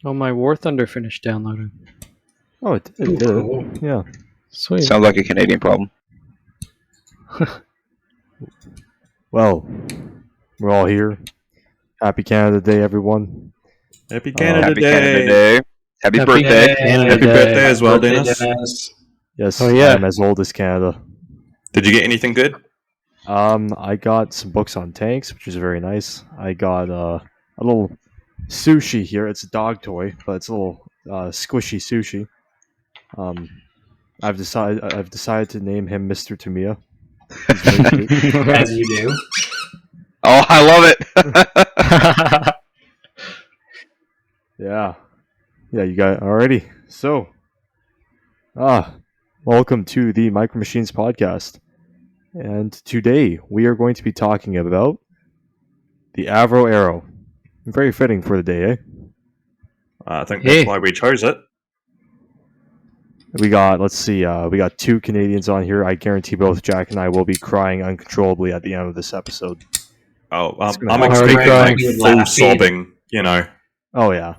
Oh, my War Thunder finished downloading. Oh, it did. Cool. Yeah. Sweet. Sounds like a Canadian problem. Well, we're all here. Happy Canada Day, everyone. Happy Canada Happy Day. Canada Day. Happy Happy birthday. Canada Happy Day. birthday as well, Birthday, Dennis. Yes, Oh, yeah. I'm as old as Canada. Did you get anything good? I got some books on tanks, which is very nice. I got a little sushi here. It's a dog toy, but it's a little squishy sushi. I've decided to name him Mr. Tamiya. He's very cute. As you do. Oh, I love it. Yeah, you got it already. So, welcome to the Micro Machines podcast. And today we are going to be talking about the Avro Arrow. Very fitting for the day, eh? I think that's why we chose it. We got, we got two Canadians on here. I guarantee both Jack and I will be crying uncontrollably at the end of this episode. Oh, It's gonna I'm happen. expecting Already like crying. full sobbing, you know. Oh, yeah.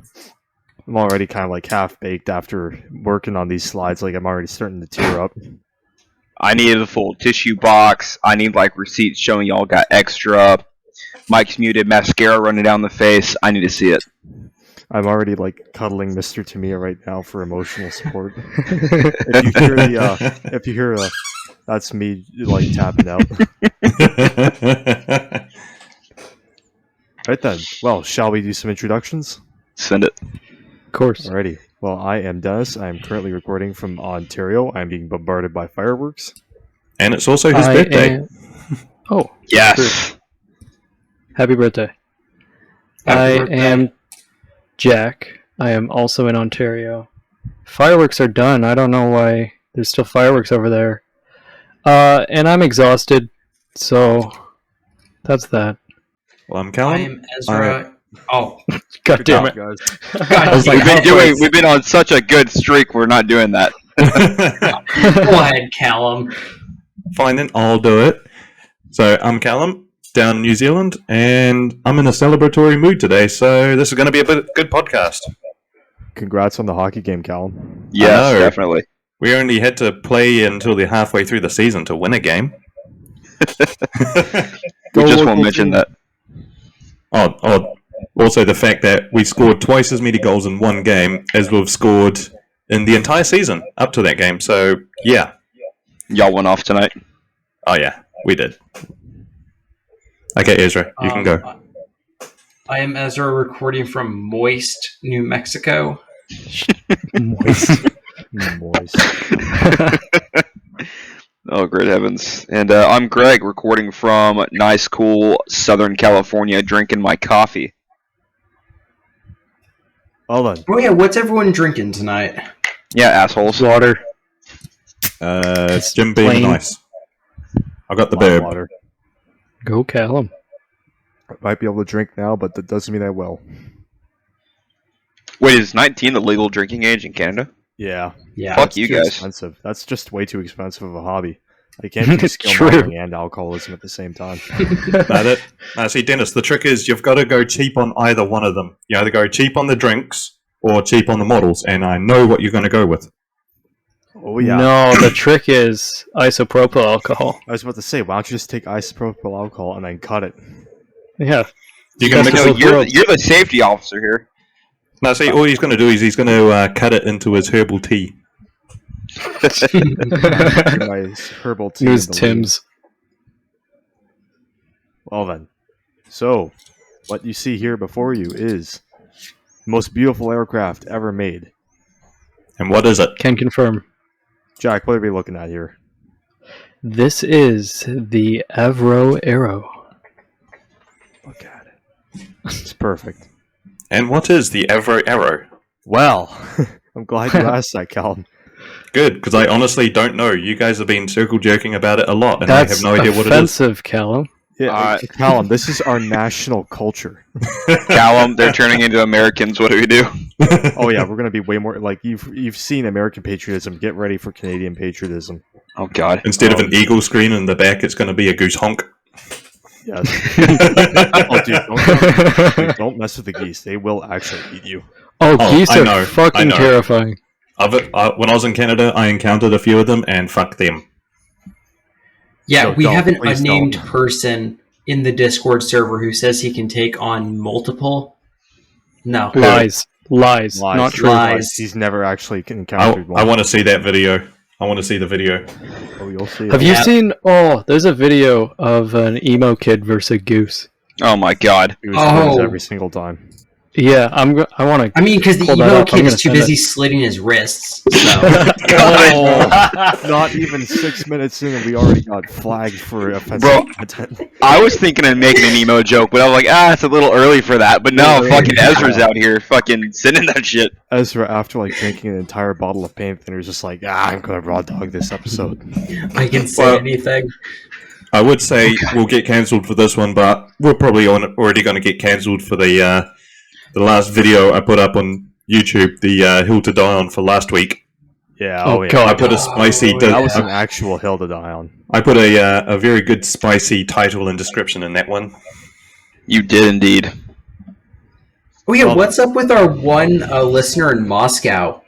I'm already kind of like half-baked after working on these slides. Like, I'm already starting to tear up. I need a full tissue box. I need like receipts showing y'all got extra. Mike's muted, mascara running down the face. I need to see it. I'm already like cuddling Mr. Tamiya right now for emotional support. If you hear that's me like tapping out. Right then. Well, shall we do some introductions? Send it. Of course. Alrighty. Well, I am Dennis. I am currently recording from Ontario. I'm being bombarded by fireworks. And it's also his birthday. Oh, Yes. happy birthday. Happy birthday. am Jack. I am also in Ontario. Fireworks are done. I don't know why there's still fireworks over there. And I'm exhausted, so that's that. Well, I'm I Callum. am Ezra. Oh, God damn it. guys. God, was like, We've been on such a good streak. We're not doing that. go ahead, Callum. Fine, then I'll do it. So, I'm Callum, down in New Zealand, and I'm in a celebratory mood today, so this is going to be a good podcast. Congrats on the hockey game, Callum. Yes, know. definitely. We only had to play until the halfway through the season to win a game. We just won't local mention team. that. Also the fact that we scored twice as many goals in one game as we've scored in the entire season up to that game. So, yeah. Y'all went off tonight. Oh, yeah, we did. Okay, Ezra, you can go. I am Ezra, recording from moist New Mexico. Moist. Moist. Oh, great heavens. And I'm Greg, recording from nice, cool Southern California, drinking my coffee. Well then. Oh yeah, what's everyone drinking tonight? Yeah, assholes. Water. It's Jim Beam plain. and Ice. I got the Lime burb. water. Go Callum. I might be able to drink now, but that doesn't mean I will. Wait, is 19 the legal drinking age in Canada? Yeah. Yeah, Fuck it's you Too guys. expensive. That's just way too expensive of a hobby. I can't do skill True. mining and alcoholism at the same time. See, Dennis, the trick is you've got to go cheap on either one of them. You either go cheap on the drinks or cheap on the models, and I know what you're going to go with. Oh yeah. No, the trick is isopropyl alcohol. I was about to say, why don't you just take isopropyl alcohol and then cut it? Yeah. You That's can just No, what you're worlds. the safety officer here. No, see, all he's going to do is he's going to cut it into his herbal tea. My herbal tea. It was in the Tim's. Well then. So, what you see here before you is the most beautiful aircraft ever made. And what is it? Can confirm. Jack, what are we looking at here? This is the Avro Arrow. Look at it. It's perfect. And what is the Avro Arrow? Well, I'm glad you asked that, Calvin. Good, because I honestly don't know. You guys have been circle jerking about it a lot, and That's I have no idea what it is. offensive, Callum. Yeah, Callum, this is our national culture. Callum, they're turning into Americans. What do we do? Oh yeah, we're gonna be way more like you've seen American patriotism. Get ready for Canadian patriotism. Oh, God. Instead of an eagle screen in the back, it's going to be a goose honk. Yes. Oh, dude, don't mess with the geese. They will actually eat you. Oh, Oh, geese I are know, I fucking know. terrifying. When I was in Canada, I encountered a few of them, and fuck them. Yeah, No, we don't. have an Please unnamed don't. person in the Discord server who says he can take on multiple. No. Lies. Lies. Not true. Lies. He's never actually I encountered one. want to see that video. I want to see the video. Oh, you'll see. Have you seen? Oh, there's a video of an emo kid versus a goose. Oh my god. He was Oh. every single time. Yeah, I want to. I mean, because the Pull that emo up. I'm kid is gonna too send busy it. slitting his wrists. So. Oh, not even 6 minutes in, and we already got flagged for offensive Bro, content. I was thinking of making an emo joke, but I was like, it's a little early for that. But no, Early. fucking Ezra's out here fucking sending that shit. Ezra, after like drinking an entire bottle of paint, and he was just like, I'm gonna raw dog this episode. I can say Well- anything. I would say we'll get cancelled for this one, but we're probably already going to get cancelled for the last video I put up on YouTube, the Hill to Die On for last week. Yeah, Oh, yeah. God. I put a spicy. Oh, That was yeah. an actual hill to die on. I put a very good spicy title and description in that one. You did indeed. Oh yeah, Well- what's up with our one listener in Moscow?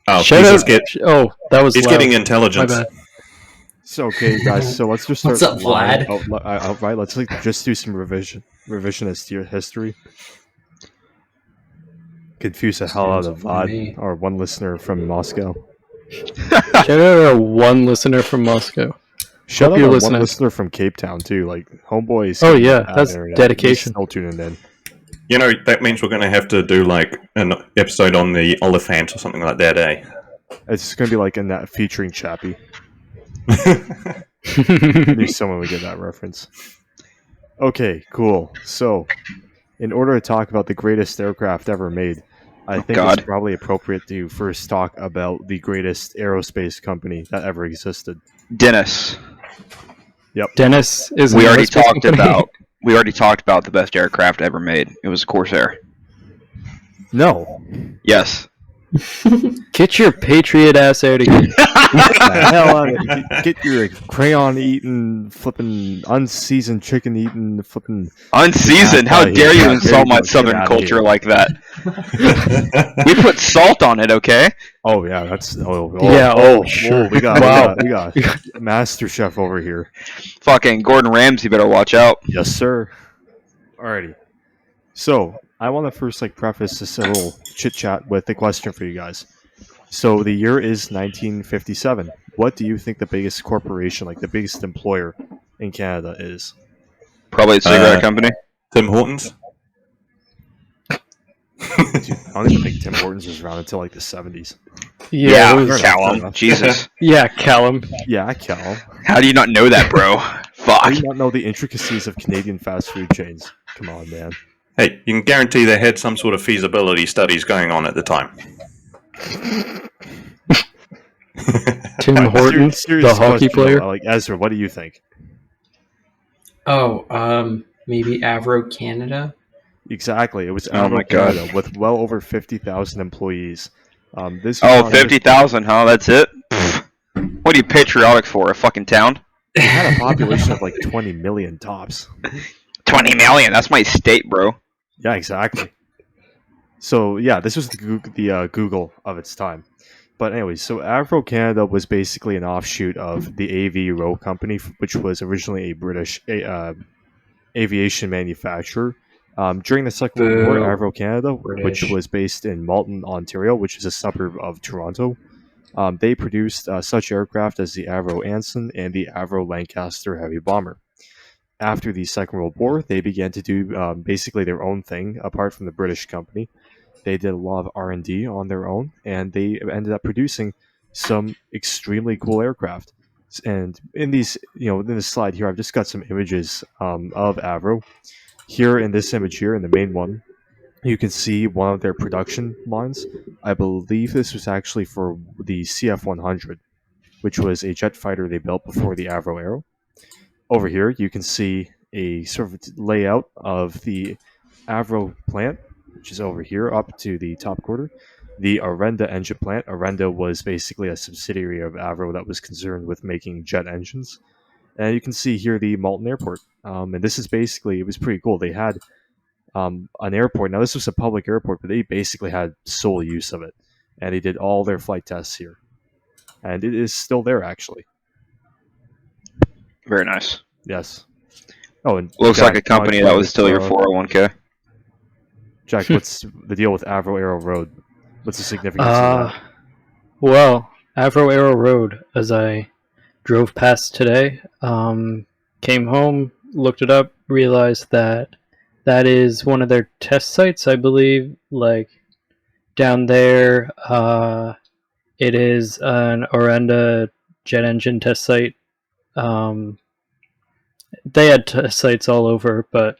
Oh, Shout he's, out. just Oh, that was he's loud. getting My intelligence. bad. So okay, guys. So let's just start. What's up, lying Vlad? outright. Let's like just do some revisionist history. Confuse the hell out of Me. Vlad, our one listener from Moscow. Shout out our one listener from Moscow. Shout Hope out you're our one listening. listener from Cape Town too. Like homeboys. Oh, yeah, that's dedication. He's still tuning in. You know, that means we're going to have to do like an episode on the Oliphant or something like that, eh? It's gonna be like in that featuring Chappie. Knew someone would get that reference. Okay, cool. So, in order to talk about the greatest aircraft ever made, I think God. it's probably appropriate to first talk about the greatest aerospace company that ever existed. Dennis, Dennis is. we an already aerospace talked company. about. We already talked about the best aircraft ever made. It was a Corsair. No, Yes. Get your patriot ass out of here. the hell out of it. Get your crayon eating, flipping unseasoned chicken eating, flipping. Unseasoned. How Yeah, dare you there insult you my go. Get southern outta culture here. like that? We put salt on it, okay? Oh yeah, that's Sure. we got Wow. we got Master Chef over here. Fucking Gordon Ramsay better watch out. Yes, sir. Alrighty. So, I want to first preface this a little chit chat with a question for you guys. So, the year is 1957. What do you think the biggest corporation, like the biggest employer in Canada, is? Probably a cigarette Uh, company. Tim Hortons? Dude, I don't even think Tim Hortons was around until the 70s. Yeah, it fair was- enough. Callum. Jesus. yeah, Callum. Yeah, Cal. How do you not know that, bro? I Fuck. do not know the intricacies of Canadian fast food chains. Come on, man. Hey, you can guarantee they had some sort of feasibility studies going on at the time. Tim Alright, Hortons, serious the hockey question, player. though. Ezra, what do you think? Oh, maybe Avro Canada. Exactly. It was Oh Avro my God. Canada with well over 50,000 employees. This Oh, was 50,000, huh? That's it? Pfft. What are you patriotic for? A fucking town? It had a population of 20 million tops. 20 million. That's my state, bro. Yeah, exactly. So yeah, this was the Google of its time. But anyways, so Avro Canada was basically an offshoot of the Avro company, which was originally a British aviation manufacturer. During the Second World War, Boo. Avro Canada, which British. was based in Malton, Ontario, which is a suburb of Toronto, they produced such aircraft as the Avro Anson and the Avro Lancaster heavy bomber. After the Second World War, they began to do basically their own thing, apart from the British company. They did a lot of R&D on their own, and they ended up producing some extremely cool aircraft. And in these, in this slide here, I've just got some images of Avro. Here in this image here, in the main one, you can see one of their production lines. I believe this was actually for the CF-100, which was a jet fighter they built before the Avro Arrow. Over here, you can see a sort of layout of the Avro plant, which is over here up to the top quarter. The Arenda engine plant. Arenda was basically a subsidiary of Avro that was concerned with making jet engines. And you can see here the Malton Airport. And this is basically, it was pretty cool. They had an airport. Now, this was a public airport, but they basically had sole use of it, and they did all their flight tests here, and it is still there actually. Very nice. Yes. Oh, and Looks Jack, like a company that was still your 401k. Jack, what's the deal with Avro Arrow Road? What's the significance of that? Well, Avro Arrow Road, as I drove past today, came home, looked it up, realized that that is one of their test sites, I believe. Like, down there, it is an Orenda jet engine test site. They had test sites all over, but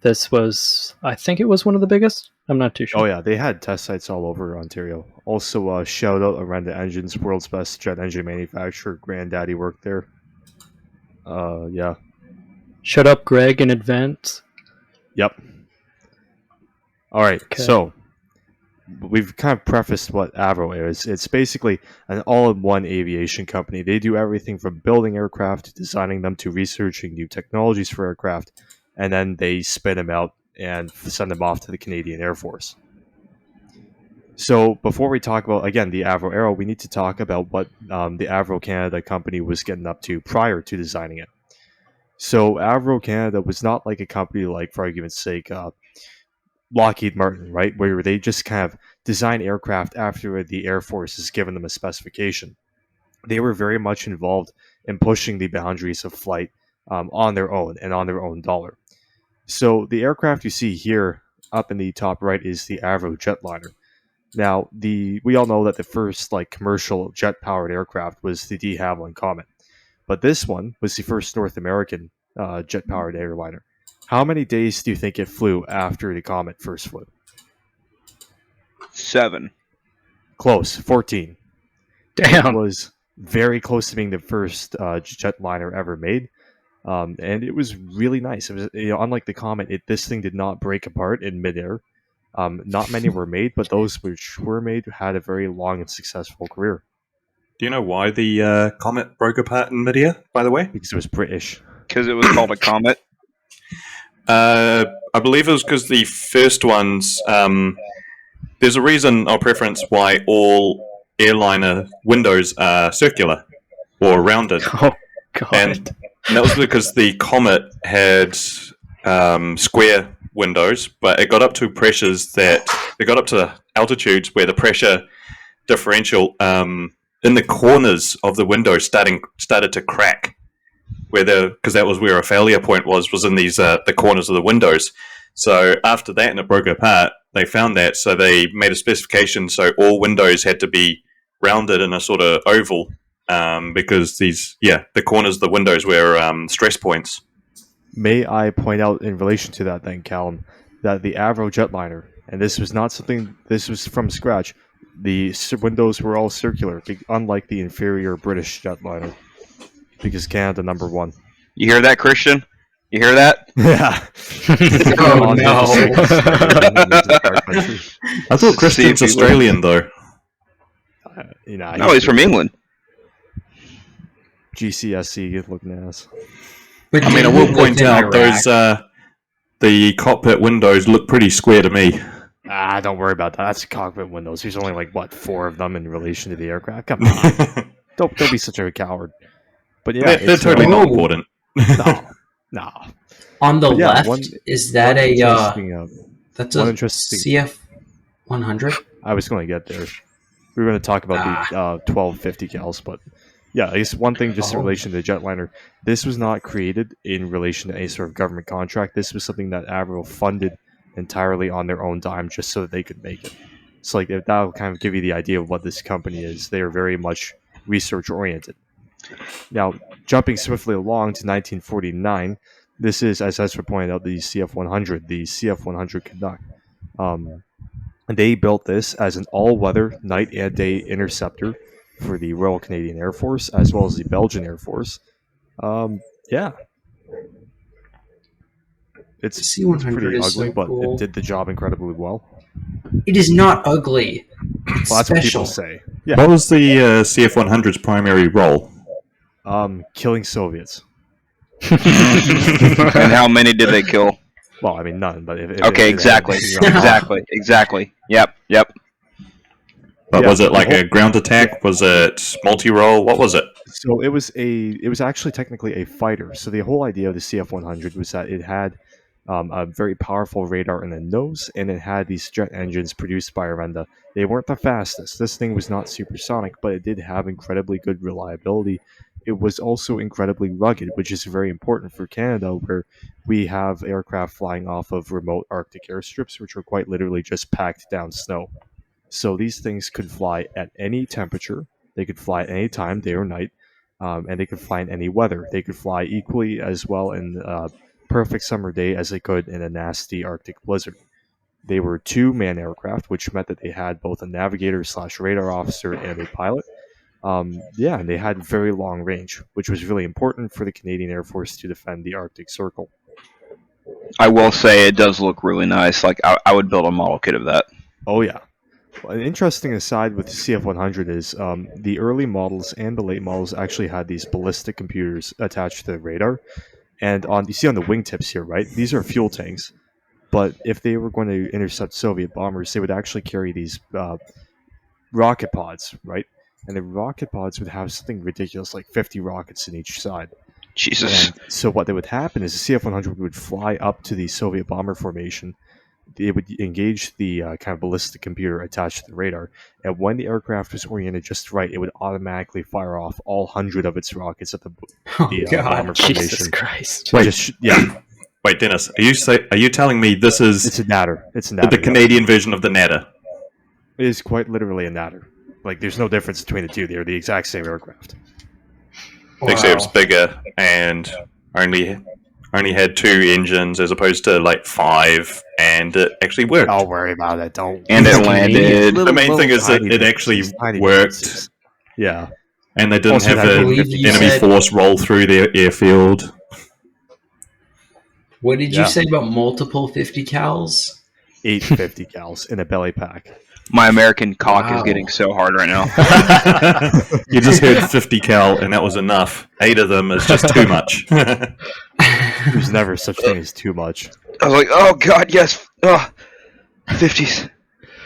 this was, I think it was one of the biggest. I'm not too sure. Oh yeah, they had test sites all over Ontario. Also, shout out Orenda Engines, world's best jet engine manufacturer. Granddaddy worked there. Yeah. Shut up, Greg, in advance. Yep. All right, Okay. so we've kind of prefaced what Avro is. It's basically an all-in-one aviation company. They do everything from building aircraft to designing them to researching new technologies for aircraft, and then they spin them out and send them off to the Canadian Air Force. So before we talk about, again, the Avro Arrow, we need to talk about what the Avro Canada company was getting up to prior to designing it. So Avro Canada was not like a company like, for argument's sake, Lockheed Martin, right? Where they just kind of design aircraft after the Air Force has given them a specification. They were very much involved in pushing the boundaries of flight on their own and on their own dollar. So the aircraft you see here up in the top right is the Avro jetliner. Now, we all know that the first commercial jet-powered aircraft was the de Havilland Comet, but this one was the first North American jet-powered airliner. How many days do you think it flew after the Comet first flew? 7. Close, 14. Damn. It was very close to being the first jetliner ever made. And it was really nice. It was, unlike the Comet, this thing did not break apart in midair. Not many were made, but those which were made had a very long and successful career. Do you know why the Comet broke apart in midair, by the way? Because it was British. Because it was called a comet. I believe it was because the first ones, there's a reason or preference why all airliner windows are circular or rounded. Oh, God. And that was because the Comet had square windows, but it got up to pressures that it got up to altitudes where the pressure differential in the corners of the window started to crack, because that was where a failure point was in these the corners of the windows. So after that, and it broke apart, they found that, so they made a specification so all windows had to be rounded in a sort of oval. Because the corners of the windows were stress points. May I point out in relation to that then, Callum, that the Avro jetliner, and this was not something, this was from scratch, the windows were all circular, unlike the inferior British jetliner, because Canada #1. You hear that, Christian? You hear that? Yeah. Oh, no. I thought Christian's Australian, though. No, he's from England. GCSE looking ass. But I mean, I will point out those the cockpit windows look pretty square to me. Don't worry about that. That's cockpit windows. There's only 4 of them in relation to the aircraft. Come on, don't be such a coward. But yeah, they're totally not important. No. On the Yeah, left, is that a that's a interesting- CF 100? I was going to get there. We were going to talk about the 1250 cals, but yeah, I guess one thing just in relation to the jetliner, this was not created in relation to any sort of government contract. This was something that Avro funded entirely on their own dime just so that they could make it. So that'll kind of give you the idea of what this company is. They are very much research oriented. Now, jumping swiftly along to 1949, this is, as Ezra pointed out, the CF-100, the CF-100 Canuck. They built this as an all-weather night and day interceptor for the Royal Canadian Air Force as well as the Belgian Air Force. Yeah. It's C-100 pretty is ugly, so but cool. it did the job incredibly well. It is not ugly. It's Well, that's what special. people say. Yeah. What was the CF-100's primary role? Killing Soviets. And how many did they kill? Well, I mean none, but if Okay, it exactly, had, exactly. Yep. But Yeah, was it but the like whole- a ground attack? Was it multi-role? What was it? So it was actually technically a fighter. So the whole idea of the CF-100 was that it had a very powerful radar in the nose, and it had these jet engines produced by Arenda. They weren't the fastest. This thing was not supersonic, but it did have incredibly good reliability. It was also incredibly rugged, which is very important for Canada, where we have aircraft flying off of remote Arctic airstrips, which are quite literally just packed down snow. So these things could fly at any temperature. They could fly at any time, day or night, and they could fly in any weather. They could fly equally as well in a perfect summer day as they could in a nasty Arctic blizzard. They were two-man aircraft, which meant that they had both a navigator slash radar officer and a pilot. Yeah, and they had very long range, which was really important for the Canadian Air Force to defend the Arctic Circle. I will say it does look really nice. Like I would build a model kit of that. Oh yeah. Well, an interesting aside with the CF-100 is the early models and the late models actually had these ballistic computers attached to the radar. And you see on the wingtips here, right? These are fuel tanks. But if they were going to intercept Soviet bombers, they would actually carry these rocket pods, right? And the rocket pods would have something ridiculous, like 50 rockets in each side. Jesus. And so what would happen is the CF-100 would fly up to the Soviet bomber formation. It would engage the kind of ballistic computer attached to the radar, and when the aircraft was oriented just right, it would automatically fire off all 100 of its rockets at the Oh, bomber God. Jesus formation. Christ. Wait. Yeah, Wait, Dennis, are you telling me this it's is a natter. It's a natter. the Canadian version of the Natter? It is quite literally a natter. Like, there's no difference between the two. They're the exact same aircraft. Except it's Wow. bigger and only had 2 engines as opposed to like 5, and it actually worked. Don't worry about it. Don't. And it Canadian. landed. The main thing is that tiny it actually differences, tiny worked, differences. Yeah. and they didn't Also, have I the believe you enemy said- force roll through their airfield. What did Yeah. you say about multiple 50 cals? 850 cals in a belly pack. My American cock is Wow. getting so hard right now. You just heard 50 cal, and that was enough. 8 of them is just too much. There's never such thing as too much. I was like, oh god, yes. 50s.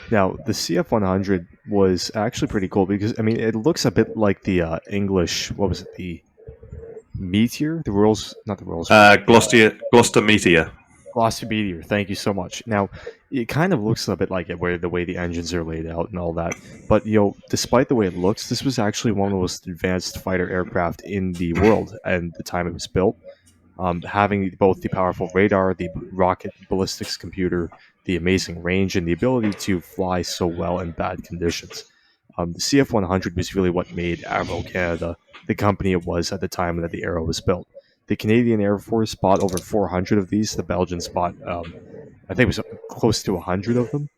Now, the CF-100 was actually pretty cool because, I mean, it looks a bit like the English, what was it, the Meteor? The Rolls, not the Rolls. Gloucester Meteor. Gloucester Meteor, thank you so much. Now, it kind of looks a bit like it, where the way the engines are laid out and all that. But, despite the way it looks, this was actually one of the most advanced fighter aircraft in the world at the time it was built. Having both the powerful radar, the rocket ballistics computer, the amazing range, and the ability to fly so well in bad conditions. The CF-100 was really what made Avro Canada the company it was at the time that the Arrow was built. The Canadian Air Force bought over 400 of these. The Belgians bought, I think it was close to 100 of them.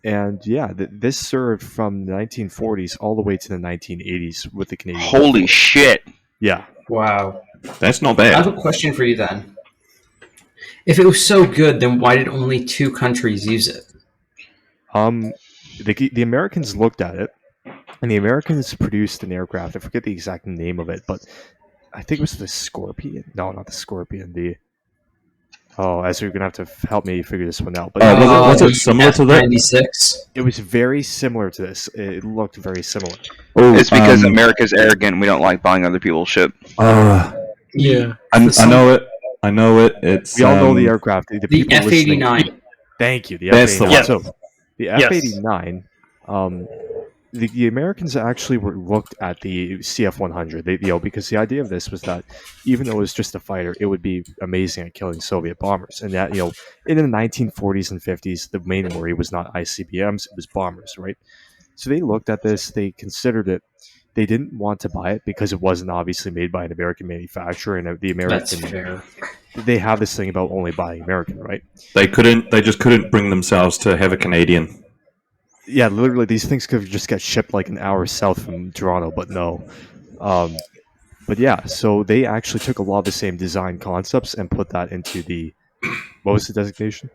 And yeah, this served from the 1940s all the way to the 1980s with the Canadian Air Holy Force. shit. Yeah. Wow. That's not I have bad. a question for you then. If it was so good, then why did only 2 countries use it? The Americans looked at it, and the Americans produced an aircraft. I forget the exact name of it, but I think it was the Scorpion. No, not the Scorpion. Ezra, you're gonna have to help me figure this one out. But was it similar to that? F-96? it was very similar to this. It looked very similar. Oh, It's because America's arrogant and we don't like buying other people's shit. Yeah. I know it. I know it. It's We all know the aircraft. The The people listening- F-89. Thank you. The That's the F-89. one. So the Yes. F-89, the Americans actually looked at the CF-100. Because the idea of this was that even though it was just a fighter, it would be amazing at killing Soviet bombers. And that in the 1940s and 50s, the main worry was not ICBMs; it was bombers, right? So they looked at this. They considered it. They didn't want to buy it because it wasn't obviously made by an American manufacturer, and the That's American fair. they have this thing about only buying American, right? They just couldn't bring themselves to have a Canadian. Yeah, literally, these things could just get shipped like an hour south from Toronto, but no. But yeah, so they actually took a lot of the same design concepts and put that into the what was the designation?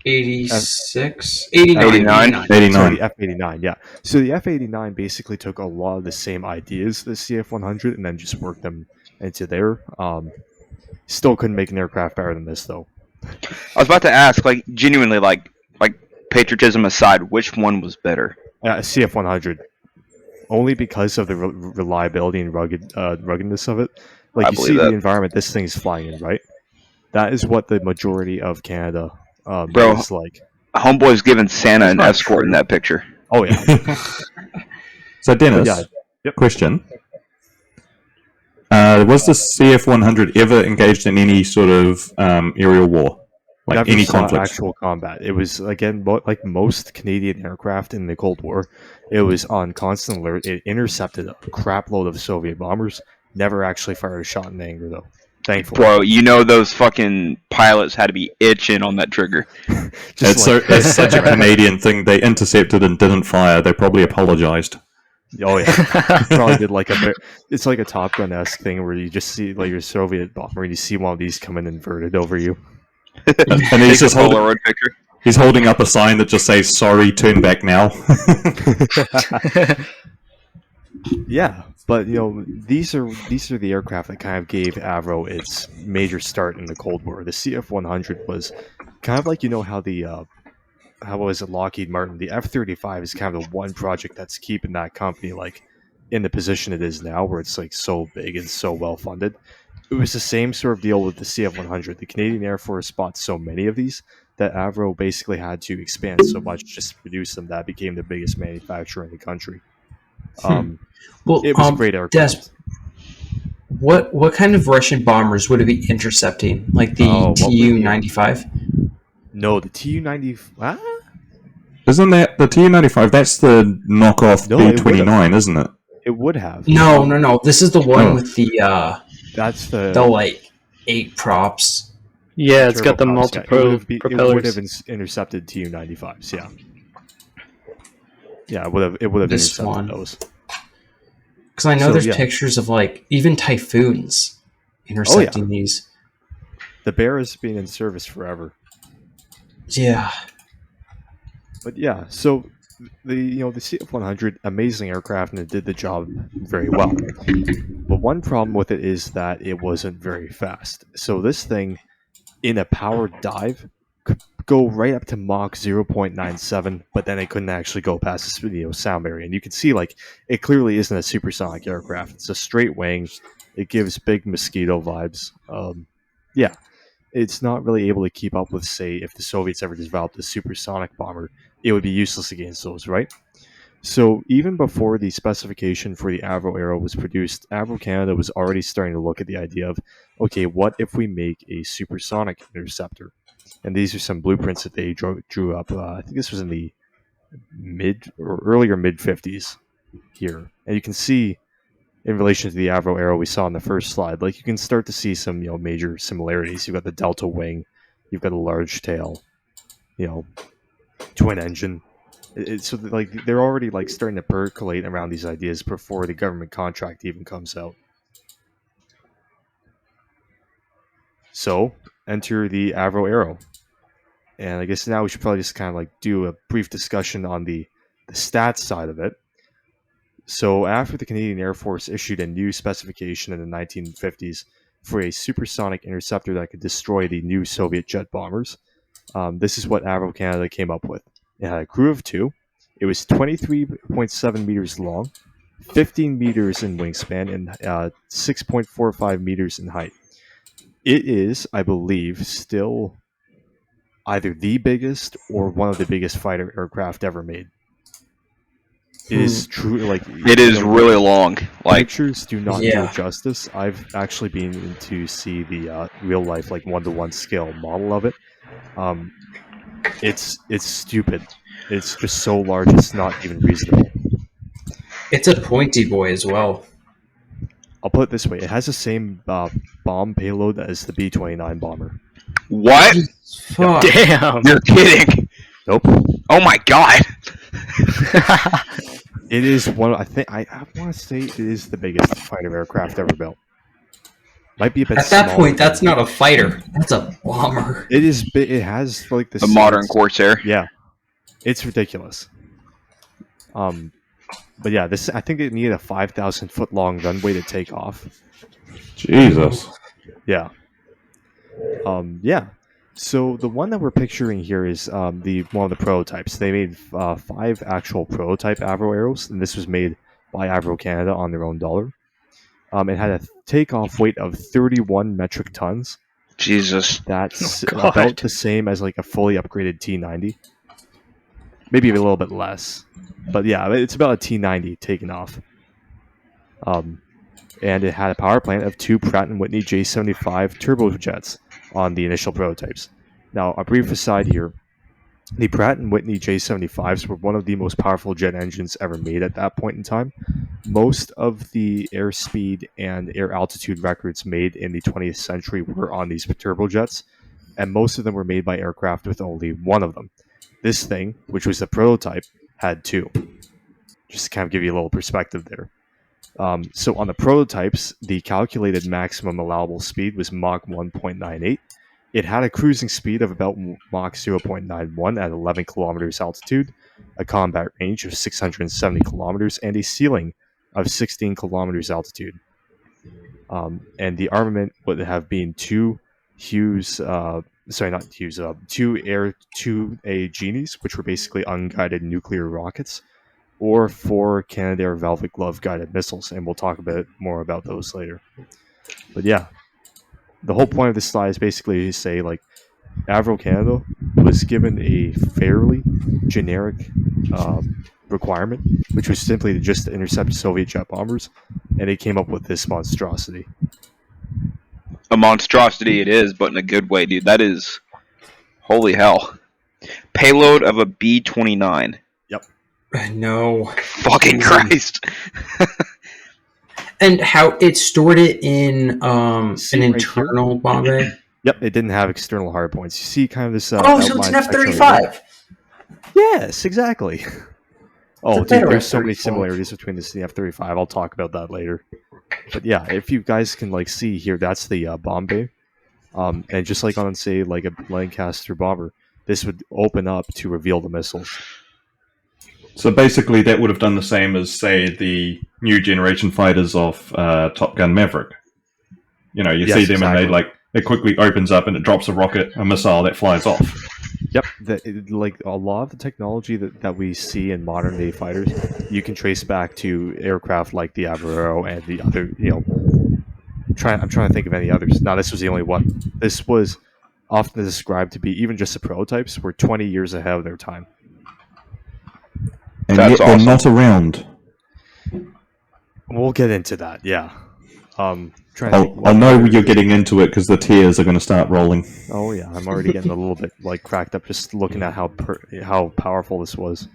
86? 89. 89. sorry, 89. the F-89, yeah. So the F-89 basically took a lot of the same ideas, the CF-100, and then just worked them into there. Still couldn't make an aircraft better than this, though. I was about to ask, like, genuinely, like patriotism aside, which one was better? CF-100, only because of the reliability and ruggedness of it. Like I you believe see the that. environment this thing's flying in, right? That is what the majority of Canada Bro, is like. Homeboy's giving Santa an not escort in true. that picture. Oh yeah, So, Dennis, yeah. Yep. question. Was the CF-100 ever engaged in any sort of aerial war? Like Never any saw conflicts? actual combat. It was again like most Canadian aircraft in the Cold War. It was on constant alert. It intercepted a crap load of Soviet bombers. Never actually fired a shot in anger though. Thankfully, Bro, you know those fucking pilots had to be itching on that trigger. It's such a Canadian thing. They intercepted and didn't fire. They probably apologized. oh yeah, probably did like it's like a Top Gun-esque thing where you just see like your Soviet bomber and you see one of these coming inverted over you. And Take he's a just holding, Polaroid picture. he's holding up a sign that just says, "Sorry, turn back now." Yeah, but these are the aircraft that kind of gave Avro its major start in the Cold War. The CF-100 was kind of like how the how was it Lockheed Martin? The F-35 is kind of the one project that's keeping that company like in the position it is now, where it's like so big and so well funded. It was the same sort of deal with the CF-100. The Canadian Air Force bought so many of these that Avro basically had to expand so much just to produce them that became the biggest manufacturer in the country. Well, It was a great aircraft. Des, what kind of Russian bombers would it be intercepting? Like the Oh, what would it be? Tu-95? No, the Tu-90. Isn't that the Tu-95? That's the knockoff No, it B-29, isn't it? It would have. No. This is the one Oh. with the That's the like 8 props. Yeah, it's got the turboprops, multiple It would propellers. have intercepted Tu-95s. Yeah. Yeah, it would have This intercepted one. those. Because I know So, there's yeah. pictures of like even Typhoons intercepting these. The Bear has been in service forever. Yeah. But yeah, so the CF-100, amazing aircraft, and it did the job very well. But one problem with it is that it wasn't very fast. So this thing, in a powered dive, could go right up to Mach 0.97, but then it couldn't actually go past the sound barrier. And you can see like it clearly isn't a supersonic aircraft. It's a straight wing. It gives big mosquito vibes. Yeah. It's not really able to keep up with, say, if the Soviets ever developed a supersonic bomber, it would be useless against those, right? So even before the specification for the Avro Arrow was produced, Avro Canada was already starting to look at the idea of, okay, what if we make a supersonic interceptor? And these are some blueprints that they drew up. I think this was in the earlier mid 50s here, and you can see in relation to the Avro Arrow we saw in the first slide, like you can start to see some major similarities. You've got the delta wing, you've got a large tail, twin engine. So like they're already like starting to percolate around these ideas before the government contract even comes out. So enter the Avro Arrow, and I guess now we should probably just kind of like do a brief discussion on the stats side of it. So after the Canadian Air Force issued a new specification in the 1950s for a supersonic interceptor that could destroy the new Soviet jet bombers, this is what Avro Canada came up with. It had a crew of 2. It was 23.7 meters long, 15 meters in wingspan, and 6.45 meters in height. It is, I believe, still either the biggest or one of the biggest fighter aircraft ever made. It is true, like It is really long. Like pictures do not do it justice. I've actually been in to see the real life, like 1-to-1 scale model of it. It's stupid. It's just so large, it's not even reasonable. It's a pointy boy as well. I'll put it this way: it has the same bomb payload as the B-29 bomber. what? Fuck. Damn. You're kidding? Nope. Oh my god! It is one. I want to say it is the biggest fighter aircraft ever built. Might be a bit. At that smaller point, than- that's not a fighter. That's a bomber. It is. It has like The modern Corsair. Yeah, it's ridiculous. But yeah, I think it needed a 5,000-foot long runway to take off. Jesus. Yeah. Yeah. So the one that we're picturing here is the one of the prototypes. They made 5 actual prototype Avro Arrows, and this was made by Avro Canada on their own dollar. It had a takeoff weight of 31 metric tons. Jesus. That's Oh, God. about the same as like a fully upgraded T90. Maybe a little bit less. But yeah, it's about a T90 taken off. And it had a power plant of 2 Pratt & Whitney J75 turbojets on the initial prototypes. Now, a brief aside here. The Pratt & Whitney J75s were one of the most powerful jet engines ever made at that point in time. Most of the airspeed and air altitude records made in the 20th century were on these turbojets, and most of them were made by aircraft with only one of them. This thing, which was the prototype, had 2. Just to kind of give you a little perspective there. So on the prototypes, the calculated maximum allowable speed was Mach 1.98. It had a cruising speed of about Mach 0.91 at 11 kilometers altitude, a combat range of 670 kilometers, and a ceiling of 16 kilometers altitude. And the armament would have been 2 Hughes, two Air-2A Genies, which were basically unguided nuclear rockets, or 4 Canadair Velvet Glove guided missiles, and we'll talk a bit more about those later. But yeah, the whole point of this slide is basically to say, like, Avro Canada was given a fairly generic requirement, which was simply just to intercept Soviet jet bombers, and they came up with this monstrosity. A monstrosity it is, but in a good way, dude. That is... Holy hell. Payload of a B-29. No. Fucking Christ. And how it stored it in an See right internal bomb bay? Yep, it didn't have external hard points. You see kind of this... So it's an F-35. Yes, exactly. Oh, It's a dude, better there's so many F-35. similarities between this and the F-35. I'll talk about that later. But yeah, if you guys can like see here, that's the bomb bay. And just like on, say, like a Lancaster bomber, this would open up to reveal the missiles. So basically, that would have done the same as, say, the new generation fighters of Top Gun Maverick. You know, you Yes, see them exactly. and they it quickly opens up and it drops a missile that flies off. Yep, like a lot of the technology that we see in modern day fighters, you can trace back to aircraft like the Avro Arrow and the other. I'm trying to think of any others. Now, this was the only one. This was often described to be, even just the prototypes, were 20 years ahead of their time. And That's yet they're awesome. not around. We'll get into that. Yeah. Trying to think I what know other- you're getting into it because the tears are going to start rolling. Oh yeah, I'm already getting a little bit like cracked up just looking at how powerful this was.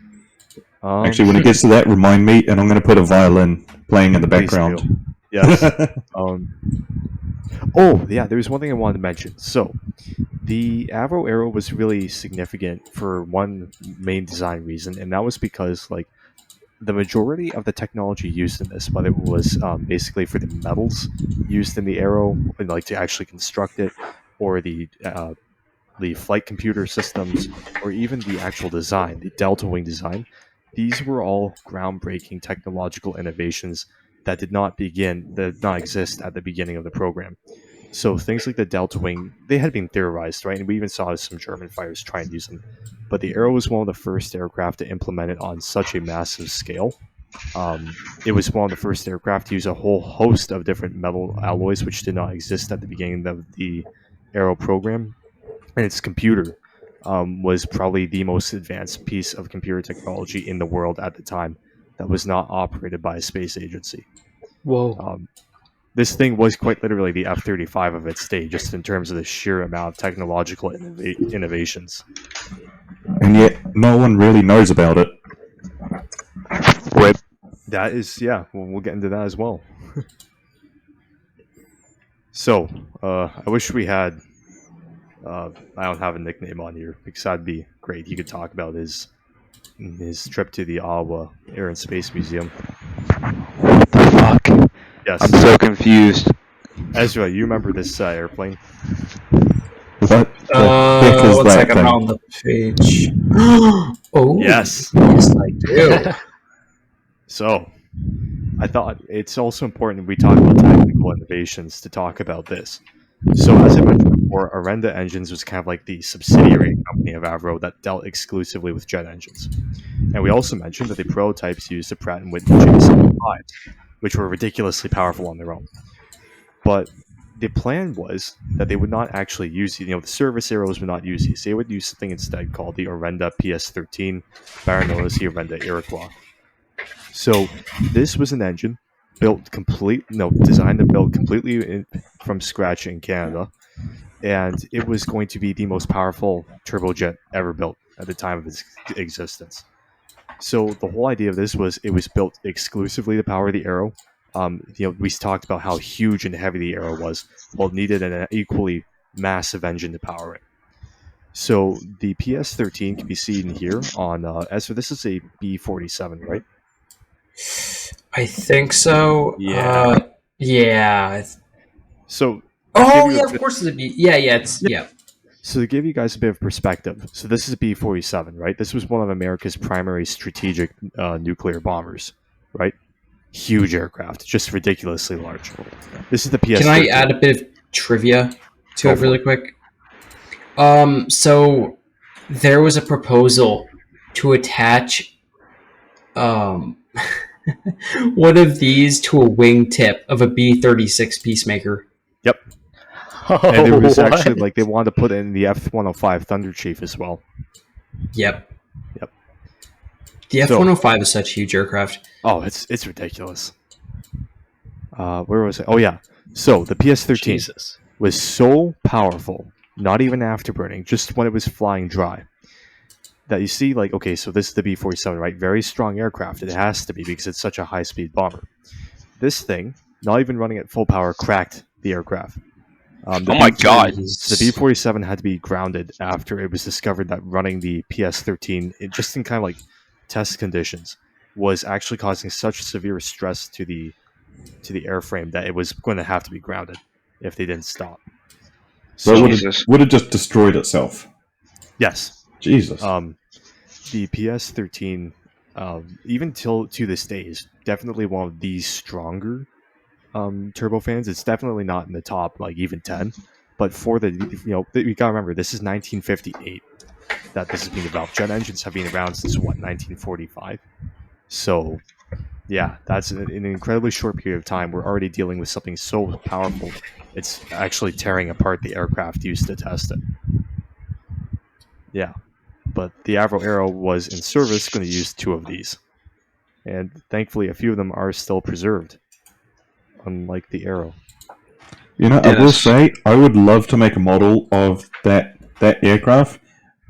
Actually, when it gets to that, remind me, and I'm going to put a violin playing in the Please background. do. Yes. Oh yeah, there was one thing I wanted to mention. So, the Avro Arrow was really significant for one main design reason, and that was because like the majority of the technology used in this, whether it was basically for the metals used in the Arrow, and, like to actually construct it, or the flight computer systems, or even the actual design, the Delta Wing design, these were all groundbreaking technological innovations that did not exist at the beginning of the program. So things like the Delta Wing, they had been theorized, right? And we even saw some German fighters try and use them. But the Arrow was one of the first aircraft to implement it on such a massive scale. It was one of the first aircraft to use a whole host of different metal alloys, which did not exist at the beginning of the Arrow program. And its computer was probably the most advanced piece of computer technology in the world at the time that was not operated by a space agency. Whoa. This thing was quite literally the F-35 of its day, just in terms of the sheer amount of technological innovations. And yet, no one really knows about it. Rip. That is, yeah, we'll get into that as well. So, I wish we had... I don't have a nickname on here, because that'd be great. He could talk about his trip to the Ottawa Air and Space Museum. What the fuck? Yes. I'm so confused. Ezra, you remember this airplane? What the heck is One that second, thing? I'm on the page. Oh, Yes. yes, I do. So, I thought it's also important we talk about technical innovations to talk about this. So, as I mentioned or Arenda Engines was kind of like the subsidiary company of Avro that dealt exclusively with jet engines. And we also mentioned that the prototypes used the Pratt & Whitney J75, which were ridiculously powerful on their own. But the plan was that they would not actually use these. The service arrows would not use these. They would use something instead called the Arenda PS13, better known as the Arenda Iroquois. So this was an engine designed and built completely from scratch in Canada, and it was going to be the most powerful turbojet ever built at the time of its existence. So the whole idea of this was it was built exclusively to power the Arrow. We talked about how huge and heavy the Arrow was. Well, it needed an equally massive engine to power it. So the PS13 can be seen here on. So this is a B47, right? I think so. Yeah. Yeah. So. Oh yeah, of course it's a B. Yeah, it's yeah. So to give you guys a bit of perspective, so this is a B-47, right? This was one of America's primary strategic nuclear bombers, right? Huge aircraft, just ridiculously large. This is the PS. Can I add a bit of trivia to it really quick? So there was a proposal to attach one of these to a wingtip of a B-36 Peacemaker. Yep. And it was actually they wanted to put in the F-105 Thunder Chief as well. Yep. The F-105 is such a huge aircraft. Oh, it's ridiculous. Where was it? Oh yeah. So the PS13 was so powerful, not even afterburning, just when it was flying dry, that you see so this is the B-47, right? Very strong aircraft. It has to be because it's such a high-speed bomber. This thing, not even running at full power, cracked the aircraft. Oh my god! The B-47 had to be grounded after it was discovered that running the PS13, just in kind of test conditions, was actually causing such severe stress to the airframe that it was going to have to be grounded if they didn't stop. So it would have just destroyed itself. Yes. Jesus. The PS13, even to this day, is definitely one of the stronger turbofans. It's definitely not in the top even 10, but for the you gotta remember, this is 1958 that this is being developed. Jet engines have been around since 1945. So yeah, that's an incredibly short period of time. We're already dealing with something so powerful it's actually tearing apart the aircraft used to test it. Yeah, but the Avro Arrow was in service going to use 2 of these, and thankfully a few of them are still preserved, unlike the Arrow. I will say, I would love to make a model of that aircraft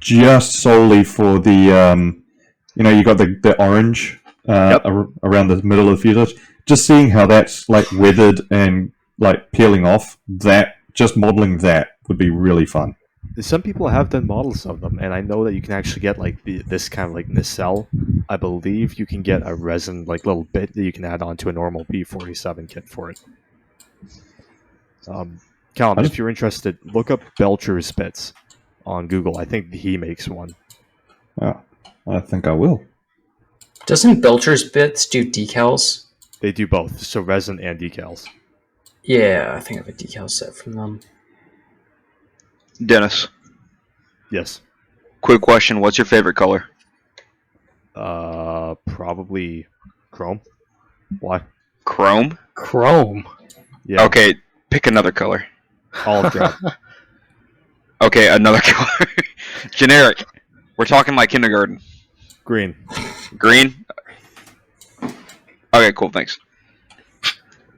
just solely for the, you got the orange around the middle of the fuselage. Just seeing how that's weathered and peeling off, just modeling that would be really fun. Some people have done models of them, and I know that you can actually get this kind of nacelle. I believe you can get a resin little bit that you can add onto a normal B-47 kit for it. Callum, if you're interested, look up Belcher's Bits on Google. I think he makes one. Yeah, I think I will. Doesn't Belcher's Bits do decals? They do both, so resin and decals. Yeah, I think I have a decal set from them. Dennis, Yes. quick question. What's your favorite color? Probably chrome. Why? Chrome? Chrome. Yeah. Okay, pick another color. Olive drab. Okay, another color. Generic. We're talking kindergarten. Green. Green? Okay, cool, thanks.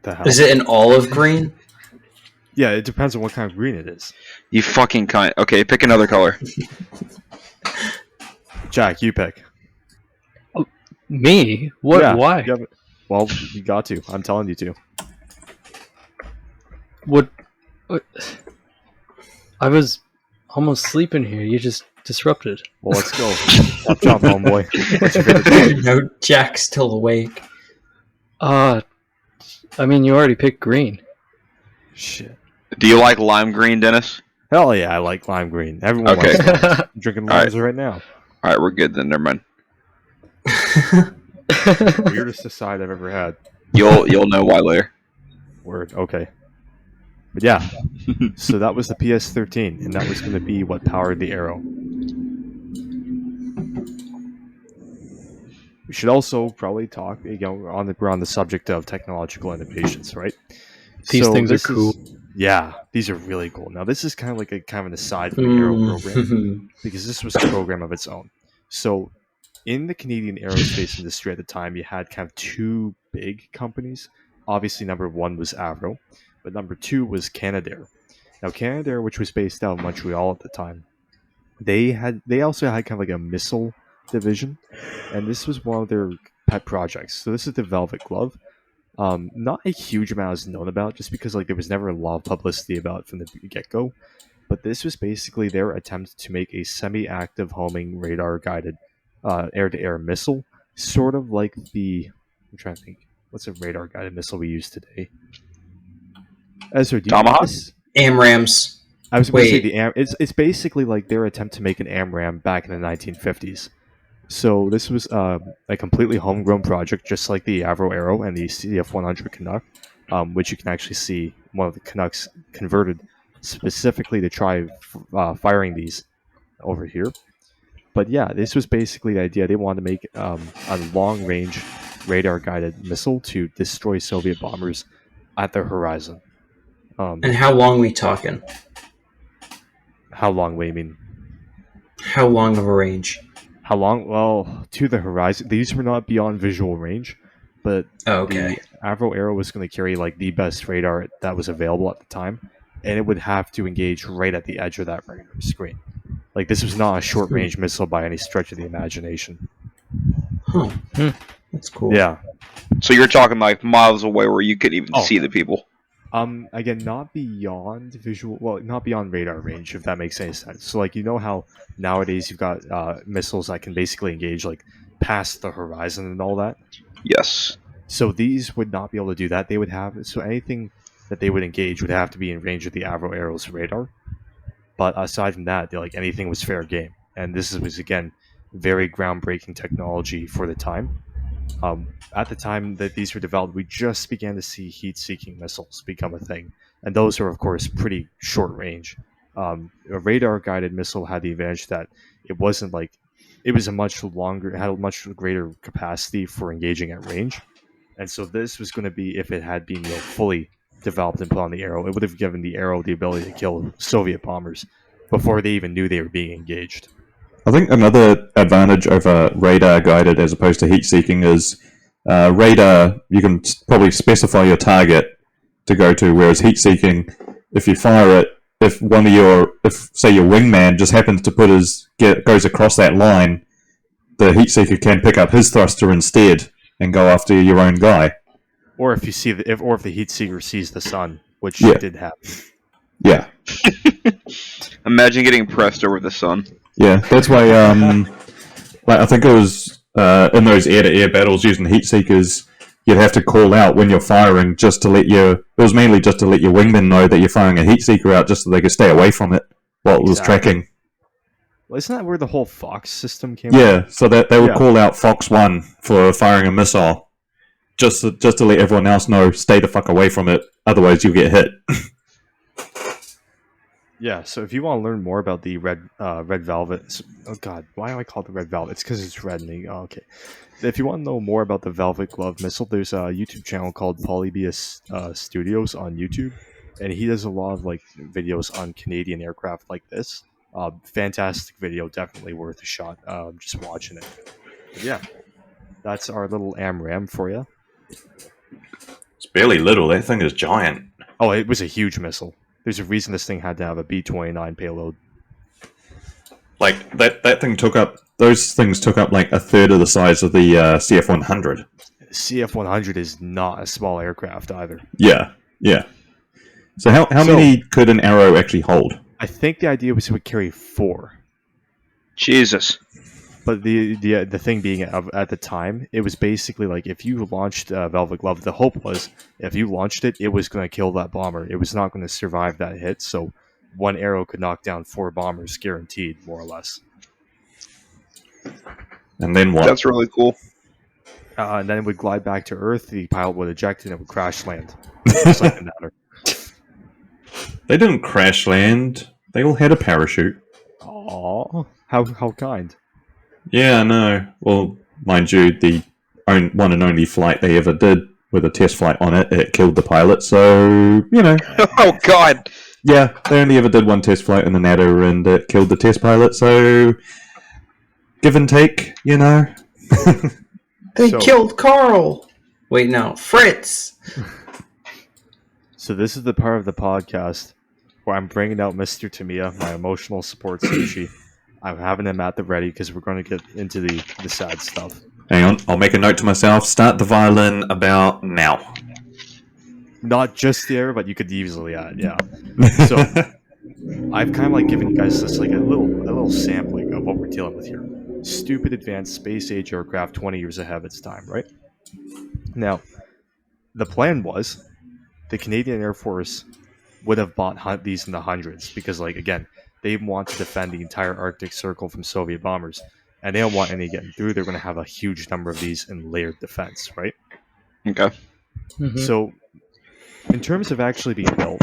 The hell? Is it an olive green? Yeah, it depends on what kind of green it is. You fucking cunt. Okay, pick another color. Jack, you pick. Me? What? Yeah, Why? Well, you got to. I'm telling you to. What? I was almost sleeping here. You just disrupted. Well, let's go. Up top, homeboy. What's your favorite color? No, Jack's still awake. I mean, you already picked green. Shit. Do you like lime green, Dennis? Hell yeah, I like lime green. Everyone Okay. likes limes. I'm drinking limes right now. Alright, we're good then, never mind. Weirdest aside I've ever had. You'll know why later. Word. Okay. But yeah, so that was the PS13, and that was going to be what powered the Arrow. We should also probably talk, we're on the subject of technological innovations, right? These things are this cool. Yeah, these are really cool. Now, this is kind of like an aside from the Arrow program, because this was a program of its own. So, in the Canadian aerospace industry at the time, you had kind of two big companies. Obviously, number one was Avro, but number two was Canadair. Now, Canadair, which was based out of Montreal at the time, they also had kind of like a missile division, and this was one of their pet projects. So this is the Velvet Glove. Not a huge amount is known about, just because like there was never a lot of publicity about it from the get go. But this was basically their attempt to make a semi-active homing radar-guided air-to-air missile, sort of like I'm trying to think. What's a radar-guided missile we use today? Ezra, do you know Tomahawk? this? AMRAAMs. I was going to say Wait. it's basically like their attempt to make an AMRAAM back in the 1950s. So this was a completely homegrown project, just like the Avro Arrow and the CF100 Canuck, which you can actually see one of the Canucks converted specifically to try firing these over here. But yeah, this was basically the idea. They wanted to make a long-range radar-guided missile to destroy Soviet bombers at the horizon. And how long we talking? How long? What do you mean? How long of a range? How long? Well, to the horizon. These were not beyond visual range, but Okay. the Avro Arrow was going to carry like the best radar that was available at the time, and it would have to engage right at the edge of that radar screen. Like this was not a short-range missile by any stretch of the imagination. Huh. That's cool. Yeah. So you're talking like miles away where you could even see the people. Again, not beyond visual. Well, not beyond radar range, if that makes any sense. So, like, you know how nowadays you've got missiles that can basically engage like past the horizon and all that. Yes. So these would not be able to do that. They would have anything that they would engage would have to be in range of the Avro Arrow's radar. But aside from that, like anything was fair game, and this was again very groundbreaking technology for the time. At the time that these were developed, we just began to see heat-seeking missiles become a thing, and those are, of course, pretty short range. A radar-guided missile had the advantage that it wasn't like it was had a much greater capacity for engaging at range, and so this was going to be, if it had been fully developed and put on the Arrow, it would have given the Arrow the ability to kill Soviet bombers before they even knew they were being engaged. I think another advantage over radar guided as opposed to heat seeking is radar, you can probably specify your target to go to, whereas heat seeking, if you fire it, if say your wingman just happens to goes across that line, the heat seeker can pick up his thruster instead and go after your own guy. Or if you see if the heat seeker sees the sun, which did happen. Yeah. Imagine getting pressed over the sun. Yeah, that's why. I think it was in those air-to-air battles using heat seekers, you'd have to call out when you're firing just to let it was mainly just to let your wingmen know that you're firing a heat seeker out, just so they could stay away from it while it was tracking. Well, isn't that where the whole Fox system came? Yeah, so that they would call out Fox 1 for firing a missile, just to let everyone else know, stay the fuck away from it, otherwise you'll get hit. Yeah, so if you want to learn more about the red velvet, oh god, why do I call it the red velvet? It's because it's red. Okay. If you want to know more about the Velvet Glove missile, there's a YouTube channel called Polybius Studios on YouTube, and he does a lot of like videos on Canadian aircraft like this. Fantastic video, definitely worth a shot. Just watching it. But yeah, that's our little AMRAAM for you. It's barely little. That thing is giant. Oh, it was a huge missile. There's a reason this thing had to have a B-29 payload. Like that thing took up. Those things took up like a third of the size of the CF-100. CF-100 is not a small aircraft either. Yeah. So how many could an Arrow actually hold? I think the idea was it would carry 4. Jesus. But the thing being at the time, it was basically like if you launched Velvet Glove, the hope was if you launched it, it was going to kill that bomber. It was not going to survive that hit. So one arrow could knock down 4 bombers, guaranteed, more or less. And then what? That's really cool. And then it would glide back to Earth. The pilot would eject, and it would crash land, just like the Natter. They didn't crash land. They all had a parachute. Aw, how kind. Yeah, I know. Well, mind you, the one and only flight they ever did with a test flight on it, it killed the pilot. So, Oh God! yeah, they only ever did one test flight in the NATO, and it killed the test pilot. So, give and take, They So- killed Carl. Wait, no, Fritz. So this is the part of the podcast where I'm bringing out Mr. Tamiya, my emotional support sushi. I'm having him at the ready because we're going to get into the sad stuff. Hang on, I'll make a note to myself. Start the violin about now. Not just the air, but you could easily add, yeah. So I've kind of like given you guys this like a little sampling of what we're dealing with here. Stupid advanced space age aircraft 20 years ahead of its time, right? Now, the plan was the Canadian Air Force would have bought these in the hundreds because, like, again, they want to defend the entire Arctic Circle from Soviet bombers, and they don't want any getting through. They're going to have a huge number of these in layered defense, right? Okay. Mhm. So, in terms of actually being built,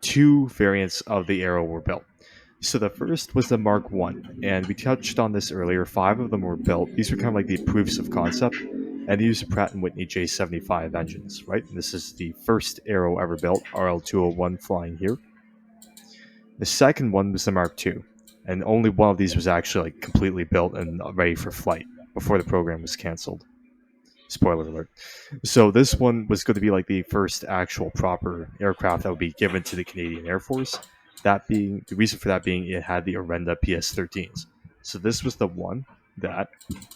2 variants of the Arrow were built. So the first was the Mark 1, and we touched on this earlier. 5 of them were built. These were kind of like the proofs of concept, and they used Pratt & Whitney J75 engines, right? And this is the first Arrow ever built, RL-201 flying here. The second one was the Mark 2, and only one of these was actually like completely built and ready for flight before the program was canceled. Spoiler alert. So this one was going to be like the first actual proper aircraft that would be given to the Canadian Air Force. That being the reason for that being it had the Orenda PS-13s. So this was the one that,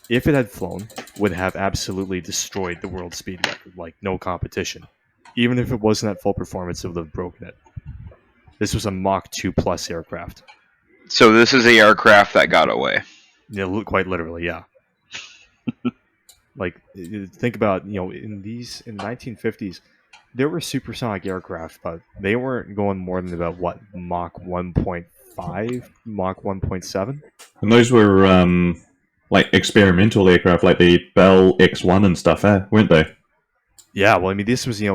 if it had flown, would have absolutely destroyed the world speed record, like no competition. Even if it wasn't at full performance, it would have broken it. This was a Mach 2 plus aircraft. So this is the aircraft that got away. Yeah, quite literally, yeah. Like, think about, in the 1950s, there were supersonic aircraft, but they weren't going more than about, Mach 1.5, Mach 1.7? And those were like experimental aircraft, like the Bell X-1 and stuff, weren't they? Yeah, well, I mean, this was, the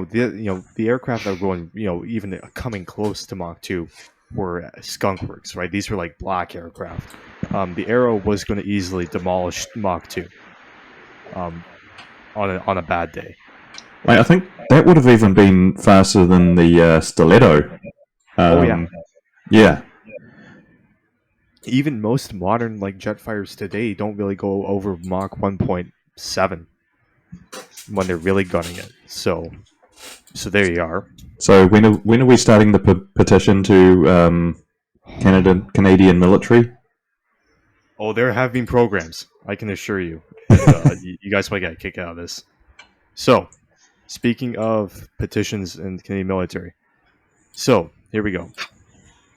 aircraft that were going, even coming close to Mach 2 were skunk works, right? These were like black aircraft. The Arrow was going to easily demolish Mach 2 on a bad day. Like, I think that would have even been faster than the Stiletto. Oh, yeah. Yeah. Even most modern like jet fighters today don't really go over Mach 1.7 when they're really gunning it. So there you are. So when are we starting the petition to Canadian military? Oh, there have been programs, I can assure you. You guys might get a kick out of this. So, speaking of petitions in the Canadian military, so here we go.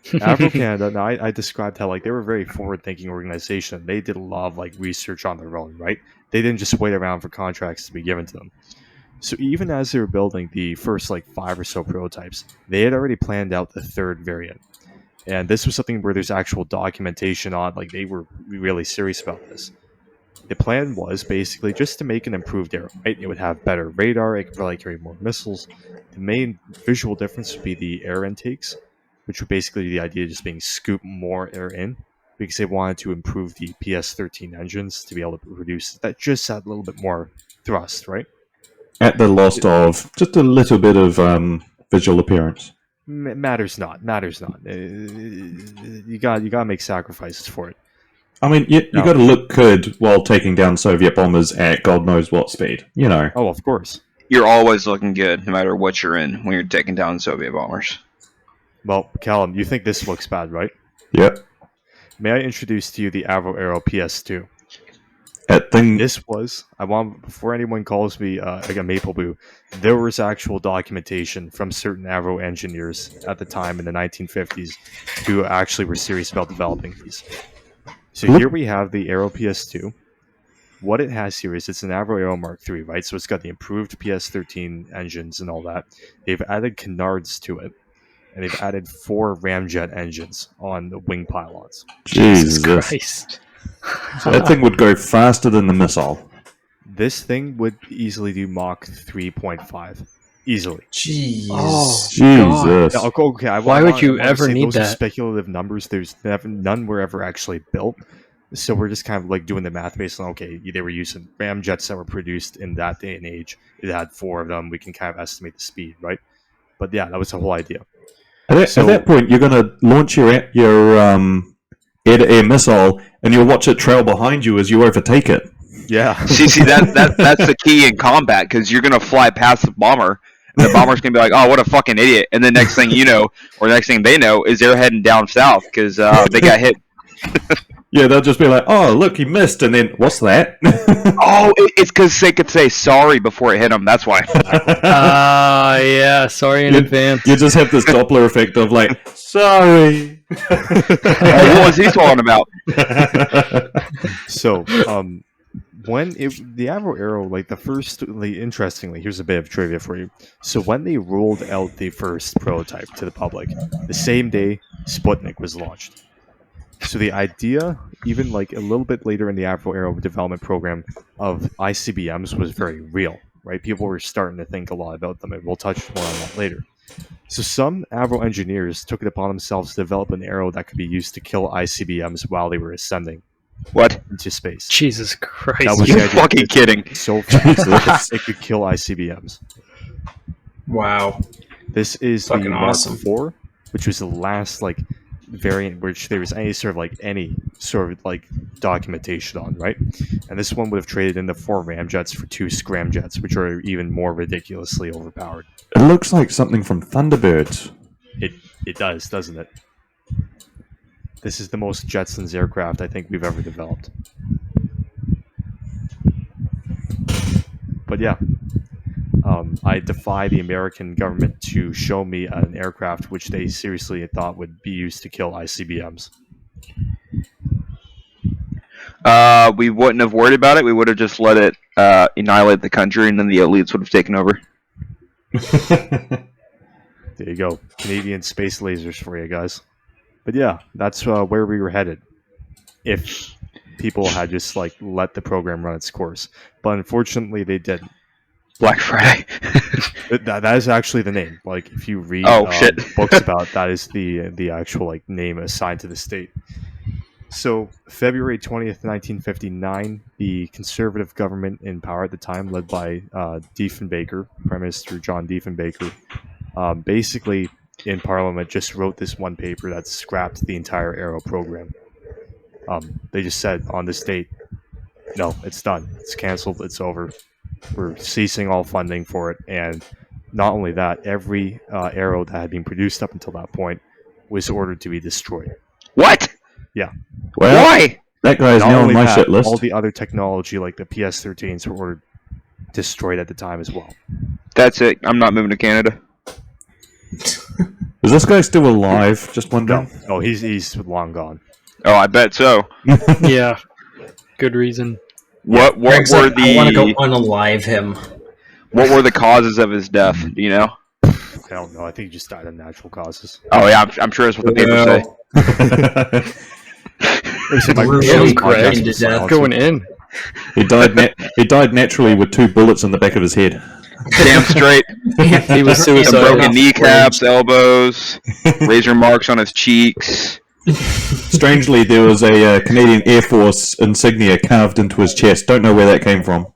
Avro Canada. Now, I described how like they were a very forward-thinking organization. They did a lot of like research on their own, right? They didn't just wait around for contracts to be given to them. So even as they were building the first like 5 or so prototypes, they had already planned out the 3rd variant. And this was something where there's actual documentation on, like they were really serious about this. The plan was basically just to make an improved Arrow, right? It would have better radar, it could probably carry more missiles. The main visual difference would be the air intakes, which would basically be the idea of just being scoop more air in, because they wanted to improve the PS-13 engines to be able to produce that just had a little bit more thrust, right? At the loss of just a little bit of visual appearance. Matters not. You gotta make sacrifices for it. I mean, you got to look good while taking down Soviet bombers at God knows what speed. Oh, of course. You're always looking good, no matter what you're in, when you're taking down Soviet bombers. Well, Callum, you think this looks bad, right? Yep. May I introduce to you the Avro Arrow PS2? This was, before anyone calls me like a maple boo, there was actual documentation from certain Avro engineers at the time in the 1950s who actually were serious about developing these. So here we have the Arrow PS2. What it has here is it's an Avro Arrow Mark III, right? So it's got the improved PS13 engines and all that. They've added canards to it, and they've added 4 ramjet engines on the wing pylons. Jesus Christ. So that thing would go faster than the missile. This thing would easily do Mach 3.5. easily. Jeez. Oh, Jesus. Yeah, okay. Why would you ever say need those are that? speculative numbers. There's none were ever actually built. So we're just kind of like doing the math based on, okay, they were using ramjets that were produced in that day and age. It had 4 of them. We can kind of estimate the speed, right? But yeah, that was the whole idea. At that point, you're going to launch your air-to-air missile, and you'll watch it trail behind you as you overtake it. Yeah. See that's the key in combat, because you're gonna fly past the bomber, and the bomber's gonna be like, "Oh, what a fucking idiot!" And the next thing you know, or next thing they know, is they're heading down south because they got hit. Yeah, they'll just be like, "Oh, look, he missed," and then what's that? Oh, it's because they could say sorry before it hit them. That's why. Yeah. Sorry in advance. You just have this Doppler effect of like, sorry. What was he talking about? So, when the Avro Arrow, like the first, like, interestingly, here's a bit of trivia for you. So when they rolled out the first prototype to the public, the same day Sputnik was launched. So the idea, even like a little bit later in the Avro Arrow development program, of ICBMs was very real, right? People were starting to think a lot about them, and we'll touch more on that later. So some Avro engineers took it upon themselves to develop an arrow that could be used to kill ICBMs while they were ascending What? into space. Jesus Christ. That was You're the idea. fucking kidding. So fast it could kill ICBMs. Wow. This is Fucking the Mark awesome. IV, which was the last like variant which there was any sort of documentation on, right? And this one would have traded in the 4 ramjets for 2 scramjets, which are even more ridiculously overpowered. It looks like something from Thunderbirds. It does, doesn't it? This is the most Jetsons aircraft I think we've ever developed. But yeah, I defy the American government to show me an aircraft which they seriously thought would be used to kill ICBMs. We wouldn't have worried about it. We would have just let it annihilate the country, and then the elites would have taken over. There you go. Canadian space lasers for you guys. But yeah, that's where we were headed. If people had just like let the program run its course. But unfortunately they didn't. Black Friday. That is actually the name. Like if you read shit. books about it, that is the actual like name assigned to the state. So February 20th, 1959, the conservative government in power at the time, led by Diefenbaker, Prime Minister John Diefenbaker, basically in Parliament just wrote this one paper that scrapped the entire Arrow program. They just said on this date, no, it's done. It's canceled. It's over. We're ceasing all funding for it. And not only that, every Arrow that had been produced up until that point was ordered to be destroyed. What? Yeah. Well, Why? that guy's Not now on only my that, shit list. all the other technology, like the PS-13s, were ordered destroyed at the time as well. That's it. I'm not moving to Canada. Is this guy still alive? Just wondering. No, he's long gone. Oh, I bet so. Yeah. Good reason. What Greg's were like, I want to go the unalive him. what were the causes of his death? Do you know? I don't know. I think he just died of natural causes. Oh yeah, I'm sure that's what the papers say. Really Greg, into death. Going in. He died naturally with 2 bullets in the back of his head. Damn straight. He was Some suicidal. broken kneecaps, elbows, laser marks on his cheeks. Strangely, there was a Canadian Air Force insignia carved into his chest. Don't know where that came from.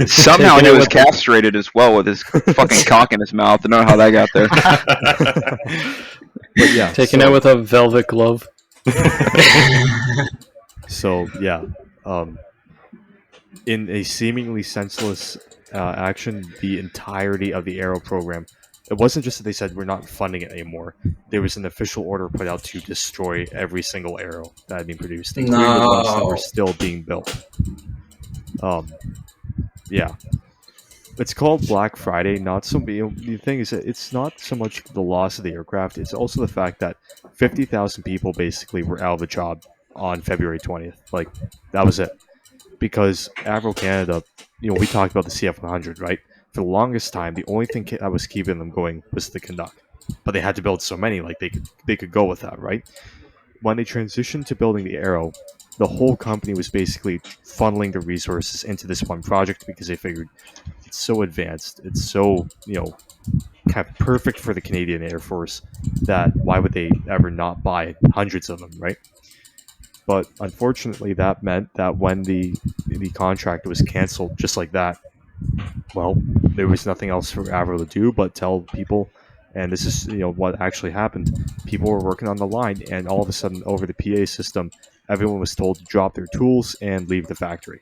Somehow Taking he it was with- castrated as well with his fucking cock in his mouth. I don't know how that got there. But yeah, Taking it with a velvet glove. So yeah, in a seemingly senseless action, the entirety of the Arrow program. It wasn't just that they said we're not funding it anymore. There was an official order put out to destroy every single Arrow that had been produced, including the ones that were still being built. Yeah. It's called Black Friday. Not so. The thing is that it's not so much the loss of the aircraft. It's also the fact that 50,000 people basically were out of a job on February 20th. Like that was it. Because Avro Canada, we talked about the CF100, right? For the longest time, the only thing that was keeping them going was the Canuck. But they had to build so many, like they could go with that, right? When they transitioned to building the Arrow, the whole company was basically funneling the resources into this one project because they figured It's so advanced. It's so, kind of perfect for the Canadian Air Force that why would they ever not buy hundreds of them, right? But unfortunately, that meant that when the contract was canceled just like that, well, there was nothing else for Avro to do but tell people, and this is what actually happened. People were working on the line, and all of a sudden, over the PA system, everyone was told to drop their tools and leave the factory.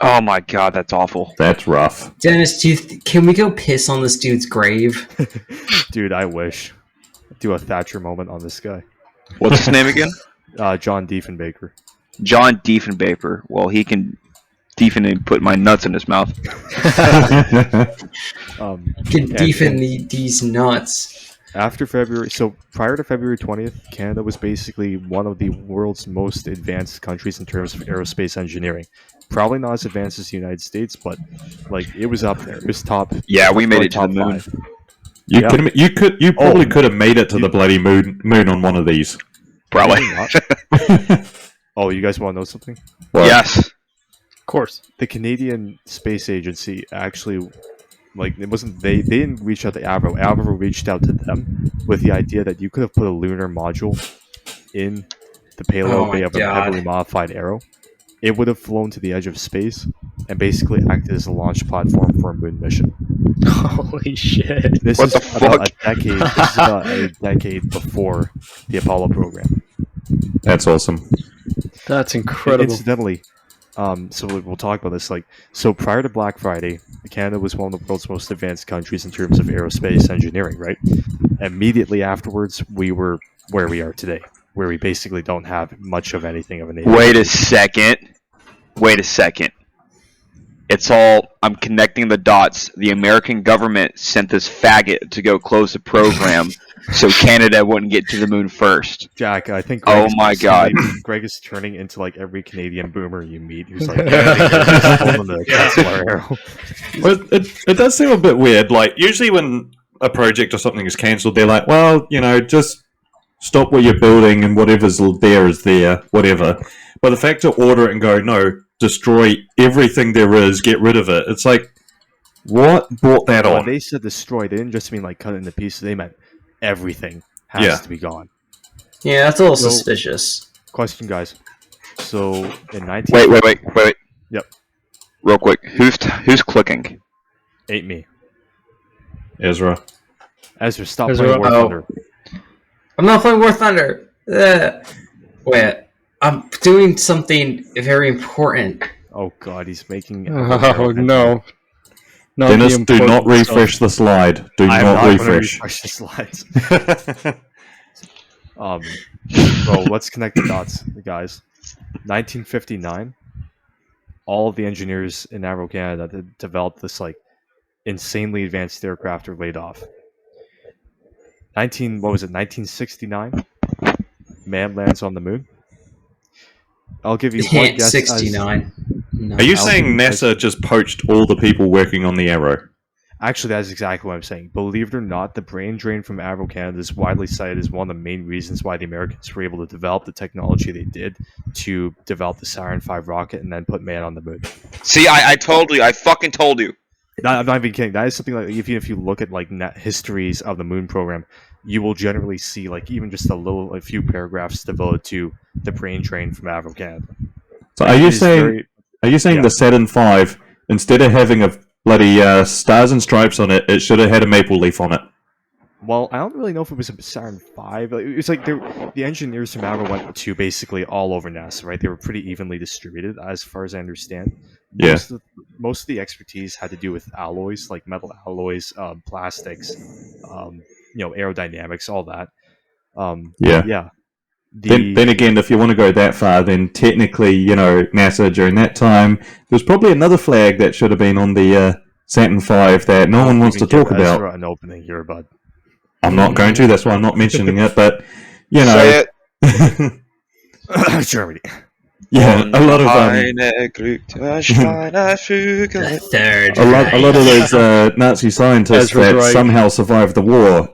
Oh my god, that's awful. That's rough. Dennis, can we go piss on this dude's grave? Dude, I wish. Do a Thatcher moment on this guy. What's his name again? John Diefenbaker. John Diefenbaker. Well, he can Diefen put my nuts in his mouth. Can Diefen these nuts. After February, so prior to February 20th, Canada was basically one of the world's most advanced countries in terms of aerospace engineering. Probably not as advanced as the United States, but it was up there. It was top. Yeah, we made it to the moon. 5. You probably could have made it to the bloody moon on one of these. Probably. Oh, you guys want to know something? Well, Yes. Of course. The Canadian Space Agency actually, it wasn't they didn't reach out to Avro. Avro reached out to them with the idea that you could have put a lunar module in the payload bay of a heavily modified Arrow. It would have flown to the edge of space and basically acted as a launch platform for a moon mission. Holy shit. This What is the about fuck? a decade. This is about a decade before the Apollo program. that's awesome. That's incredible. Incidentally, so we'll talk about this. So prior to Black Friday, Canada was one of the world's most advanced countries in terms of aerospace engineering, right? Immediately afterwards, we were where we are today, where we basically don't have much of anything of a navy. Wait a second. I'm connecting the dots. The American government sent this faggot to go close the program so Canada wouldn't get to the moon first. Jack, I think. Oh my God. Greg is turning into every Canadian boomer you meet who's holding the Chancellor Arrow. Well, it does seem a bit weird. Usually when a project or something is cancelled, they're like, well, just stop what you're building and whatever's there is there, whatever. But the fact to order it and go, no, destroy everything there is, get rid of it. It's like, what brought that When on? they said destroy, they didn't just mean cut it into pieces. They meant everything has to be gone. Yeah, that's a little suspicious. Question, guys. So in 19... Wait. Yep. Real quick. Who's clicking? Ain't me. Ezra. Ezra, stop Ezra, playing War Thunder. I'm not playing War Thunder. Wait, I'm doing something very important. Oh god, he's making... Oh, no. Not Dennis, the do not important refresh stuff. the slide. Do I'm not not going to refresh. refresh the slides. Well, let's connect the dots, guys. 1959, all of the engineers in Avro Canada that developed this insanely advanced aircraft are laid off. 1969, man lands on the moon. I'll give you one guess. 69. No. Are you saying NASA just poached all the people working on the Arrow? Actually, that's exactly what I'm saying. Believe it or not, the brain drain from Avro Canada is widely cited as one of the main reasons why the Americans were able to develop the technology they did to develop the Saturn V rocket and then put man on the moon. See, I told you. I fucking told you. I'm not even kidding. That is something if you look at net histories of the moon program, you will generally see even just a few paragraphs devoted to the brain drain from Avro Canada. So are you saying the Saturn V, instead of having a bloody stars and stripes on it, it should have had a maple leaf on it? Well, I don't really know if it was a Saturn V. It was the engineers from Avro went to basically all over NASA, right? They were pretty evenly distributed, as far as I understand. Yeah. Most of the expertise had to do with alloys, like metal alloys, plastics, aerodynamics, all that. Yeah. Yeah. Then again, if you want to go that far, then technically, NASA during that time, there's probably another flag that should have been on the Saturn V that no one wants to talk about. Ezra an opening here, bud. I'm not going to. That's why I'm not mentioning it. But Say it. Germany. Yeah, a lot of The third. a lot of those Nazi scientists Ezra's that right. somehow survived the war.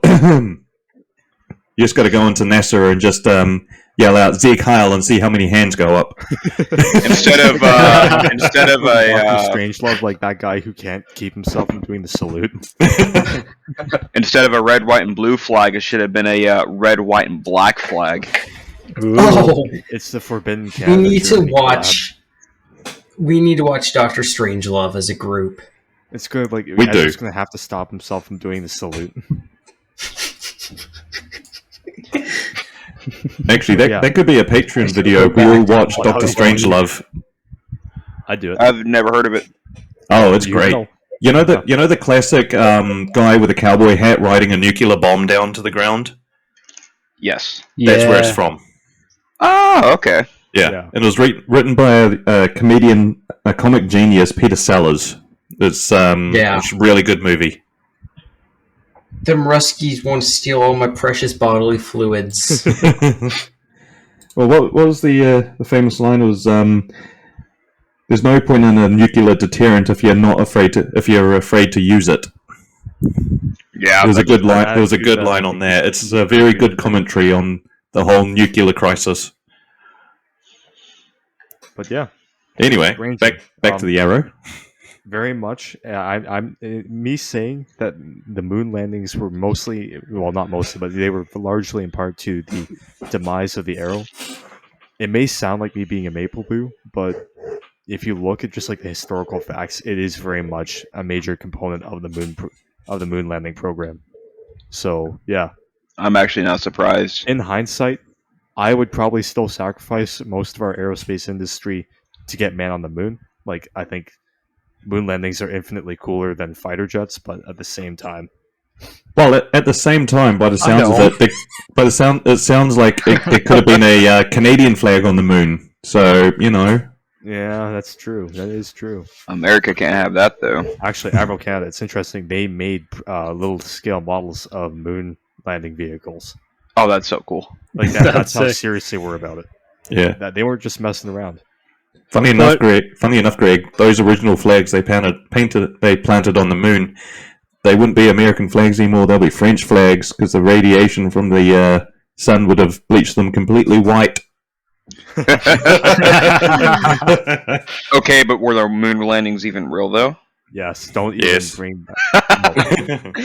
You just got to go into NASA and just yell out Zeke Heil and see how many hands go up. Instead of a Strangelove, like that guy who can't keep himself from doing the salute. instead of a red, white, and blue flag, it should have been a red, white, and black flag. Oh, It's the Forbidden we Canada. need to Germany watch. We need to watch Doctor Strangelove as a group. collab. It's good. Like We do. Ezra's gonna have to stop himself from doing the salute. Actually, that could be a Patreon video. We all watch Doctor Strangelove. I'd do it. I've never heard of it. Oh, it's You great. know. You know the classic guy with a cowboy hat riding a nuclear bomb down to the ground. Yes. That's where it's from. Oh, okay. Yeah, Yeah. and it was written by a comedian, a comic genius, Peter Sellers. It's it's a really good movie. Them Ruskies want to steal all my precious bodily fluids. Well, what was the famous line? It was there's no point in a nuclear deterrent if you're afraid to use it. Yeah. There was a good line. that There was a is good good. line on there. It's a very good commentary on the whole nuclear crisis. But yeah, Anyway, Ranging. back to the arrow. very much. I'm me saying that the moon landings were mostly, well, not mostly, but they were largely in part to the demise of the Arrow. It may sound like me being a maple boo, but if you look at just like the historical facts, it is very much a major component of the moon landing program. So yeah, I'm actually not surprised. in hindsight, I would probably still sacrifice most of our aerospace industry to get man on the moon. Like, I think moon landings are infinitely cooler than fighter jets, but at the same time, Well, at the same time, by the sounds know. of it, it sounds like it could have been a Canadian flag on the moon. So yeah, that's true. That is true. America can't have that though. Actually, Avro Canada, it's interesting. They made little scale models of moon landing vehicles. Oh, that's so cool. Like that, that's how sick. serious they were about it. yeah. That they weren't just messing around. Funny enough, Greg, those original flags they planted on the moon, they wouldn't be American flags anymore. They'll be French flags because the radiation from the sun would have bleached them completely white. Okay, but were the moon landings even real though? Yes, don't even Yes. bring that.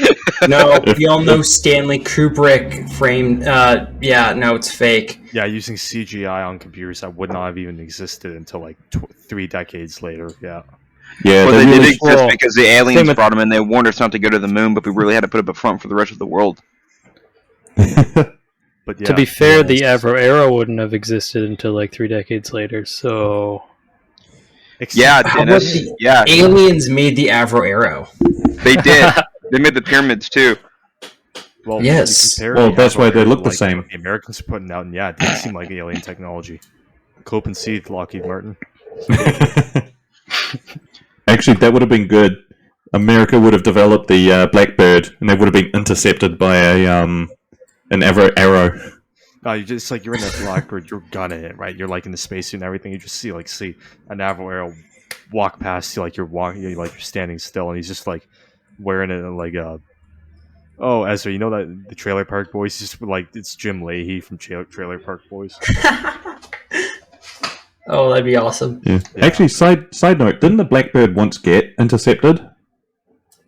No, we all know Stanley Kubrick framed. No, it's fake. Yeah, using CGI on computers that would not have even existed until like 3 decades later. Yeah. Yeah, Well, they did really- exist because the aliens Same with- brought them in. They warned us not to go to the moon, but we really had to put up a front for the rest of the world. But yeah, To be fair, yeah, the Avro Arrow wouldn't have existed until like 3 decades later. So Yeah, How about Dennis. the Yeah, aliens made the Avro Arrow? they did. They made the pyramids too. well, Yes. you compare Well, the that's why Avro they Arrow look to, the like, same. what the Americans are putting out, and yeah, it did seem like alien technology. Cope and Seed, Lockheed Martin. Actually, that would have been good. America would have developed the Blackbird, and they would have been intercepted by an Arrow. No, you just like you're in that Blackbird, you're gunning it, right? You're like in the spacesuit and everything. You just see an Avro Arrow walk past you, like you're standing still, and he's just like wearing it like Oh, Ezra, you know that the Trailer Park Boys? Just like it's Jim Leahy from Trailer Park Boys. Oh, that'd be awesome. Yeah. Yeah. Actually, side note, didn't the Blackbird once get intercepted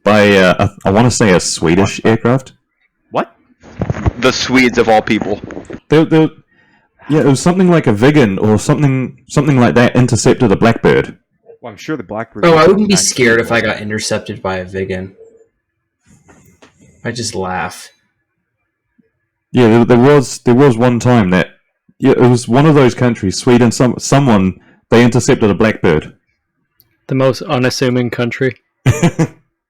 by I want to say a Swedish aircraft? What? The Swedes of all people. Yeah, it was something like a Viggen or something like that intercepted a Blackbird. Well, I'm sure the Blackbird. Oh, I wouldn't be scared if I got intercepted by a Viggen. I just laugh. Yeah, there was one time that it was one of those countries, Sweden. Someone they intercepted a Blackbird. the most unassuming country.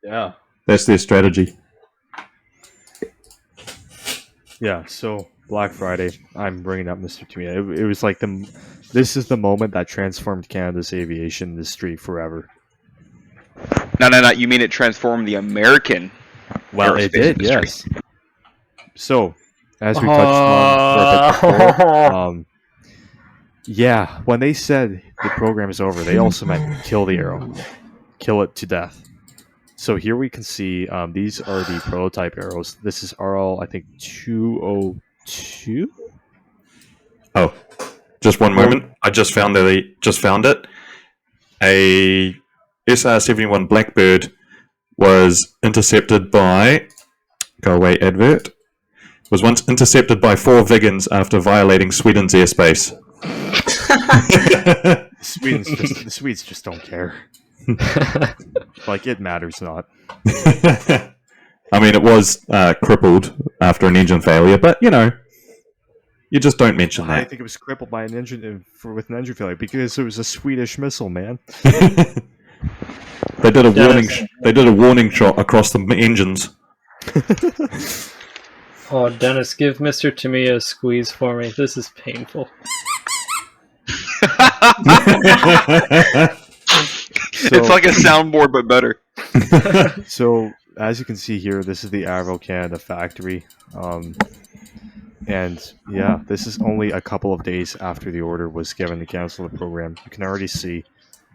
Yeah. That's their strategy. Yeah. So Black Friday, I'm bringing up Mr. Tumia. It was like this is the moment that transformed Canada's aviation industry forever. No. You mean it transformed the American? Well, it aerospace did, industry. yes. So, as we touched on for a bit before, yeah, when they said the program is over, they also meant kill the Arrow, kill it to death. So here we can see these are the prototype arrows. This is RL, I think 202. Oh, just one moment. I just found it. A SR-71 Blackbird was intercepted by. Go away, advert. Was once intercepted by 4 Vigans after violating Sweden's airspace. The Swedes just don't care. Like, it matters not. I mean, it was crippled after an engine failure, but you just don't mention I that. think it was crippled by an engine with an engine failure because it was a Swedish missile, man. They did a warning. They did a warning shot across the engines. Oh, Dennis, give Mr. Tamiya a squeeze for me. This is painful. It's like a soundboard, but better. So, as you can see here, this is the Avro Canada factory. And yeah, this is only a couple of days after the order was given to cancel the program. You can already see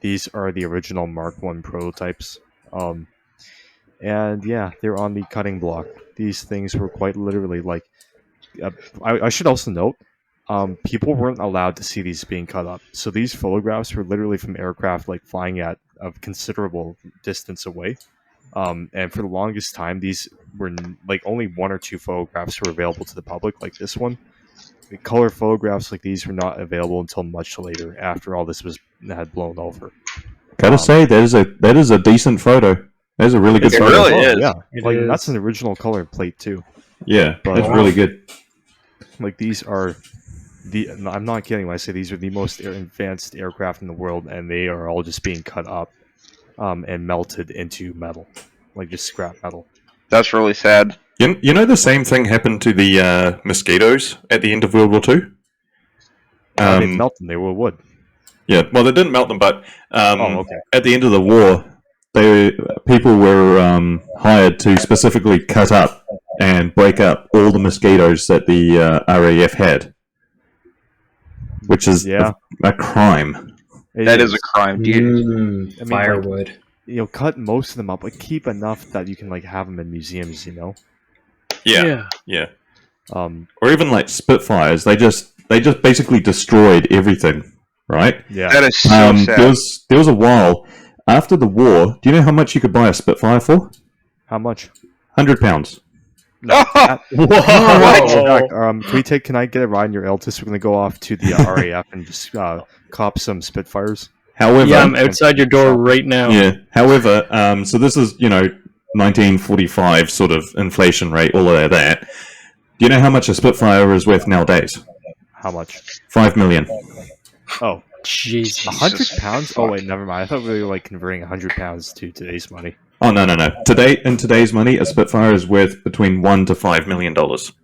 these are the original Mark 1 prototypes. And yeah, they're on the cutting block. These things were quite literally like... I should also note, people weren't allowed to see these being cut up. So these photographs were literally from aircraft like flying at a considerable distance away. And for the longest time, these were like only 1 or 2 photographs were available to the public, like this one. The color photographs like these were not available until much later, after all this had blown over. Gotta say, that is a decent photo. That is a really good It photo. really is. Yeah, It like is. that's an original color plate too. Yeah, But- it's really good. Like these are I'm not kidding when I say these are the most advanced aircraft in the world, and they are all just being cut up and melted into metal, like just scrap metal. That's really sad. You know the same thing happened to the mosquitoes at the end of World War II? They melt them; they were wood. Yeah, well, they didn't melt them, but Okay. At the end of the war, people were hired to specifically cut up and break up all the mosquitoes that the RAF had, which is Yeah. a crime. That is a crime, dude. I mean, like- Firewood. Cut most of them up, but keep enough that you can like have them in museums. yeah. Or even like Spitfires, they just basically destroyed everything, right? Yeah. That is so sad. There was a while after the war. Do you know how much you could buy a Spitfire for? How much? £100. Jack, can I get a ride in your Altus? We're gonna go off to the RAF and just cop some Spitfires. However, Yeah, I'm outside your door right now. yeah. However, so this is 1945 sort of inflation rate, all of that. Do you know how much a Spitfire is worth nowadays? How much? 5 million. Oh, Jesus. £100? Oh wait, never mind. I thought we were like converting £100 to today's money. Oh no. In today's money, a Spitfire is worth between $1 to $5 million. Decent.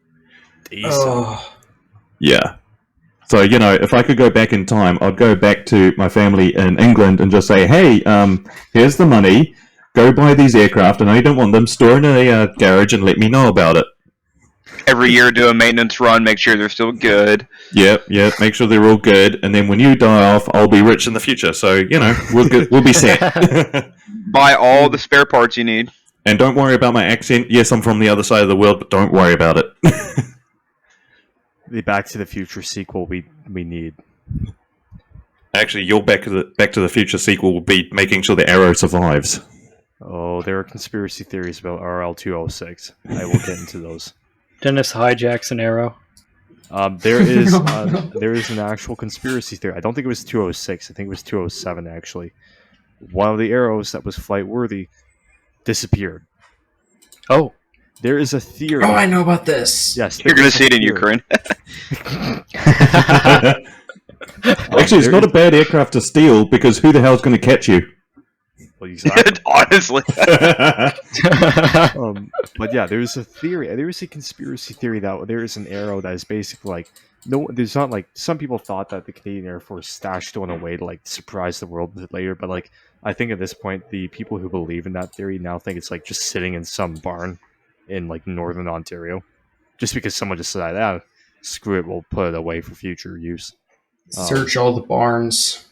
Oh, Yeah. So, if I could go back in time, I'd go back to my family in England and just say, hey, here's the money, go buy these aircraft, I know you don't want them, store in a garage and let me know about it. Every year, do a maintenance run, make sure they're still good. Yep, make sure they're all good, and then when you die off, I'll be rich in the future, so, we're good, we'll be set. Buy all the spare parts you need. And don't worry about my accent. Yes, I'm from the other side of the world, but don't worry about it. The Back to the Future sequel we need. Actually, your Back to the Future sequel will be making sure the Arrow survives. Oh, there are conspiracy theories about RL-206. I will get into those. Dennis hijacks an arrow. There is No. there is an actual conspiracy theory. I don't think it was 206. I think it was 207 actually. One of the arrows that was flight worthy disappeared. Oh. There is a theory. oh, I know about this. Yes, You're there going is to see it in theory. Ukraine. Actually, it's not a bad aircraft to steal, because who the hell's going to catch you? Well, exactly. Honestly. But yeah, there's a theory. There is a conspiracy theory that there is an arrow that is basically like no. There's not like some people thought that the Canadian Air Force stashed one away to like surprise the world with it later. But like I think at this point, the people who believe in that theory now think it's like just sitting in some barn in like northern Ontario, just because someone just decided, screw it, we'll put it away for future use. Search all the barns.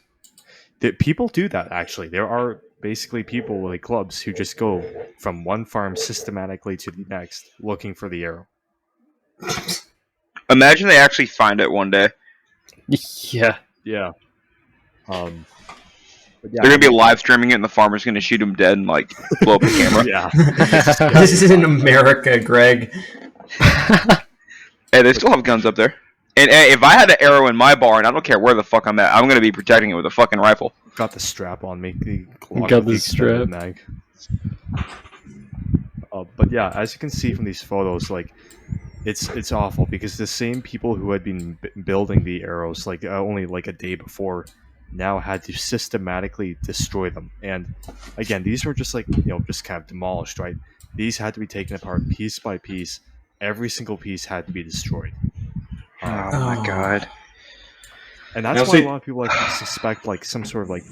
People do that actually. There are basically people like clubs who just go from one farm systematically to the next looking for the arrow. Imagine they actually find it one day. Yeah. Yeah. But yeah, They're gonna be live streaming it, and the farmer's gonna shoot him dead and like blow up the camera. yeah. This is in America, Greg. Hey, they still have guns up there. And hey, if I had an arrow in my barn, I don't care where the fuck I'm at. I'm gonna be protecting it with a fucking rifle. Got the strap on me. Got the strap. Mag. But yeah, as you can see from these photos, like it's awful because the same people who had been building the arrows like only like a day before now had to systematically destroy them. And again, these were just like just kind of demolished, right? These had to be taken apart piece by piece. Every single piece had to be destroyed. Oh my god. And that's why a lot of people like suspect like some sort of like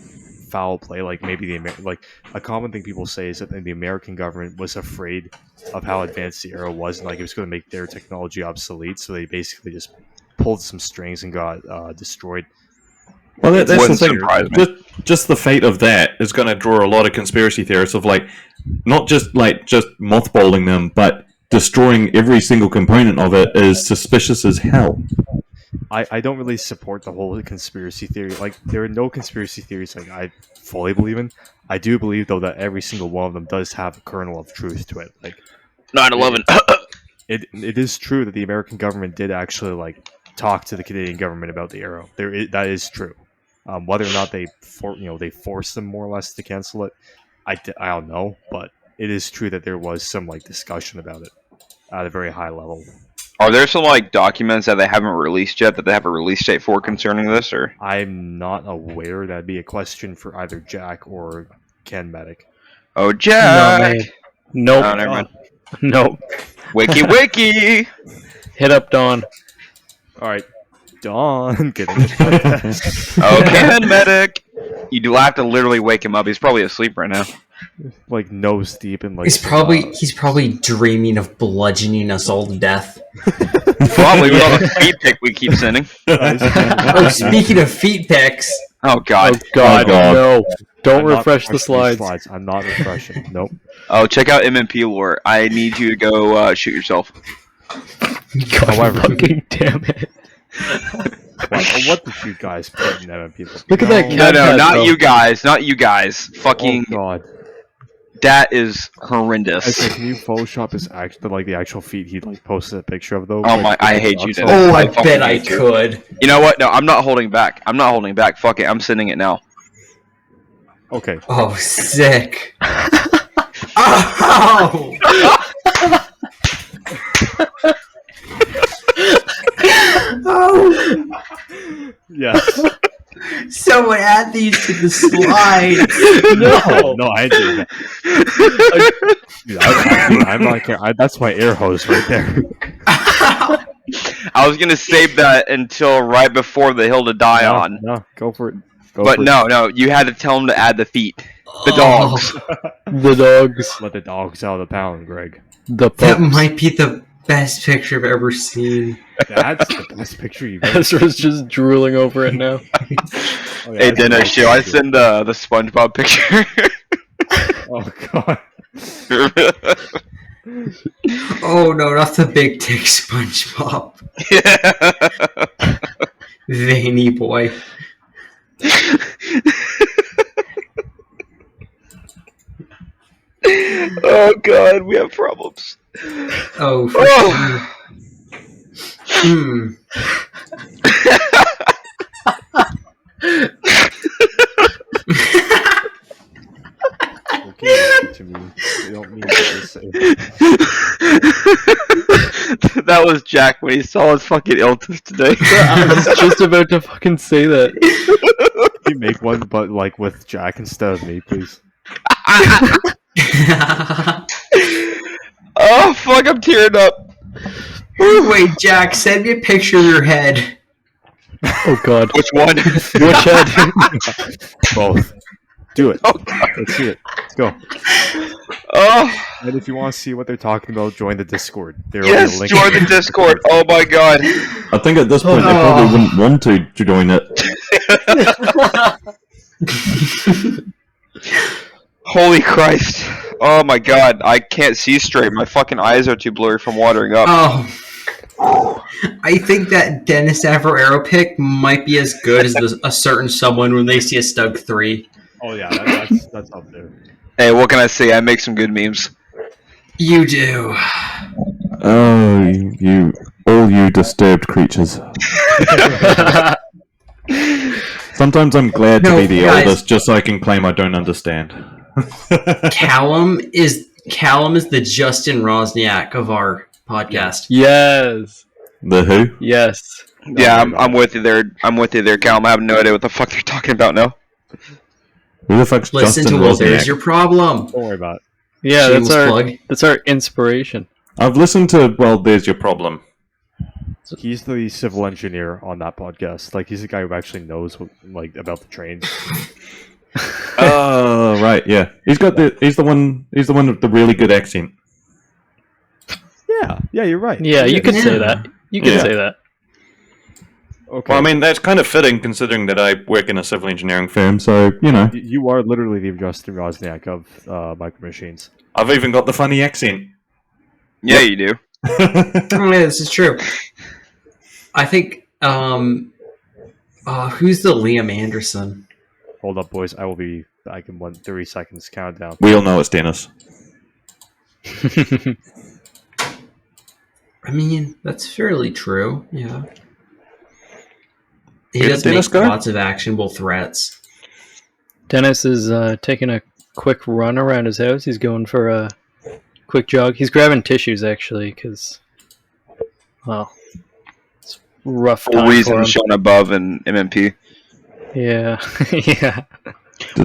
foul play, like maybe like a common thing people say is that the American government was afraid of how advanced the arrow was, and like it was going to make their technology obsolete, so they basically just pulled some strings and got destroyed. Well, that's the Wouldn't thing. surprise me. Just the fate of that It's going to draw a lot of conspiracy theorists of like, not just mothballing them, but destroying every single component of it is suspicious as hell. I don't really support the whole conspiracy theory. Like, there are no conspiracy theories like I fully believe in. I do believe, though, that every single one of them does have a kernel of truth to it. Like 9/11. it is true that the American government did actually like talk to the Canadian government about the arrow. That is true. Whether or not they forced them more or less to cancel it, I don't know. But it is true that there was some like discussion about it at a very high level. Are there some like documents that they haven't released yet that they have a release date for concerning this, or? I'm not aware. That'd be a question for either Jack or Ken Medic. Oh, No, Jack! man. Nope. Oh, never mind. Nope. Wiki wiki! Hit up Dawn. All right, Dawn, get in the podcast. Oh, Ken Medic! You do have to literally wake him up. He's probably asleep right now. Like nose deep in like. He's probably dreaming of bludgeoning us all to death. Probably with all the feed pic we keep sending. Oh, speaking of feet pics. Oh god. Oh god, Oh, God. no. Don't I'm not refresh the refreshing slides. these I'm not refreshing. Nope. Oh, check out MMP lore. I need you to go shoot yourself. God However- fucking damn it. What did you guys put in MMP? Look at that No, cat. no, pad, not though. you guys. Not you guys. Fucking. Oh god. That is I horrendous. said, can you Photoshop his the actual feet he like posted a picture of though? Oh Like, my! I hate you, so- Dennis. Oh, I fucking bet I hate you. could. You know what? No, I'm not holding back. I'm not holding back. Fuck it. I'm sending it now. Okay. Oh, sick. Oh! Oh! Yes. Someone add these to the slide. No, I didn't. Dude, I'm not kidding. That's my air hose right there. I was gonna save that until right before the hill to die on. No, go for it. Go But for no, you had to tell him to add the feet. The dogs. The dogs. Let the dogs out of the pound, Greg. The That pups. might be the best picture I've ever seen. That's the best picture you've ever. Ezra's just drooling over it now. Oh, yeah, Hey that's Dennis, great should I picture. send the SpongeBob picture? Oh god. Oh no, not the big dick SpongeBob. Veiny boy. Oh god, we have problems. Oh, for Oh. sure. Okay, to me. You don't mean to say. That was Jack when he saw his fucking illness today. I was just about to fucking say that. Can you make one, but like with Jack instead of me, please? Oh fuck, I'm tearing up. Wait, Jack, send me a picture of your head. Oh god. Which one? Which head? Both. Do it. Oh god. Let's see it. Let's go. Oh And if you want to see what they're talking about, join the Discord. There will yes, be a link. join the Discord. Oh my god. I think at this point they probably wouldn't want to join it. Holy Christ. Oh my god, I can't see straight. My fucking eyes are too blurry from watering up. Oh. I think that Dennis Avro Arrow pick might be as good as a certain someone when they see a Stug 3. Oh yeah, that's up there. Hey, what can I say? I make some good memes. You do. Oh, all you disturbed creatures. Sometimes I'm glad to be the guys. oldest, just so I can claim I don't understand. Callum is the Justin Rosniak of our podcast. Yes. The who? Yes. Yeah, I'm with you there. I'm with you there, Calum. I have no idea what the fuck they're talking about now. Who the fuck's Listen Justin to Well, there's Rosniak? your problem. Don't worry about it. Yeah, Shameless that's our inspiration. I've listened to Well, There's Your Problem. He's the civil engineer on that podcast. Like, he's the guy who actually knows about the trains. Oh, right, yeah. He's the one with the really good accent. Yeah, you're right. Yeah, you could say Yeah. that. You could Yeah. say that. Okay. Well, I mean, that's kind of fitting considering that I work in a civil engineering firm. Firm, so, you know. You are literally the Justin Rosniak of Micro Machines. I've even got the funny accent. Yeah, you do. Oh, yeah, this is true. I think. Who's the Liam Anderson? Hold up, boys. I will be back in 30 seconds. Countdown. We all know it's Dennis. I mean, that's fairly true. Yeah. He Where does did Dennis make go? lots of actionable threats. Dennis is taking a quick run around his house. He's going for a quick jog. He's grabbing tissues, actually, because, well, it's rough For time for him. reasons shown above in MMP. Yeah. Yeah.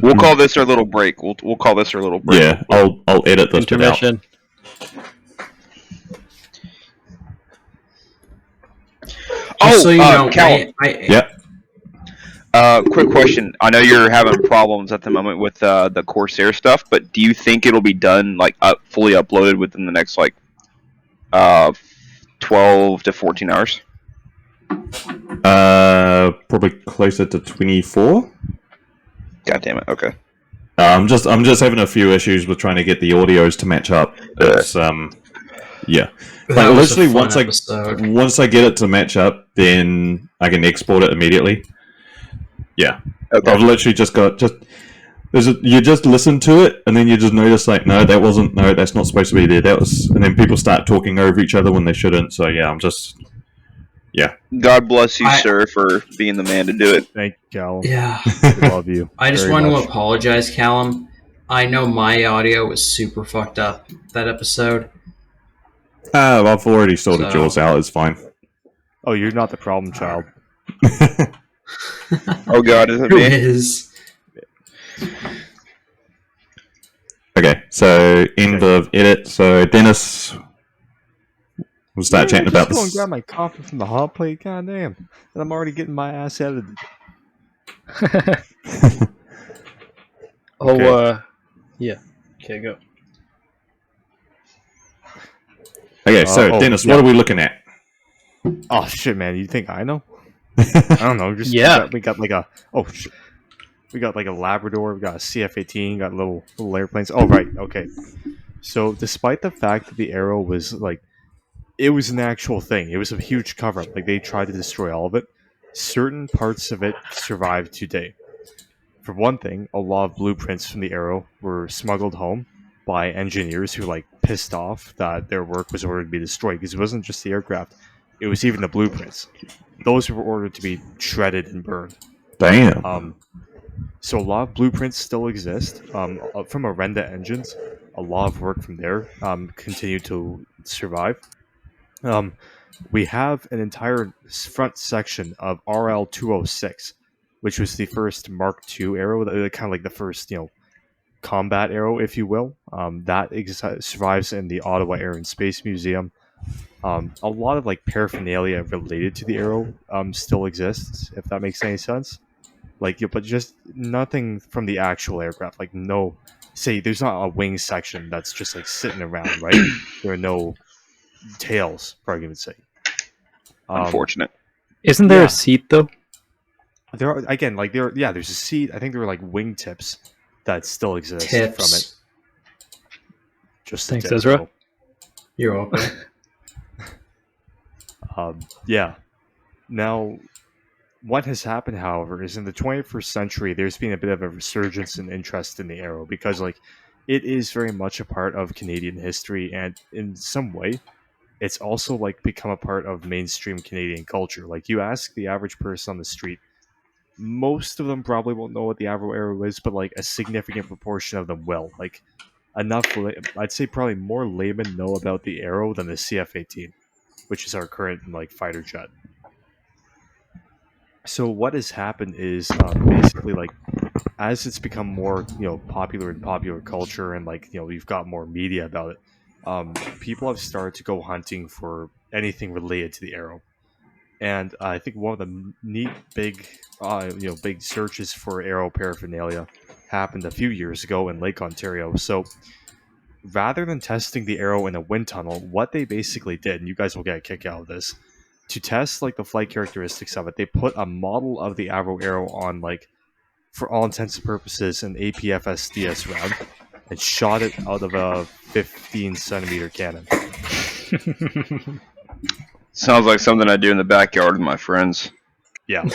We'll call this our little break. We'll call this our little break. Yeah, I'll edit this bit out. Intermission. Just so you know, Callum. Yep. Quick question. I know you're having problems at the moment with the Corsair stuff, but do you think it'll be done fully uploaded within the next 12 to 14 hours? Probably closer to 24. God damn it. Okay. I'm just having a few issues with trying to get the audios to match up. It's yeah. That Like was a literally fun once episode. I get it to match up, then I can export it immediately. Yeah. Okay. I've literally you just listen to it and then you just notice that's not supposed to be there. And then people start talking over each other when they shouldn't. So yeah, God bless you, sir, for being the man to do it. Thank you, Callum. Yeah. We love you. I just very want much. to apologize, Callum. I know my audio was super fucked up that episode. I've already sorted So- yours out. It's fine. Oh, you're not the problem child. Oh God, is it Who me? is? Okay, so end of edit. So Dennis, we'll start chatting about Just go and this. grab my coffee from the hot plate. God damn. And I'm already getting my ass edited. Oh, Okay. yeah. Okay, go. Okay, so Dennis, what are we looking at? Oh shit, man! You think I know? I don't know. Just Yeah. we got like a we got like a Labrador. We got a CF-18. Got little airplanes. Oh right, okay. So despite the fact that the Arrow was it was an actual thing. It was a huge cover up. Like they tried to destroy all of it. Certain parts of it survived today. For one thing, a lot of blueprints from the Arrow were smuggled home by engineers who pissed off that their work was ordered to be destroyed because it wasn't just the aircraft. It was even the blueprints. Those were ordered to be shredded and burned. Damn. So a lot of blueprints still exist. From Arenda engines, a lot of work from there continue to survive. We have an entire front section of RL-206, which was the first Mark II arrow, kind of like the first, combat arrow, if you will. That survives in the Ottawa Air and Space Museum. A lot of paraphernalia related to the arrow still exists, if that makes any sense. But just nothing from the actual aircraft. There's not a wing section that's just sitting around, right? There are no tails, for argument's sake. Unfortunate. Isn't there Yeah. a seat, though? There are there's a seat. I think there were wingtips that still exist from it. Tips. Just Thanks, a tip, Ezra. though. You're welcome. Yeah. Now, what has happened, however, is in the 21st century, there's been a bit of a resurgence in interest in the Arrow because, like, it is very much a part of Canadian history, and in some way, it's also like become a part of mainstream Canadian culture. Like, you ask the average person on the street, most of them probably won't know what the Avro Arrow is, but like a significant proportion of them will. Like, I'd say probably more laymen know about the Arrow than the CF-18, which is our current like fighter jet. So what has happened is basically like as it's become more popular in popular culture and like we've got more media about it, people have started to go hunting for anything related to the Arrow. And I think one of the neat big searches for Arrow paraphernalia happened a few years ago in Lake Ontario. So rather than testing the Arrow in a wind tunnel, what they basically did, and you guys will get a kick out of this, to test like the flight characteristics of it, they put a model of the Avro Arrow on like, for all intents and purposes, an APFSDS round and shot it out of a 15 centimeter cannon. Sounds like something I do in the backyard with my friends. Yeah.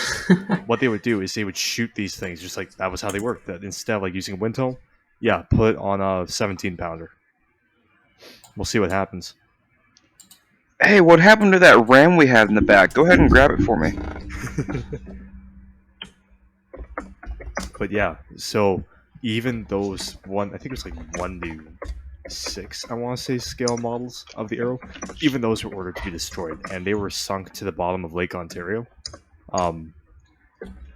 What they would do is they would shoot these things just like that was how they worked. That instead of like using a wind tunnel, yeah, put on a 17 pounder. We'll see what happens. Hey, what happened to that ram we had in the back? Go ahead and grab it for me. But yeah, so even those I think it was like 1 to 6, I want to say, scale models of the Arrow, even those were ordered to be destroyed, and they were sunk to the bottom of Lake Ontario.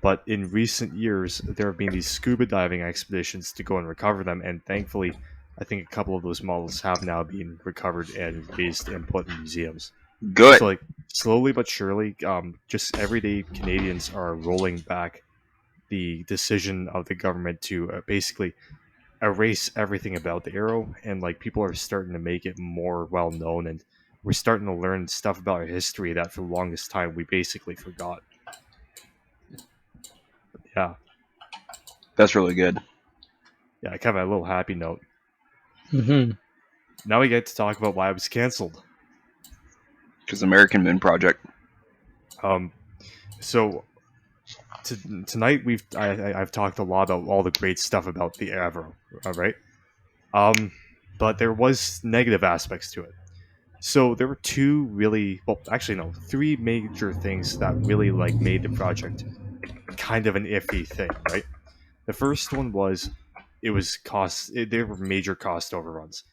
But in recent years, there have been these scuba diving expeditions to go and recover them, and thankfully, I think a couple of those models have now been recovered and raised and put in museums. Good. So, like, slowly but surely, just everyday Canadians are rolling back the decision of the government to basically erase everything about the Arrow, and like people are starting to make it more well known, and we're starting to learn stuff about our history that for the longest time we basically forgot. Yeah. That's really good. Yeah, kind of a little happy note. Mm-hmm. Now we get to talk about why it was canceled. Because American Moon Project. So tonight I've talked a lot about all the great stuff about the Avro, right? But there was negative aspects to it. So there were three major things that really like made the project kind of an iffy thing, right? The first one was there were major cost overruns.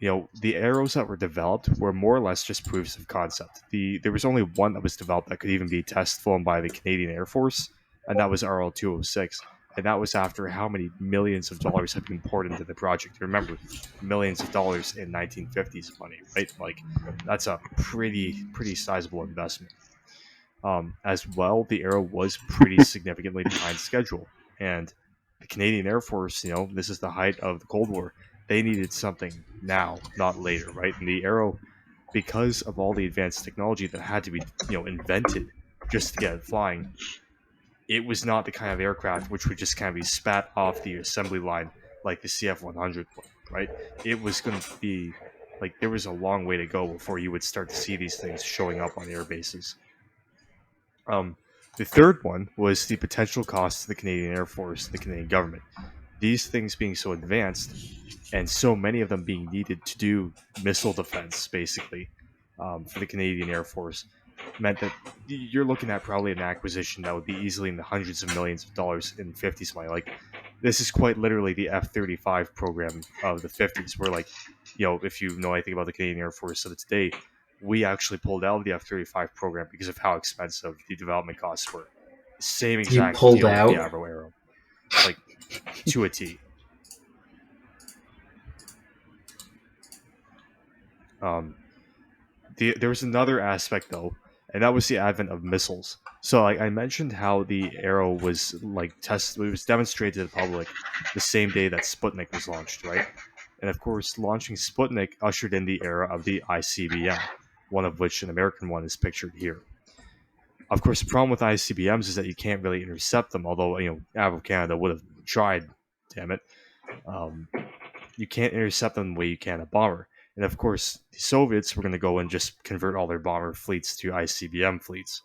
The arrows that were developed were more or less just proofs of concept. There was only one that was developed that could even be test flown by the Canadian Air Force, and that was RL-206. And that was after how many millions of dollars had been poured into the project. Remember, millions of dollars in 1950s money, right? Like, that's a pretty sizable investment. As well, the Arrow was pretty significantly behind schedule, and the Canadian Air Force, this is the height of the Cold War. They needed something now, not later, right? And the Arrow, because of all the advanced technology that had to be, invented just to get it flying, it was not the kind of aircraft which would just kind of be spat off the assembly line like the CF-100 would, right? It was going to be like there was a long way to go before you would start to see these things showing up on air bases. The third one was the potential cost to the Canadian Air Force, the Canadian government. These things being so advanced, and so many of them being needed to do missile defense, basically, for the Canadian Air Force, meant that you're looking at probably an acquisition that would be easily in the hundreds of millions of dollars in 50s money. Like, this is quite literally the F-35 program of the 50s, where, like, if you know anything about the Canadian Air Force of today, we actually pulled out of the F-35 program because of how expensive the development costs were. Same exact pulled deal out? with the Avro Arrow. Like, to a T. There was another aspect, though, and that was the advent of missiles. So, like I mentioned, how the Arrow was it was demonstrated to the public the same day that Sputnik was launched, right? And of course, launching Sputnik ushered in the era of the ICBM, one of which an American one is pictured here. Of course, the problem with ICBMs is that you can't really intercept them, although, Avro Canada would have tried, damn it. You can't intercept them the way you can a bomber. And of course, the Soviets were going to go and just convert all their bomber fleets to ICBM fleets.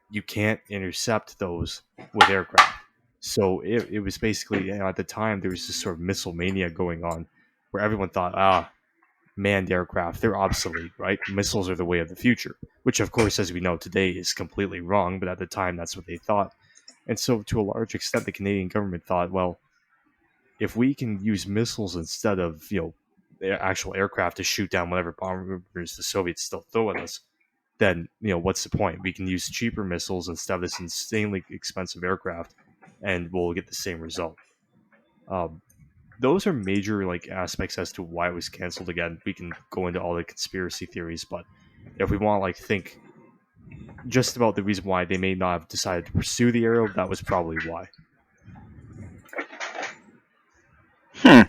You can't intercept those with aircraft. So it was basically, at the time, there was this sort of missile mania going on where everyone thought, manned aircraft, they're obsolete, right? Missiles are the way of the future, which, of course, as we know today, is completely wrong. But at the time, that's what they thought. And so, to a large extent, the Canadian government thought, well, if we can use missiles instead of, actual aircraft to shoot down whatever bombers the Soviets still throw at us, then, what's the point? We can use cheaper missiles instead of this insanely expensive aircraft, and we'll get the same result. Those are major aspects as to why it was canceled. Again, we can go into all the conspiracy theories, but if we want to think just about the reason why they may not have decided to pursue the Arrow, that was probably why. I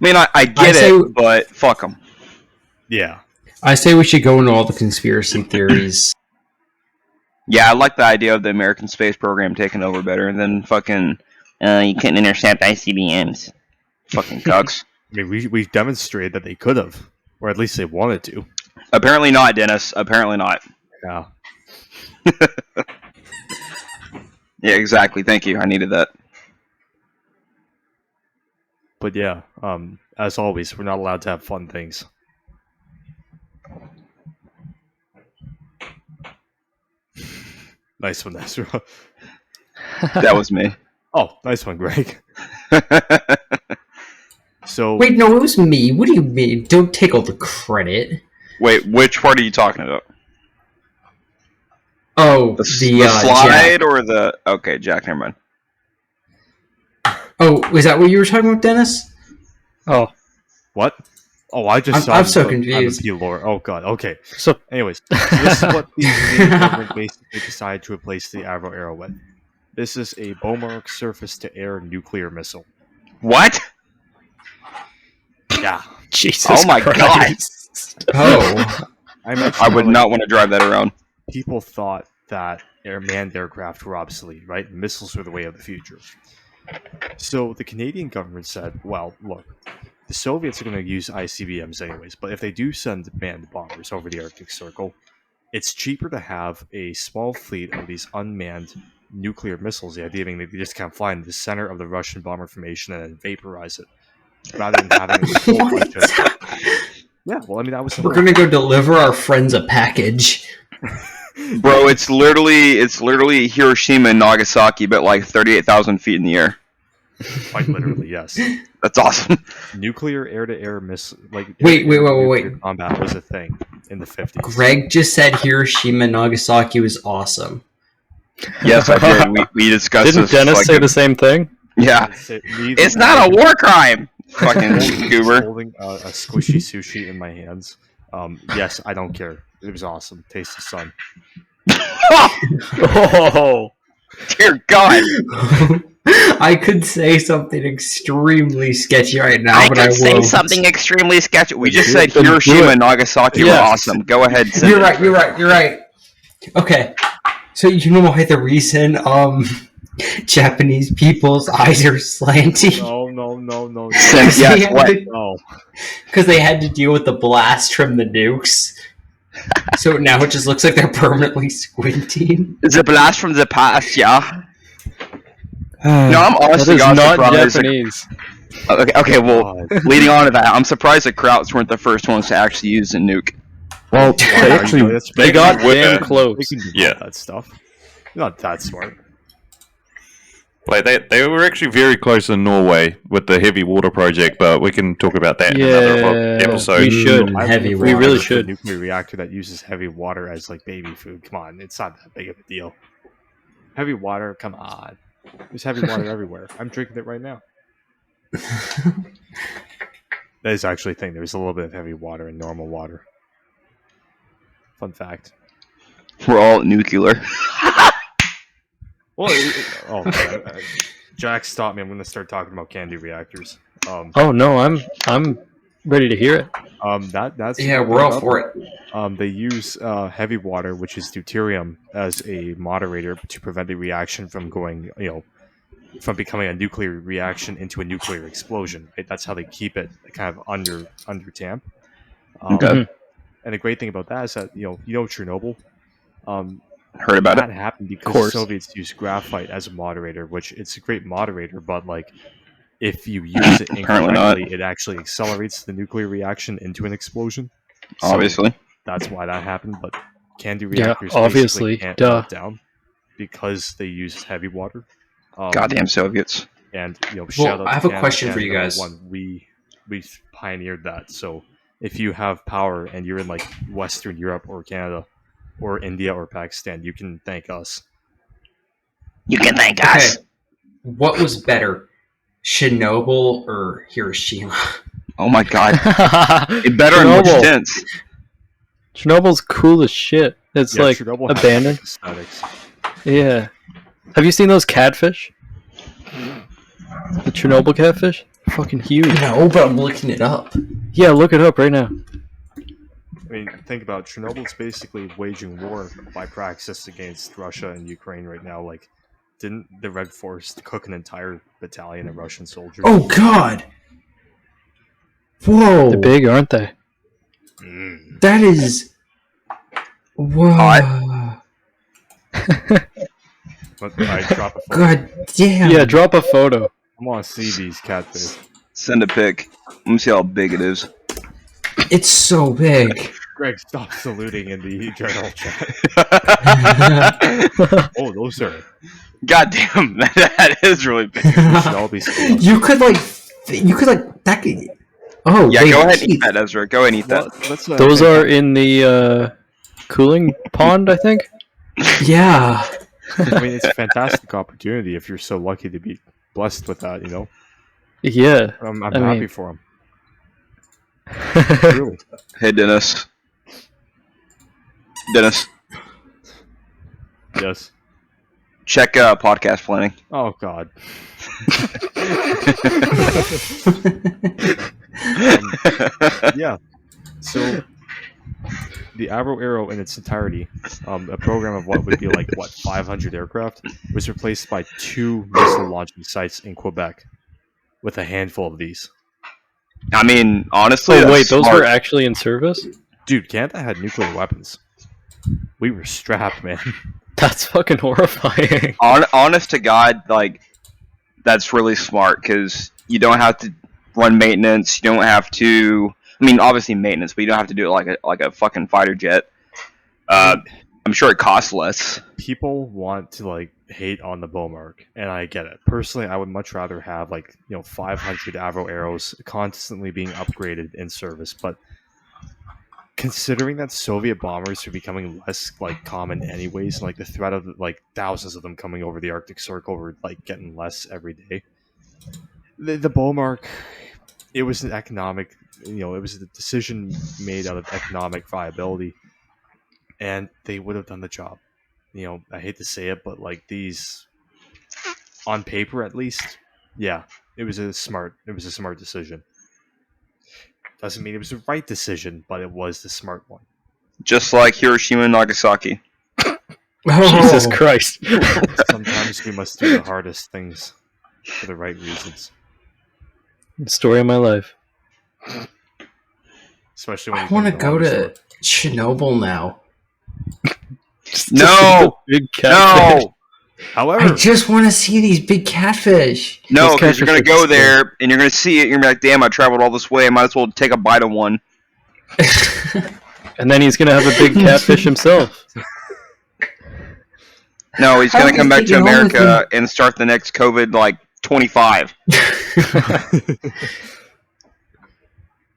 mean, I get it, but fuck them. Yeah. I say we should go into all the conspiracy theories. Yeah, I like the idea of the American space program taking over better than fucking you couldn't intercept ICBMs. Fucking cucks. I mean, we've demonstrated that they could have, or at least they wanted to. Apparently not, Dennis. Apparently not. Yeah. Yeah, exactly. Thank you. I needed that. But yeah, as always, we're not allowed to have fun things. Nice one, Ezra. That was me. Oh, nice one, Greg. So Wait, no, it was me. What do you mean? Don't take all the credit. Wait, which part are you talking about? Oh, The Jack. slide or the... Okay, Jack, never mind. Oh, was that what you were talking about, Dennis? Oh, what? Oh, I just I'm so confused. I'm a lore. Oh god. Okay. so Anyways, this is what the Canadian government basically decided to replace the Avro Arrow with. This is a Bomark surface-to-air nuclear missile. What? Yeah. Jesus. Oh my Christ. Oh. I would not want to drive that around. People thought that manned aircraft were obsolete, right? Missiles were the way of the future. So the Canadian government said, well, look, the Soviets are going to use ICBMs anyways, but if they do send manned bombers over the Arctic Circle, it's cheaper to have a small fleet of these unmanned nuclear missiles, the idea being that they just kind of fly in the center of the Russian bomber formation and then vaporize it, rather than having a whole bunch of... Yeah, well, I mean, that was... We're gonna go deliver our friends a package. Bro, it's literally Hiroshima and Nagasaki, but 38,000 feet in the air. Quite literally, yes. That's awesome. Nuclear air-to-air missile... Wait. nuclear combat was a thing in the 50s. Greg just said Hiroshima and Nagasaki was awesome. Yes, I did. We discussed Didn't this. Dennis say the same thing? Yeah. It's not a war crime! Fucking goober. Holding a squishy sushi in my hands. Yes, I don't care. It was awesome. Taste the sun. Oh, Dear God. I could say something extremely sketchy right now, but I could say won't. something extremely sketchy. We just said Then do Hiroshima it. and Nagasaki were Yes. awesome. Go ahead. Send You're it. right. Okay. So you know why the reason Japanese people's eyes are slanty? No. Yes, what? No. Because they had to deal with the blast from the nukes. So now it just looks like they're permanently squinting. It's a blast from the past, yeah. No, I'm that honestly is not not surprised. Japanese. Okay, well, God. leading on to that, I'm surprised the Krauts weren't the first ones to actually use the nuke. Well, they actually They got With damn it. close. They can do Yeah. that stuff. You're not that smart. They were actually very close in Norway with the heavy water project, but we can talk about that in another Yeah, episode. we should. Heavy We water. really really should. A should. nuclear reactor that uses heavy water as baby food. Come on, it's not that big of a deal. Heavy water, come on. There's heavy water everywhere. I'm drinking it right now. That is actually a thing. There's a little bit of heavy water in normal water. Fun fact. We're all nuclear. Well, Jack, stop me. I'm going to start talking about candy reactors. Oh no, I'm ready to hear it. That's Yeah, we're all for it. They use heavy water, which is deuterium, as a moderator to prevent the reaction from going, from becoming a nuclear reaction into a nuclear explosion. Right? That's how they keep it kind of under tamp. Okay. And the great thing about that is that you know Chernobyl. Heard about That it. happened because the course. Soviets used graphite as a moderator, which it's a great moderator, but like if you use it Apparently not. incorrectly, it actually accelerates the nuclear reaction into an explosion. So Obviously. that's why that happened. But CANDU Yeah, reactors obviously, basically can't duh. melt down because they use heavy water. Goddamn Soviets. And shout out I to have a Canada, question for you Canada guys. One. We pioneered that. So if you have power and you're in like Western Europe or Canada or India or Pakistan, you can thank us. You can thank Okay. us. What was better, Chernobyl or Hiroshima? Oh my god. It better in which Chernobyl. sense? Chernoby's cool as shit. It's like Chernobyl has abandoned. aesthetics. Yeah. Have you seen those catfish? The Chernobyl catfish? Fucking huge. No, but I'm looking it up. Yeah, look it up right now. I mean, think about it. Chernobyl's basically waging war by praxis against Russia and Ukraine right now. Like, didn't the Red Force cook an entire battalion of Russian soldiers? Oh god! Whoa! They're big, aren't they? That is. Whoa! But I drop a photo. God damn! Yeah, drop a photo. I want to see these catfish. Send a pic. Let me see how big it is. It's so big. Greg, stop saluting in the general chat. Oh, those are. Goddamn, that is really big. We should all be screwed up. You could like that. Could, oh Yeah, they go ahead and eat. eat that, Ezra. Go ahead and eat that. Well, let's, Those are in the cooling pond, I think. Yeah. I mean, it's a fantastic opportunity if you're so lucky to be blessed with that. Yeah. I'm I happy mean- for him. Really. Hey, Dennis. Dennis, Yes. check podcast planning. Oh God. Yeah. So the Avro Arrow in its entirety, a program of what would be like 500 aircraft, was replaced by 2 missile launching sites in Quebec, with a handful of these. I mean, honestly, Oh that's wait, those smart. were actually in service? Dude, Canada had nuclear weapons. We were strapped, man. That's fucking horrifying. Honest to God, like, that's really smart because you don't have to run maintenance. You don't have to. I mean, obviously maintenance, but you don't have to do it like a fucking fighter jet. I'm sure it costs less. People want to like hate on the Beaumark, and I get it. Personally, I would much rather have 500 Avro Arrows constantly being upgraded in service. But considering that Soviet bombers are becoming less common anyways, and the threat of thousands of them coming over the Arctic Circle were getting less every day, the Beaumark, it was an economic, it was a decision made out of economic viability. And they would have done the job. I hate to say it, but these, on paper at least, yeah, it was a smart decision. Doesn't mean it was the right decision, but it was the smart one. Just like Hiroshima and Nagasaki. Jesus Christ. Sometimes we must do the hardest things for the right reasons. Story of my life. Especially when I you come want to the go longest to road. Chernobyl now. No! Big catfish. No! However, I just want to see these big catfish. No, Those because you're going to catfish are go there and you're going to see it. You're going to be like, damn, I traveled all this way. I might as well take a bite of one. And then he's gonna have a big catfish himself. No, he's How going to is come back he to going with America and start the next COVID 25.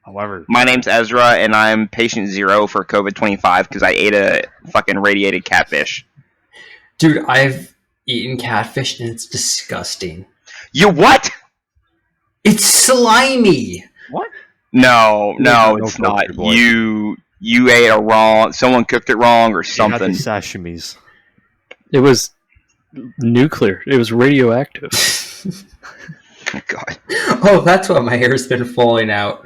however, My name's Ezra, and I'm patient 0 for COVID 25 because I ate a fucking radiated catfish. Dude, I've eaten catfish and it's disgusting. You what? It's slimy. what? No, No it's culture, not. boy. You ate it wrong. Someone cooked it wrong or They had something. the sashimis. It was nuclear. It was radioactive. Oh, God. Oh, that's why my hair's been falling out.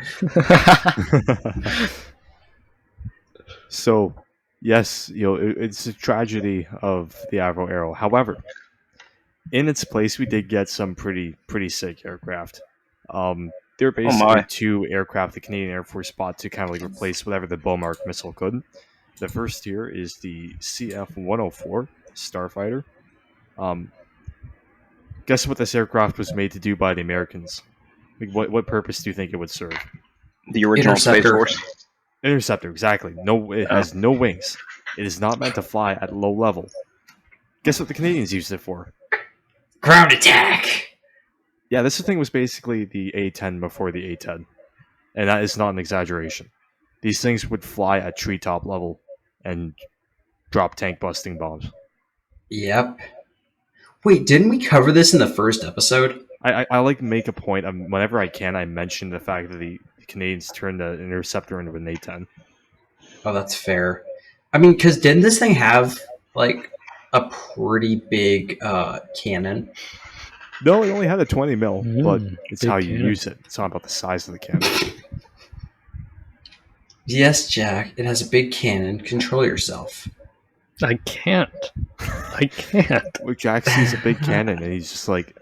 So, yes, it's a tragedy of the Avro Arrow. However, In its place, we did get some pretty sick aircraft. There were basically two aircraft the Canadian Air Force bought to kind of like replace whatever the Beaumark missile could. The first here is the CF-104 Starfighter. Guess what this aircraft was made to do by the Americans? Like, what purpose do you think it would serve? The original Space Force. Interceptor, exactly. No, it has no wings. It is not meant to fly at low level. Guess what the Canadians used it for? Ground attack! Yeah, this thing was basically the A-10 before the A-10. And that is not an exaggeration. These things would fly at treetop level and drop tank-busting bombs. Yep. Wait, didn't we cover this in the first episode? I like to make a point, whenever I can, I mention the fact that the Canadians turned the Interceptor into an A-10. Oh, that's fair. I mean, because didn't this thing have, like, a pretty big cannon? No, it only had a 20 mil, but it's how you cannon. use it. It's not about the size of the cannon. Yes, Jack, it has a big cannon. Control yourself. I can't. I can't. Look, Jack sees a big cannon, and he's just like,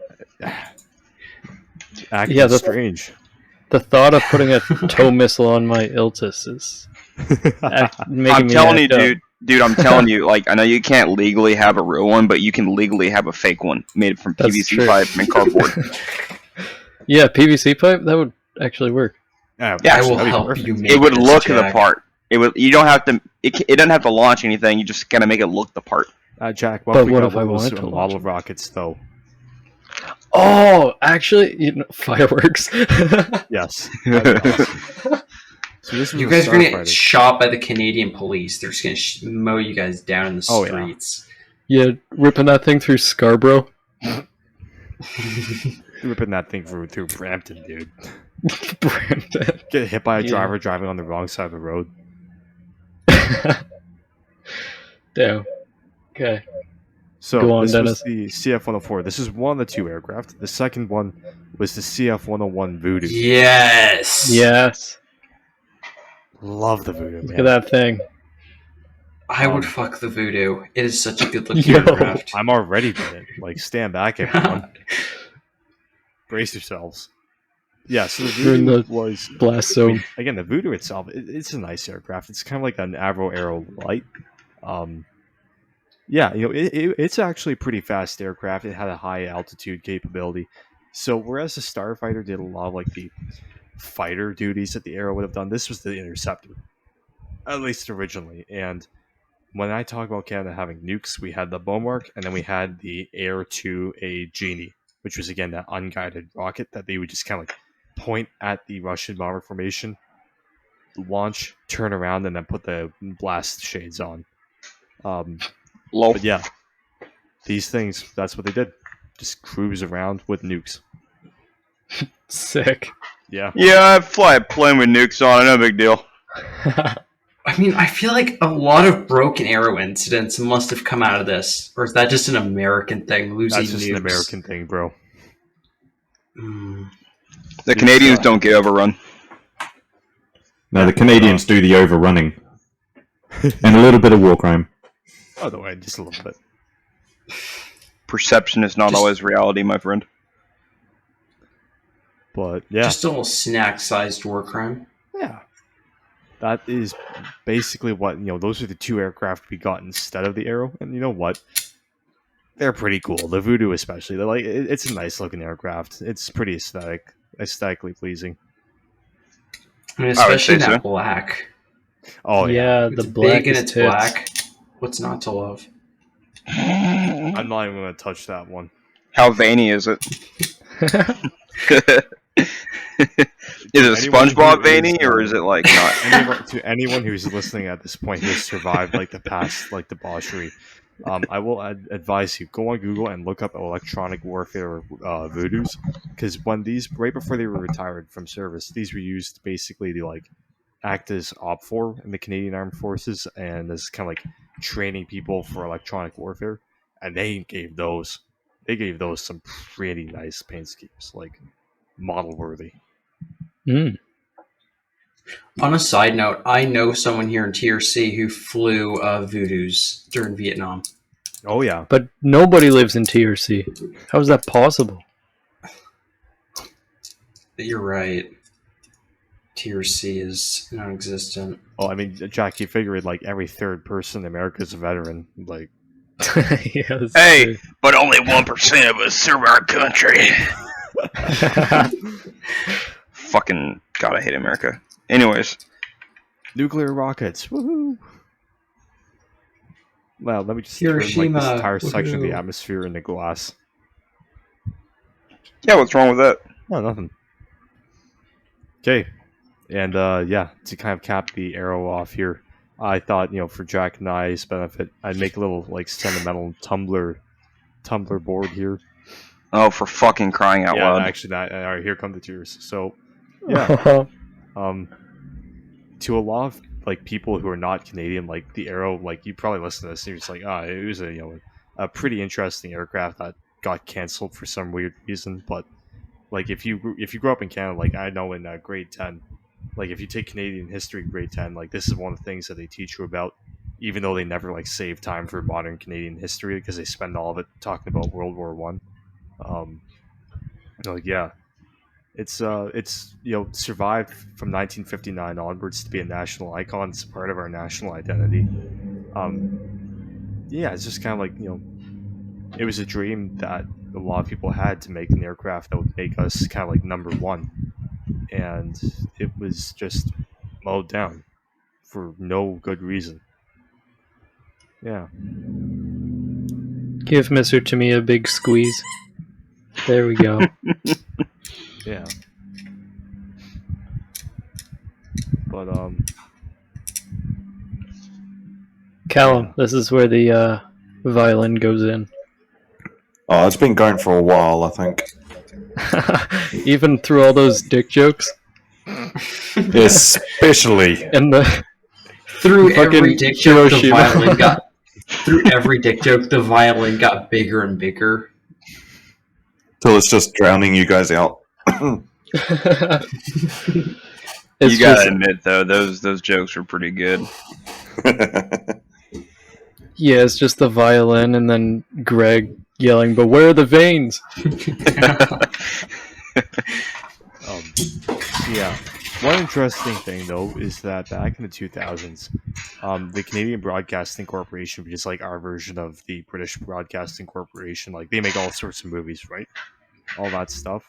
acting strange. The thought of putting a tow missile on my Iltis is making I'm me telling you, act dude, I'm telling you, like, I know you can't legally have a real one, but you can legally have a fake one made from That's PVC true. pipe and cardboard. Yeah, PVC pipe, that would actually work. Yeah, I will help you make It would this, look Jack. the part. You don't have to. It doesn't have to launch anything. You just gotta make it look the part. Jack, But what got if I one of those wanted to model launch of rockets, though? Oh, actually, fireworks. Yes. That'd be awesome. So this was You a guys are going to Starfighter. get shot by the Canadian police. They're just going to mow you guys down in the Oh, yeah. streets. Yeah, ripping that thing through Scarborough. Ripping that thing through Brampton, dude. Brampton. Get hit by a Yeah. driver driving on the wrong side of the road. Damn. Okay. So Go on, this Dennis. was the CF-104. This is one of the two aircraft. The second one was the CF-101 Voodoo. Yes. Yes. Love the Voodoo, Look man. at that thing. I would fuck the Voodoo. It is such a good looking Yo. aircraft. I'm already doing it. Like, stand back, everyone. Brace yourselves. Yeah, so the You're in Voodoo the was... blast I mean, zone. again, the Voodoo itself, it's a nice aircraft. It's kind of like an Avro Arrow light. Yeah, it's actually a pretty fast aircraft. It had a high altitude capability. So whereas the Starfighter did a lot of like the fighter duties that the Arrow would have done, this was the Interceptor, at least originally. And when I talk about Canada having nukes, we had the Beaumark, and then we had the Air 2A Genie, which was again that unguided rocket that they would just kind of like point at the Russian bomber formation, launch, turn around, and then put the blast shades on. Lol. But yeah, these things, that's what they did. Just cruise around with nukes. Sick. Yeah. Yeah, I fly a plane with nukes on it. No big deal. I mean, I feel like a lot of broken arrow incidents must have come out of this. Or is that just an American thing, losing That's just nukes? an American thing, bro. The Canadians don't get overrun. No, the Canadians do the overrunning. And a little bit of war crime. By the way, just a little bit. Perception is not always reality, my friend. But yeah. Just a little snack-sized war crime. Yeah. That is basically what, those are the two aircraft we got instead of the Arrow. And you know what? They're pretty cool. The Voodoo especially. They're like, it's a nice looking aircraft. It's pretty aesthetically pleasing. I mean, I would especially say that so. black. Oh yeah. Yeah, It's the black big and is it's tits. black. What's not to love? I'm not even going to touch that one. How veiny is it? Is it Anyone SpongeBob who veiny, is, or is it like not? To anyone who's listening at this point who has survived like the past like debauchery, I will advise you go on Google and look up electronic warfare voodoos, because when these right before they were retired from service, these were used basically to like act as OPFOR in the Canadian Armed Forces and as kind of like training people for electronic warfare, and they gave those some pretty nice paint schemes, like model worthy. On a side note, I know someone here in TRC who flew Voodoos during Vietnam. Oh yeah. But nobody lives in TRC. How is that possible? You're right. Tier C is non-existent. Well, I mean, Jack, you figure like every third person in America is a veteran. Like, Yeah, that's Hey, true. but only 1% of us serve our country. Fucking God, I hate America. Anyways, nuclear rockets. Woohoo! Well, let me just turn Hiroshima, this entire section of the woohoo. atmosphere into glass. yeah, what's wrong with that? No, nothing. Okay, and yeah, to kind of cap the arrow off here, I thought for Jack and I's benefit, I'd make a little like sentimental Tumblr board here. Oh, for fucking crying out Yeah, loud! actually, all right, here come the tears. So, yeah, to a lot of like people who are not Canadian, like the Arrow, like you probably listen to this and you're just like, it was a pretty interesting aircraft that got canceled for some weird reason. But like if you grew up in Canada, like I know in grade 10, like if you take Canadian history in grade 10, like this is one of the things that they teach you about, even though they never like save time for modern Canadian history because they spend all of it talking about World War One. Like yeah, it's survived from 1959 onwards to be a national icon. It's part of our national identity. Yeah, it's just kind of like it was a dream that a lot of people had to make an aircraft that would make us kind of like number one, and it was just mowed down for no good reason. Yeah. Give Mr. Timmy a big squeeze. There we go. Yeah. But Callum, yeah. this is where the violin goes in. Oh, it's been going for a while, I think. Even through all those dick jokes Especially. and the Through every fucking dick joke, the Hiroshima. violin got. Through every dick joke, the violin got bigger and bigger. Till it's just drowning you guys out. It's You gotta just, admit though, those jokes were pretty good. yeah, it's just the violin and then Greg yelling, "But where are the veins?" Yeah. One interesting thing though is that back in the 2000s, the Canadian Broadcasting Corporation, which is like our version of the British Broadcasting Corporation, like they make all sorts of movies, right? All that stuff.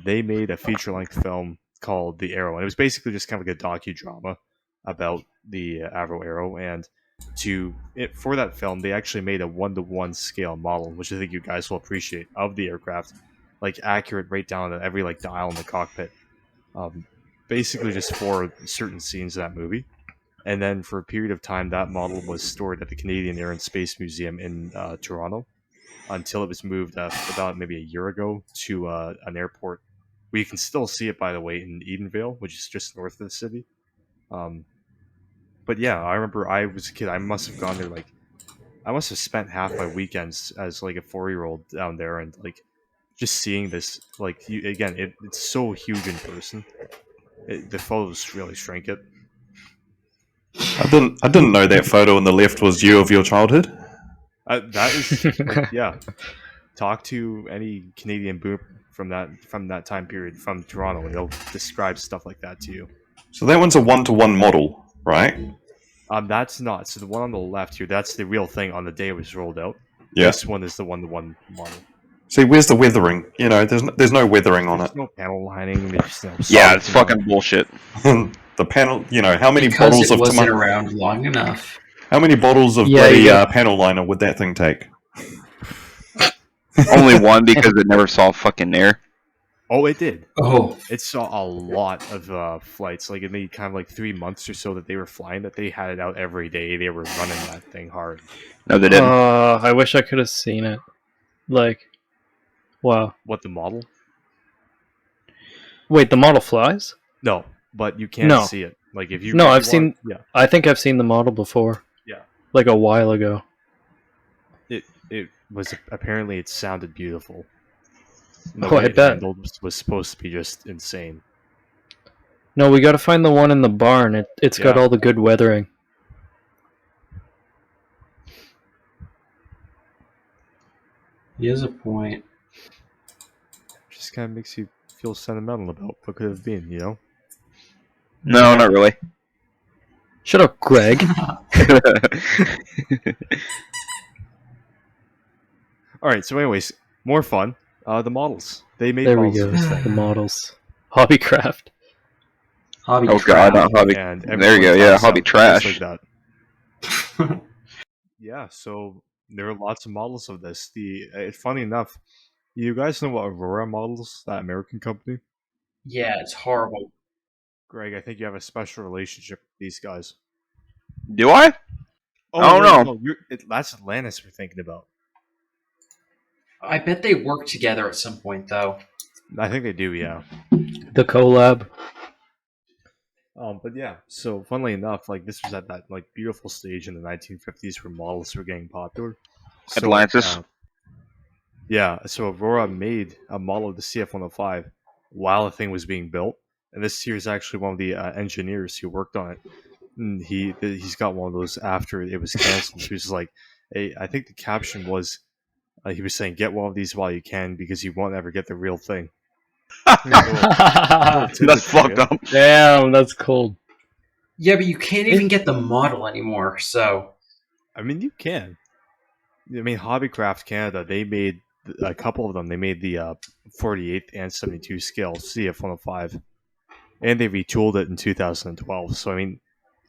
They made a feature-length film called The Arrow, and it was basically just kind of like a docudrama about the Avro Arrow. And for that film, they actually made a 1-to-1 scale model, which I think you guys will appreciate, of the aircraft, like accurate right down to every like dial in the cockpit. Basically, just for certain scenes of that movie. And then for a period of time, that model was stored at the Canadian Air and Space Museum in Toronto until it was moved about maybe a year ago to an airport. We can still see it, by the way, in Edenvale, which is just north of the city. But yeah, I remember I was a kid. I must have gone there I must have spent half my weekends as like a 4-year-old down there, and like just seeing this. Like it's so huge in person. The photos really shrink it. I didn't know that photo on the left was you of your childhood. That is like, yeah. Talk to any Canadian boomer from that time period from Toronto, and they'll describe stuff like that to you. So that one's a 1-to-1 model, right? That's not. So the one on the left here, that's the real thing on the day it was rolled out. Yeah. This one is the 1-to-1 model. See, where's the weathering? There's no weathering on There's it. no panel lining. There's no Yeah, it's fucking bullshit. The panel, how many Because bottles it of wasn't tomato? around long enough. How many bottles of Yeah, you bloody got- panel liner would that thing take? Only one because it never saw fucking air. Oh, it did. Oh, It saw a lot of flights. Like it made kind of like 3 months or so that they were flying. That they had it out every day. They were running that thing hard. No, they didn't. I wish I could have seen it. Like, wow. What, the model? Wait, the model flies? No, but you can't No. see it. Like if you No, if I've you seen- want- Yeah, I think I've seen the model before. Yeah. Like a while ago. it was apparently it sounded beautiful. And the Oh, way I it bet. handled was supposed to be just insane. No, we gotta find the one in the barn. It's got Yeah. all the good weathering. He has a point. Just kind of makes you feel sentimental about what could have been, you know? No, not really. Shut up, Greg. Alright, so anyways, more fun. The models. They made There we models go. of this thing. The models. Hobbycraft. Hobby Oh god, not hobby. And There you go. everyone Yeah, taps hobby out trash. just like that. Yeah, so there are lots of models of this. Funny enough, you guys know what Aurora Models, that American company? Yeah, it's horrible. Greg, I think you have a special relationship with these guys. Do I? Oh, no. That's Atlantis we're thinking about. I bet they work together at some point, though. I think they do, yeah. The collab. But yeah, so funnily enough, like this was at that like beautiful stage in the 1950s where models were getting popular. So, Atlantis. yeah, so Aurora made a model of the CF-105 while the thing was being built, and this here is actually one of the engineers who worked on it. And he's got one of those after it was canceled. He was like, hey, I think the caption was, he was saying, "Get one of these while you can, because you won't ever get the real thing." That's fucked up. Damn, that's cold. Yeah, but you can't even get the model anymore, so... I mean, you can. I mean, Hobbycraft Canada, they made a couple of them. They made the 48 and 72 scale CF-105, and they retooled it in 2012. So I mean,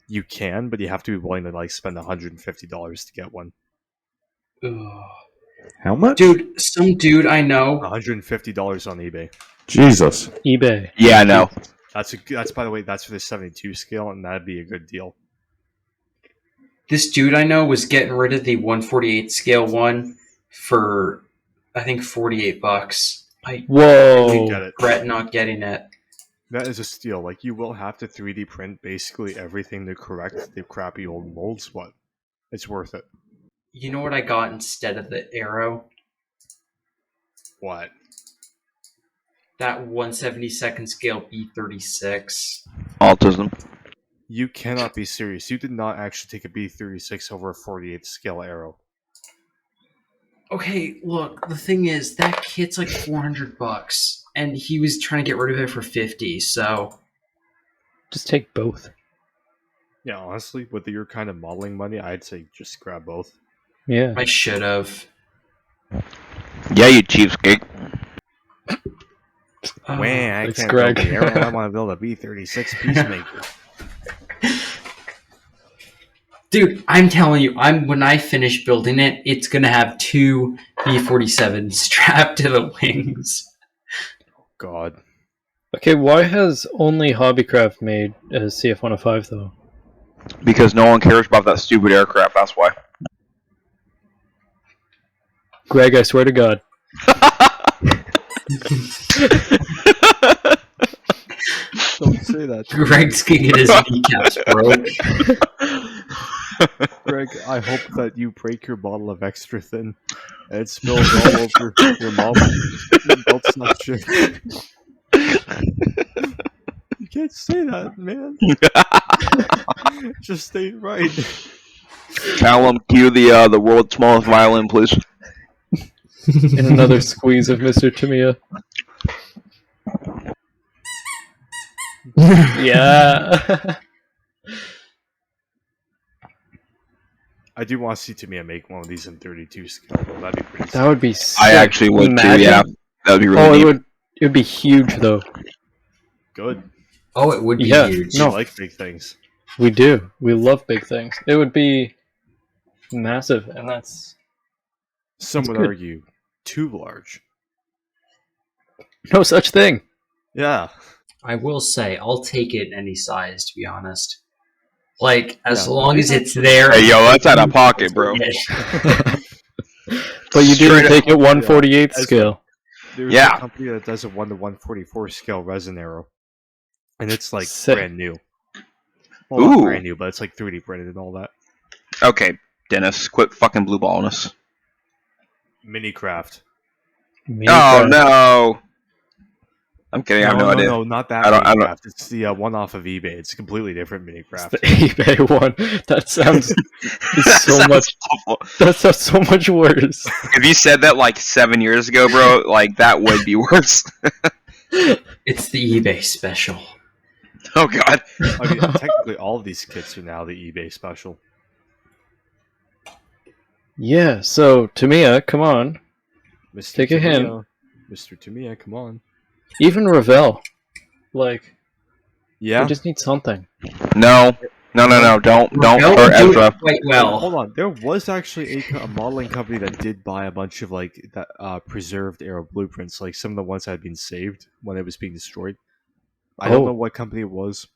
you can, but you have to be willing to like spend $150 to get one. Ugh. How much? Dude, some dude I know... $150 on eBay. Jesus. eBay. Yeah, no. That's by the way, that's for the 72 scale, and that'd be a good deal. This dude I know was getting rid of the 148 scale one for, I think, $48. I Whoa. Get it. regret not getting it. That is a steal. Like, you will have to 3D print basically everything to correct the crappy old molds, but it's worth it. You know what I got instead of the Arrow? What? That 172nd scale B36. Autism. You cannot be serious. You did not actually take a B36 over a 48th scale arrow. Okay, look, the thing is, that kit's like $400, and he was trying to get rid of it for $50, so... Just take both. Yeah, honestly, with your kind of modeling money, I'd say just grab both. Yeah. I should have. Yeah, you cheapskate. I Thanks, can't Greg. build the arrow. I want to build a B36 peacemaker. Dude, I'm telling you, when I finish building it, it's gonna have 2 B-47s strapped to the wings. God. Okay, why has only Hobbycraft made a CF-105 though? Because no one cares about that stupid aircraft, that's why. Greg, I swear to God. Don't say that. Greg's gonna get his kneecaps broke. Greg, I hope that you break your bottle of extra thin and it spills all over your mom. Your belt's not shit. You can't say that, man. Just ain't right. Callum, cue the world's smallest violin, please. And another squeeze of Mr. Tamiya. Yeah. I do want to see Tamiya make one of these in 32 scale, though. That'd be pretty sick. That would be sick. I actually would Imagine. too, yeah. That would be really Oh, neat. it would be huge though. Good. Oh, it would be Yeah, huge. No. no. I like big things. We do. We love big things. It would be massive, and that's Some That's would good. argue too large. no such thing. Yeah. I will say, I'll take it in any size, to be honest. Like, as Yeah. long as it's there. Hey, yo, that's out of pocket, bro. But you Straight didn't up. take it 1/48 As scale. There's Yeah. a company that does a 1/144 scale resin arrow. And it's like Sick. brand new. Well, not Ooh. brand new, but it's like 3D printed and all that. Okay, Dennis, quit fucking blue balling us. Mini craft. Oh, no. I'm kidding. I have no idea. No, not that I don't- Minecraft. It's the one off of eBay. It's a completely different Minecraft. The eBay one. That sounds That so sounds much. awful. That sounds so much worse. If you said that like 7 years ago, bro, like that would be worse. It's the eBay special. Oh god. I mean, technically, all of these kits are now the eBay special. Yeah. So Tamiya, come on. Mr. Take a hint. Tamiya, Mr. Tamiya, come on. Even Ravel. Like, Yeah. we just need something. No. Don't Ravel start would do Ezra. it quite well. Hold on. There was actually a modeling company that did buy a bunch of like that preserved Arrow blueprints, like some of the ones that had been saved when it was being destroyed. I don't Oh. know what company it was,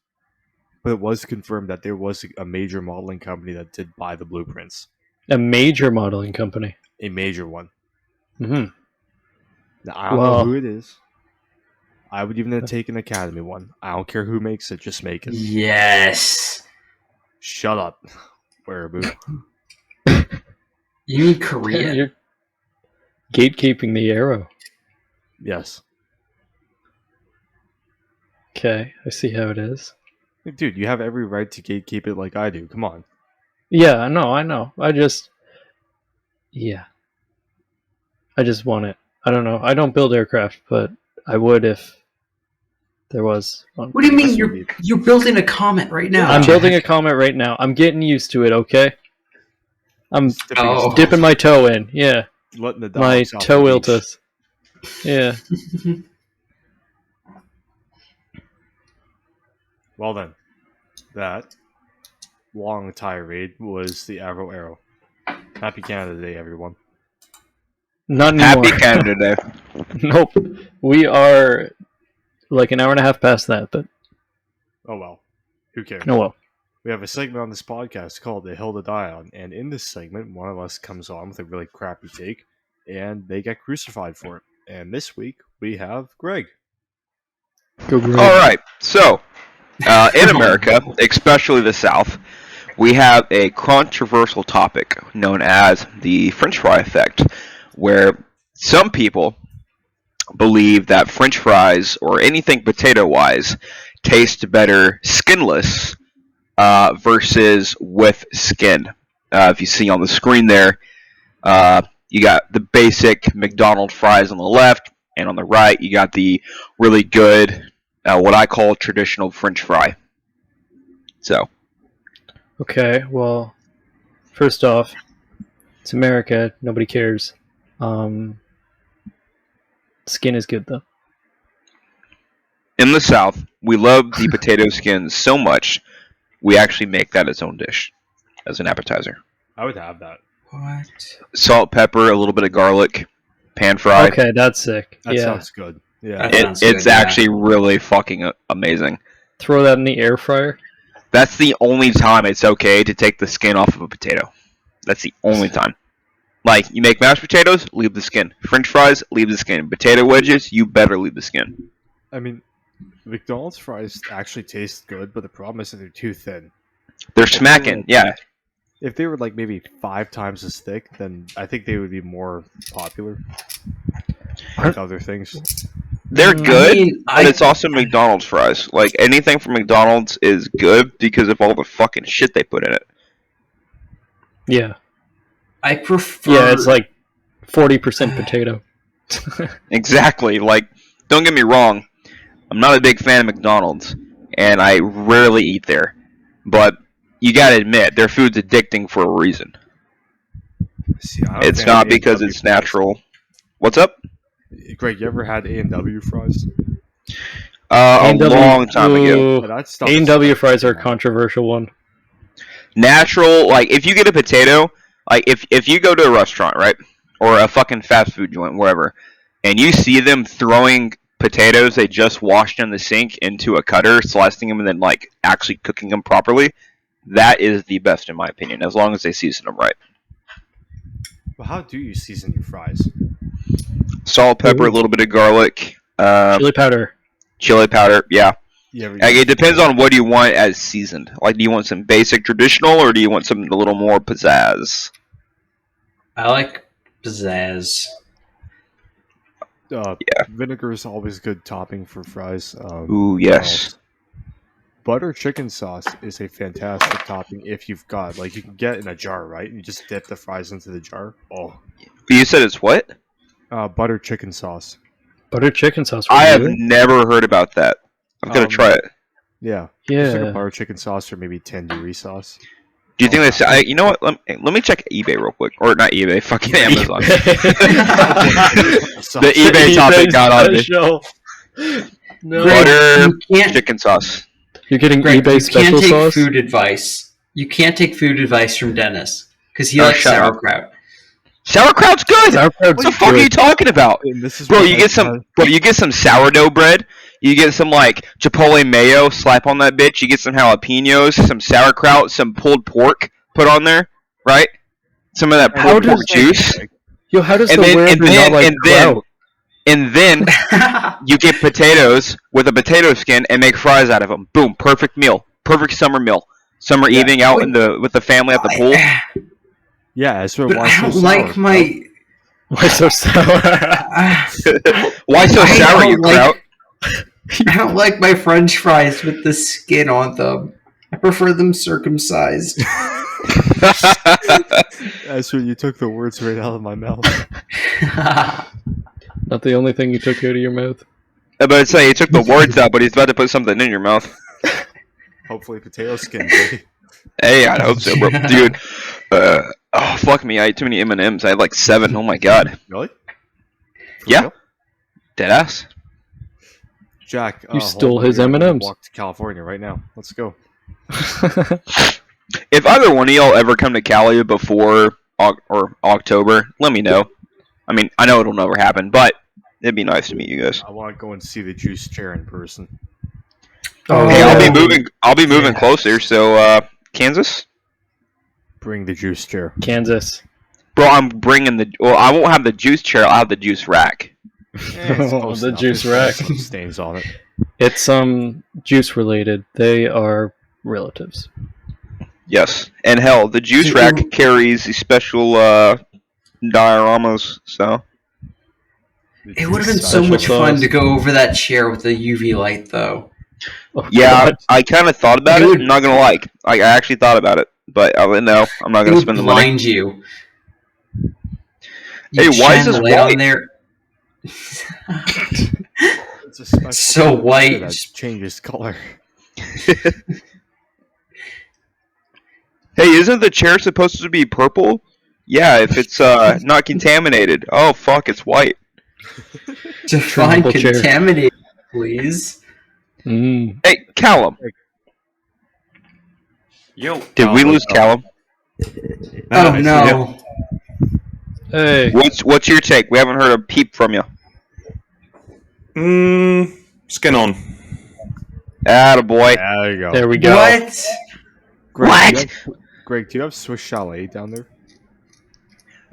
but it was confirmed that there was a major modeling company that did buy the blueprints. A major modeling company. A major one. Hmm. Now, I don't Well- know who it is. I would even take an Academy one. I don't care who makes it, just make it. Yes. Shut up, Wearaboo. You mean Korea? You're gatekeeping the arrow. Yes. Okay, I see how it is. Dude, you have every right to gatekeep it like I do. Come on. Yeah, I know. I just want it. I don't know. I don't build aircraft, but I would if there was one. What do you mean you're building a comet right now? I'm Jack? building a comet right now. I'm getting used to it, okay? I'm Oh. dipping my toe in. Yeah. Letting the My dogs off the toe leash. iltus. Yeah. Well then, that long tirade was the Avro Arrow. Happy Canada Day, everyone. Not anymore. Happy Canada Day. Nope. We are like an hour and a half past that, but Oh well. Who cares? oh well. We have a segment on this podcast called The Hill to Die On, and in this segment, one of us comes on with a really crappy take, and they get crucified for it. And this week, we have Greg. Go Greg. All right. So, in America, especially the South, we have a controversial topic known as the French fry effect, where some people believe that French fries or anything potato-wise taste better skinless versus with skin. If you see on the screen there, you got the basic McDonald's fries on the left, and on the right, you got the really good, what I call traditional French fry. So, Okay, well, first off, it's America. Nobody cares. Skin is good though. in the South, we love the potato skins so much, we actually make that its own dish as an appetizer. I would have that. What? Salt, pepper, a little bit of garlic, pan fried. Okay, that's sick. That yeah. sounds good. Yeah. That sounds It's good, yeah. actually really fucking amazing. Throw that in the air fryer. That's the only time it's okay to take the skin off of a potato. That's the only time. Like, you make mashed potatoes, leave the skin. French fries, leave the skin. Potato wedges, you better leave the skin. I mean, McDonald's fries actually taste good, but the problem is that they're too thin. They're smacking, yeah. If they were like maybe 5 times as thick, then I think they would be more popular. Like other things. They're good, I mean, but it's also McDonald's fries. Like, anything from McDonald's is good because of all the fucking shit they put in it. Yeah. I prefer. Yeah, it's like 40% potato. Exactly. Like, don't get me wrong, I'm not a big fan of McDonald's, and I rarely eat there. But you gotta admit, their food's addicting for a reason. See, I don't It's think not A&W because it's fries. natural. What's up? Greg, you ever had A&W fries? A A&W long time ago. Yeah, that stuff A&W is- fries are a controversial one. Natural, like, if you get a potato, like, if you go to a restaurant, right? Or a fucking fast food joint, wherever, and you see them throwing potatoes they just washed in the sink into a cutter, slicing them, and then, like, actually cooking them properly, that is the best, in my opinion, as long as they season them right. Well, how do you season your fries? Salt, pepper, a little bit of garlic, Chili powder. chili powder, yeah. You ever Like, it depends on what you want as seasoned. Like, do you want some basic traditional, or do you want something a little more pizzazz? I like pizzazz. Vinegar is always good topping for fries. Ooh, yes. Butter chicken sauce is a fantastic topping if you've got, like, you can get it in a jar, right? You just dip the fries into the jar. Oh. You said it's what? Butter chicken sauce. Butter chicken sauce. I have really? never heard about that. I'm gonna try it. Yeah. Yeah. Just like a butter chicken sauce or maybe tandoori sauce. Do you think that's? You know what? Let me check eBay real quick, or not eBay, fucking Amazon. The eBay topic got on me. No. Butter You can't- chicken sauce. You're getting Greg, eBay you special can't take sauce? food advice. You can't take food advice from Dennis because he Oh, likes shut up. sauerkraut. Sauerkraut's good. Sauerkraut's What the fuck are you good. talking about, And this is bro? what You I get some, bro. You get some sourdough bread. You get some like chipotle mayo. Slap on that bitch. You get some jalapenos, some sauerkraut, some pulled pork. Put on there, right? Some of that How pulled pork does juice. Yo, how does And the then- werever and then- not like and then- kraut? And then you get potatoes with a potato skin and make fries out of them. Boom, perfect meal, perfect summer meal. Summer evening out with the family at the pool. Yeah, that's what But why I so don't sour, like bro? my. Why so sour? Why so I sour, don't you like- kraut? I don't like my French fries with the skin on them. I prefer them circumcised. That's what you took the words right out of my mouth. Not the only thing you took out of your mouth. I'm about to say he took the words out, but he's about to put something in your mouth. Hopefully, potato skin. Baby. Hey, I hope so, bro. Dude, oh fuck me, I ate too many M&Ms. I had like 7. Oh my god, Really? For Yeah. real? deadass. Jack, You stole his we're gonna M&Ms. Walk to California right now. Let's go. If either one of y'all ever come to Cali before or October, let me know. I mean, I know it'll never happen, but it'd be nice to meet you guys. I want to go and see the juice chair in person. Oh, Hey, yeah. I'll be moving closer. So, Kansas, Bring the juice chair. Kansas. bro, I'm bringing the. Well, I won't have the juice chair. I'll have the juice rack. It's close The enough. juice There's rack. some stains on it. It's juice related. They are relatives. Yes, and hell, the juice rack carries the special dioramas. So The It would have juice been so side. much sauce. fun to go over that chair with the UV light, though. Oh, yeah, God. I kind of thought about It it. would- I'm not gonna lie. I actually thought about it, but no, I'm not It gonna would spend the money. blind you. Hey, You'd why is shine this the light white? on there? It's a special So white. that changes color. Hey, isn't the chair supposed to be purple? Yeah, if it's not contaminated. Oh fuck, it's white. Define Triple chair. contaminated, please. Mm. Hey, Callum, Yo, did we lose Callum? Oh no. Hey. What's your take? We haven't heard a peep from you. Skin on. Attaboy. There you go. There we go. What? Greg, What? Do you have, Greg, do you have Swiss Chalet down there?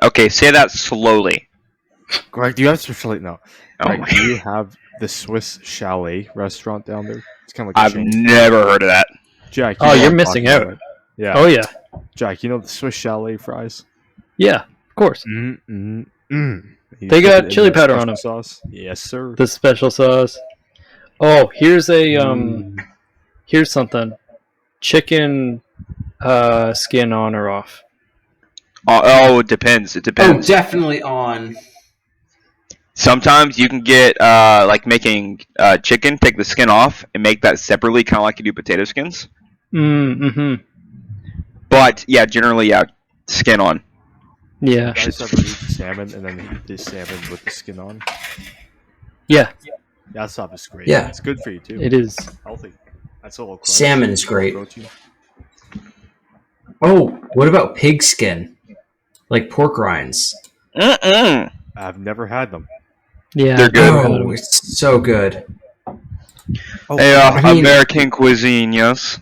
Okay, say that slowly. Greg, do you have Swiss Chalet? No. Oh Greg, my- do you have the Swiss Chalet restaurant down there? It's kind of like a I've chain. never heard of that. Jack. Oh, know you're what I'm missing talking out. about. Yeah. Oh, yeah. Jack, you know the Swiss Chalet fries? Yeah, of course. You They dip got it in chili that powder special on 'em. Sauce. Yes, sir. The special sauce. Oh, here's here's something. Chicken skin on or off. It depends. It Oh, depends. definitely on. Sometimes you can get like making chicken, take the skin off, and make that separately, kind of like you do potato skins. Mm-hmm. But yeah, generally, yeah, skin on. Yeah. You guys ever eat salmon and then eat the salmon with the skin on? Yeah, That stuff is great. Yeah. It's good for you too. it is. Healthy. That's a little crunch. Salmon is great. Protein. Oh, what about pig skin? Like pork rinds. Mm-mm. I've never had them. Yeah. They're good. Oh, it's so good. Oh, Hey, I mean- American cuisine, yes.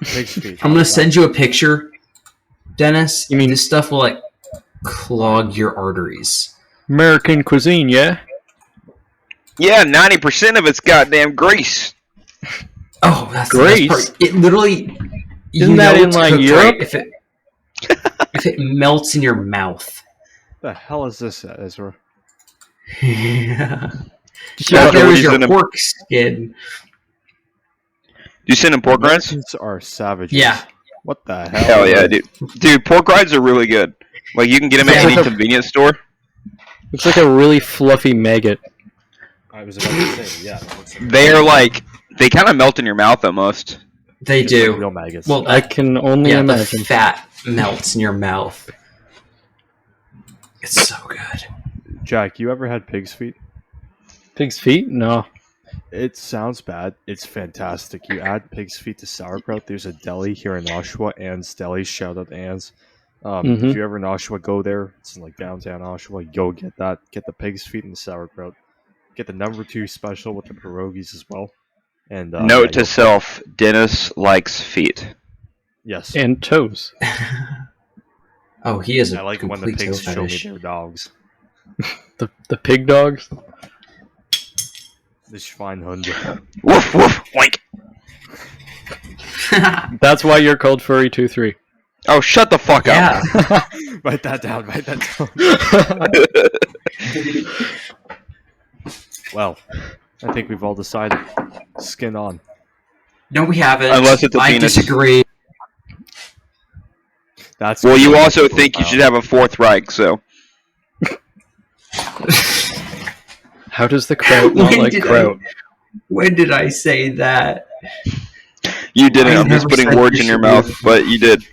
pig's feet. I'm gonna send you a picture, Dennis. You mean- this stuff will like clog your arteries? American cuisine, yeah? Yeah, 90% of it's goddamn grease. Oh, that's Grace? the best part. It literally. Isn't that in, it's like, cooked Europe? if it melts in your mouth. The hell is this, Ezra? Yeah. Yeah, There what was do you your send him? pork skin. You send him pork rinds? Americans are savages. Yeah. What the hell? Hell yeah, dude. Dude, pork rinds are really good. Like, you can get them at It's any like a- convenience store. Looks like a really fluffy maggot. I was about to say, yeah. That looks like They are like, they kind of melt in your mouth almost. They just like do. real maggots. Well, I can only yeah, imagine. the fat melts in your mouth. It's so good. Jack, you ever had pig's feet? Pig's feet? No. It sounds bad. It's fantastic. You add pig's feet to sauerkraut. There's a deli here in Oshawa, Ann's Deli. Shout out to Ann's. Mhm. If you're ever in Oshawa, go there. It's in like downtown Oshawa. Go get that. Get the pig's feet and the sauerkraut. Get the number 2 special with the pierogies as well. And Note to you'll- self, Dennis likes feet. yes. And toes. Oh, he is a I like it when the complete toe pigs show me fetish. their dogs. The pig dogs? The Schweinhund. Woof woof, oink. That's why you're called Furry 23. Oh, shut the fuck Yeah. up. Write that down. Write that down. Well, I think we've all decided. Skin on. No, we haven't. Unless it's a I penis. disagree. That's Well, you good. also think you should have a fourth Reich, so. How does the kraut not When like did kraut? When did I say that? You didn't. I I'm just never putting said words you in your should mouth, be- but you did.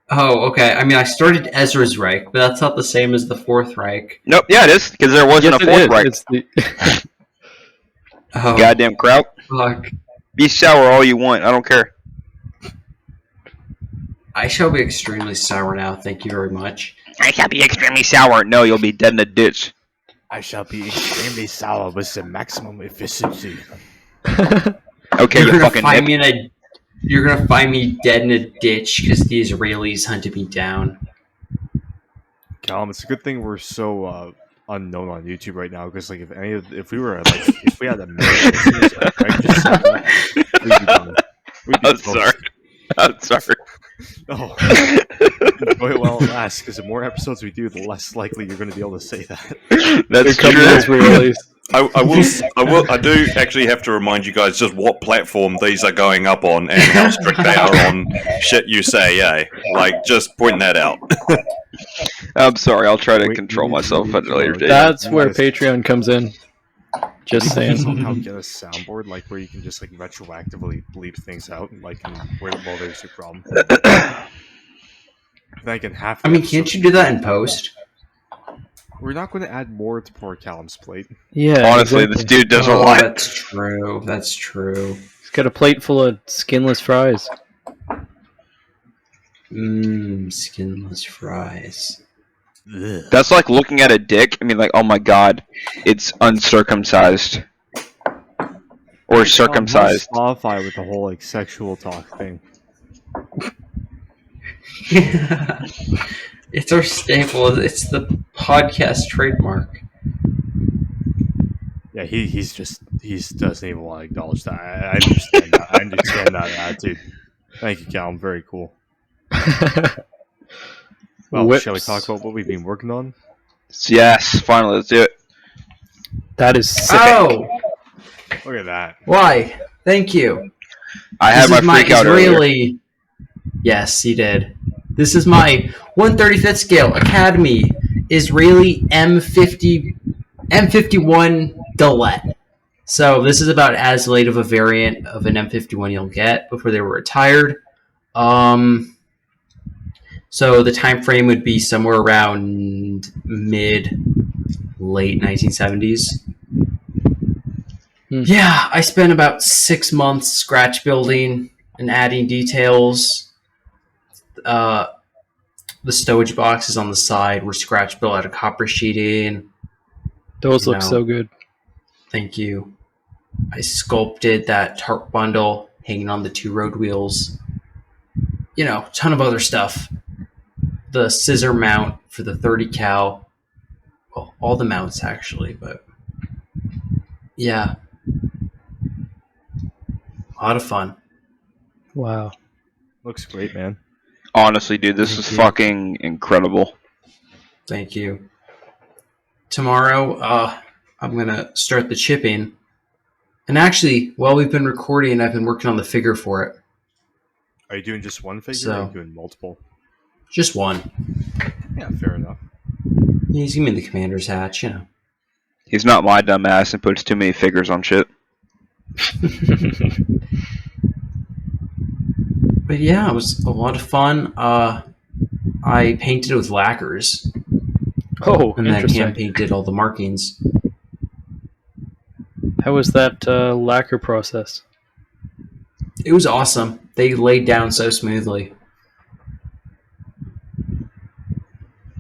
Oh, okay. I mean, I started Ezra's Reich, but that's not the same as the Fourth Reich. Nope, yeah, it is, because there wasn't Yes, a it fourth is. Reich. It's the Oh, Goddamn kraut. fuck. Be sour all you want. I don't care. I shall be extremely sour now. Thank you very much. I shall be extremely sour. No, you'll be dead in a ditch. I shall be extremely sour with the maximum efficiency. Okay, You're you gonna fucking find nip. me in a. You're gonna find me dead in a ditch because the Israelis hunted me down. Callum, it's a good thing we're so unknown on YouTube right now, because like if we were like if we had a million listeners, like, Greg just said that, we'd be done. We'd be I'm toast. sorry. I'm sorry. Oh, enjoy it while it lasts, because the more episodes we do, the less likely you're going to be able to say that. That's come the true. Israelis. I do actually have to remind you guys just what platform these are going up on and how strict they are on shit you say, eh? Like, just point that out. I'm sorry. I'll try to Wait, control we need myself to- at a later date. That's You where guys- Patreon comes in. Just saying. Somehow get a soundboard like where you can just like retroactively bleep things out, like well, there's your problem. Thinking half. I mean, can't you do that in post? We're not going to add more to poor Callum's plate. Yeah. Honestly, exactly. this dude doesn't Oh, lie. that's true. That's true. He's got a plate full of skinless fries. Skinless fries. That's like looking at a dick. I mean, like, oh my god, it's uncircumcised or circumcised. Spotify with the whole like sexual talk thing. It's our staple. It's the podcast trademark. Yeah, he doesn't even want to acknowledge that. I understand that. I understand that attitude. Thank you, Callum. Very cool. Well, Whips. shall we talk about what we've been working on? Yes, finally, let's do it. That is sick. Oh, Look at that. why? Thank you. I had This my is freak out earlier. Israeli. Yes, he did. This is my 1/35th scale Academy Israeli M51 Dalet. So this is about as late of a variant of an M51 you'll get before they were retired. So the time frame would be somewhere around late 1970s. Yeah, I spent about 6 months scratch building and adding details. The stowage boxes on the side were scratch built out of copper sheeting. Those look No. so good. Thank you. I sculpted that tarp bundle hanging on the 2 road wheels. You know, ton of other stuff. The scissor mount for the 30 cal. Well, all the mounts actually, but yeah. A lot of fun. Wow. Looks great, man. Honestly, dude, this is Thank you. fucking incredible. Thank you. tomorrow, I'm gonna start the chipping. And actually, while we've been recording, I've been working on the figure for it. Are you doing just one figure or are you doing multiple? Just one. Yeah, fair enough. He's giving me the commander's hatch, you know. He's not my dumbass and puts too many figures on shit. But yeah, it was a lot of fun. I painted with lacquers. Oh, and then interesting. hand painted all the markings. How was that lacquer process? It was awesome. They laid down so smoothly.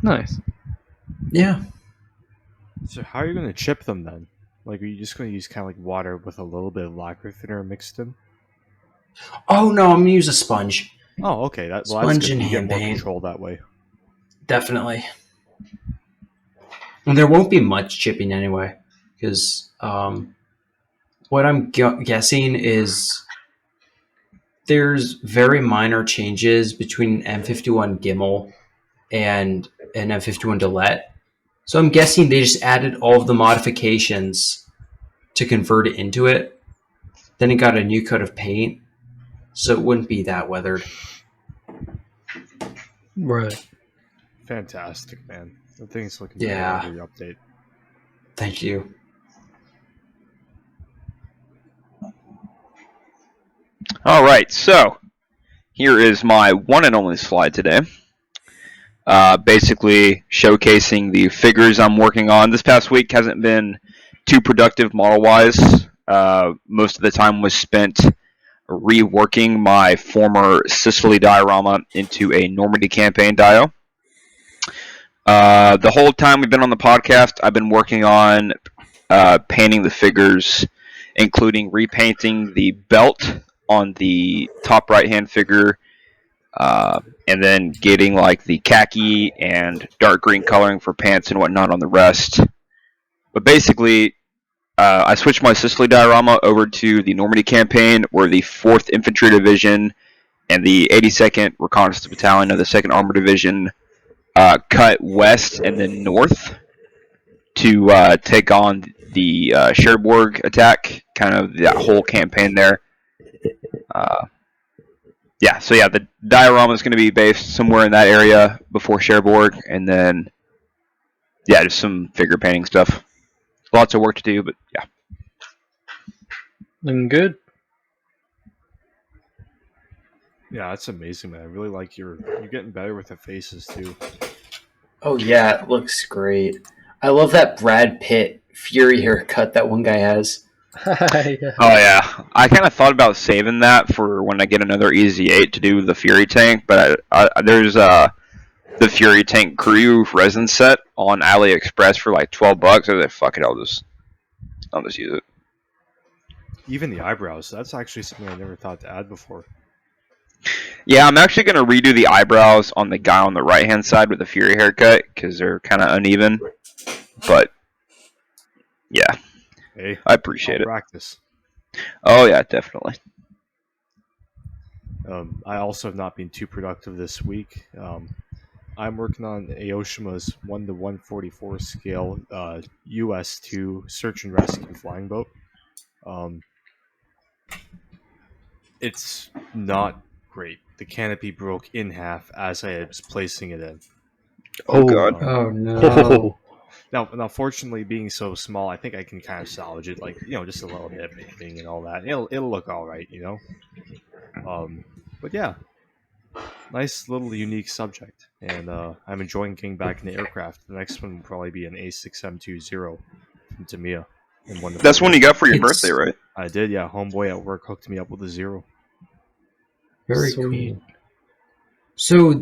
Nice. Yeah. So how are you going to chip them then? Like, are you just going to use kind of like water with a little bit of lacquer thinner mixed in? Oh no, I'm gonna use a sponge. Oh, okay. That's Sponge good. and You get hand more paint. control that way. Definitely. And there won't be much chipping anyway, because what I'm guessing is there's very minor changes between an M51 Gimel and an M51 Dillette. So I'm guessing they just added all of the modifications to convert it into it. Then it got a new coat of paint, so it wouldn't be that weathered. Right. Fantastic, man. The thing's looking Yeah. for your update. Thank you. All right, so here is my one and only slide today. Basically showcasing the figures I'm working on. This past week hasn't been too productive model-wise. Most of the time was spent reworking my former Sicily diorama into a Normandy campaign dio. The whole time we've been on the podcast, I've been working on painting the figures, including repainting the belt on the top right-hand figure, and then getting like the khaki and dark green coloring for pants and whatnot on the rest. But basically, I switched my Sicily diorama over to the Normandy campaign, where the 4th Infantry Division and the 82nd Reconnaissance Battalion of the 2nd Armored Division cut west and then north to take on the Cherbourg attack, kind of that whole campaign there. The diorama is going to be based somewhere in that area before Cherbourg, and then, just some figure painting stuff. Lots of work to do, but yeah. Looking good. Yeah, that's amazing, man. I really like you're getting better with the faces too. Oh yeah, it looks great. I love that Brad Pitt Fury haircut that one guy has. Yeah. Oh yeah, I kind of thought about saving that for when I get another EZ8 to do the Fury tank, but there's the Fury tank crew resin set on AliExpress for like $12. I was like, fuck it, I'll just use it. Even the eyebrows, that's actually something I never thought to add before. Yeah, I'm actually going to redo the eyebrows on the guy on the right-hand side with the Fury haircut, because they're kind of uneven. But, yeah. Hey, I appreciate it. Practice. Oh, yeah, definitely. I also have not been too productive this week. I'm working on Aoshima's 1:144 scale US-2 search and rescue flying boat. It's not great. The canopy broke in half as I was placing it in. Oh, God. Oh no. Now, fortunately, being so small, I think I can kind of salvage it, like, just a little bit of painting and all that. It'll look all right, But yeah, nice little unique subject, and I'm enjoying getting back into aircraft. The next one will probably be an A6720 from Tamiya. That's one you got for your birthday, right? I did, yeah. Homeboy at work hooked me up with a Zero. Very Sweet. cool. So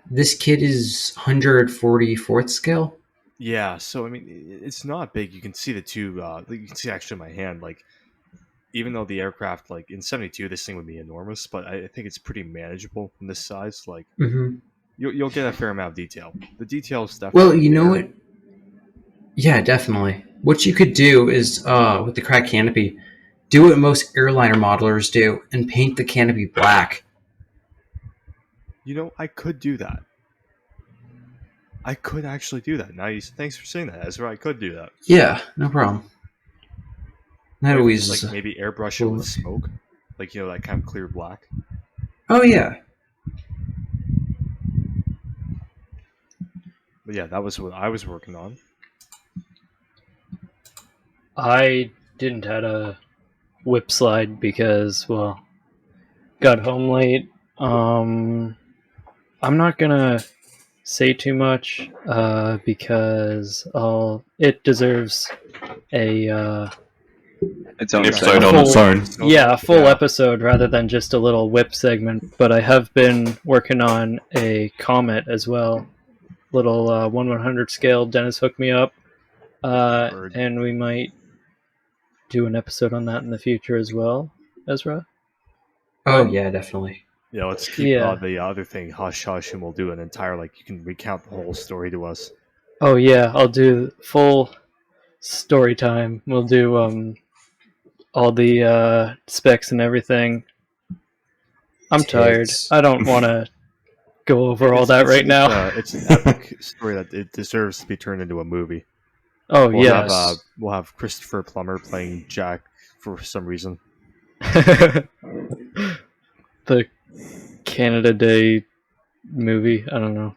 this kid is 144th scale? Yeah, so I mean, it's not big. You can see the two. You can see actually my hand. Like, even though the aircraft, like in 72, this thing would be enormous, but I think it's pretty manageable in this size. Like, you'll get a fair amount of detail. The details definitely. Well, you know what? Yeah, definitely. What you could do is, with the cracked canopy, do what most airliner modelers do and paint the canopy black. I could do that. I could actually do that. Thanks for saying that, Ezra. I could do that. Yeah, no problem. That Or always like maybe airbrush it with smoke, like that kind of clear black. Oh yeah. But yeah, that was what I was working on. I didn't have a whip slide because, well, got home late. I'm not gonna say too much because it deserves a Its own episode segment. on its own. a full episode rather than just a little whip segment. But I have been working on a comet as well, little 1/100 scale. Dennis hooked me up, and we might do an episode on that in the future as well, Ezra. Oh yeah, definitely. Yeah, let's keep the other thing hush hush, and we'll do an entire you can recount the whole story to us. Oh yeah, I'll do full story time. We'll do all the specs and everything. I'm tired. I don't want to go over all that right now. It's an epic story that it deserves to be turned into a movie. Oh yes. We'll have Christopher Plummer playing Jack for some reason. The Canada Day movie. I don't know.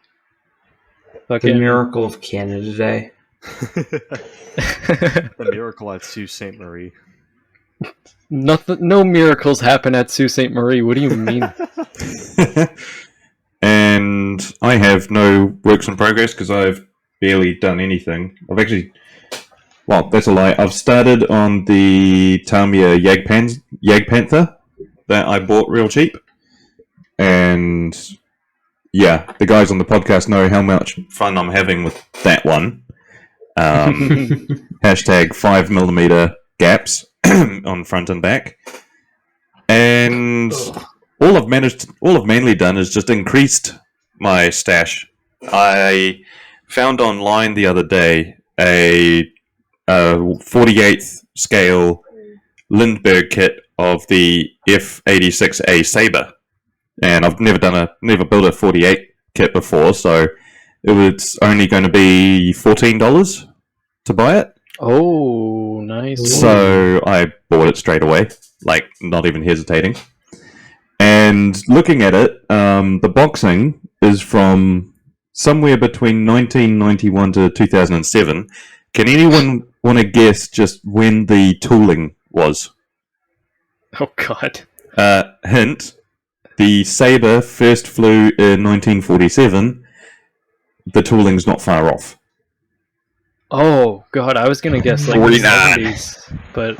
The Miracle of Canada Day. The Miracle at Sault Ste. Marie. No miracles happen at Sault Ste. Marie. What do you mean? And I have no works in progress because I've barely done anything. Well, that's a lie. I've started on the Tamiya Yag Panther that I bought real cheap. And yeah, the guys on the podcast know how much fun I'm having with that one. Hashtag 5mm gaps on front and back. And all I've mainly done is just increased my stash. I found online the other day a 48th scale Lindbergh kit of the F86A Sabre, and I've never built a 48 kit before, so it was only going to be $14 to buy it. Oh, nice. So I bought it straight away, not even hesitating. And looking at it, the boxing is from somewhere between 1991 to 2007. Can anyone want to guess just when the tooling was? Oh God. Hint: the Sabre first flew in 1947. The tooling's not far off. Oh God, I was gonna guess 49. 70s, but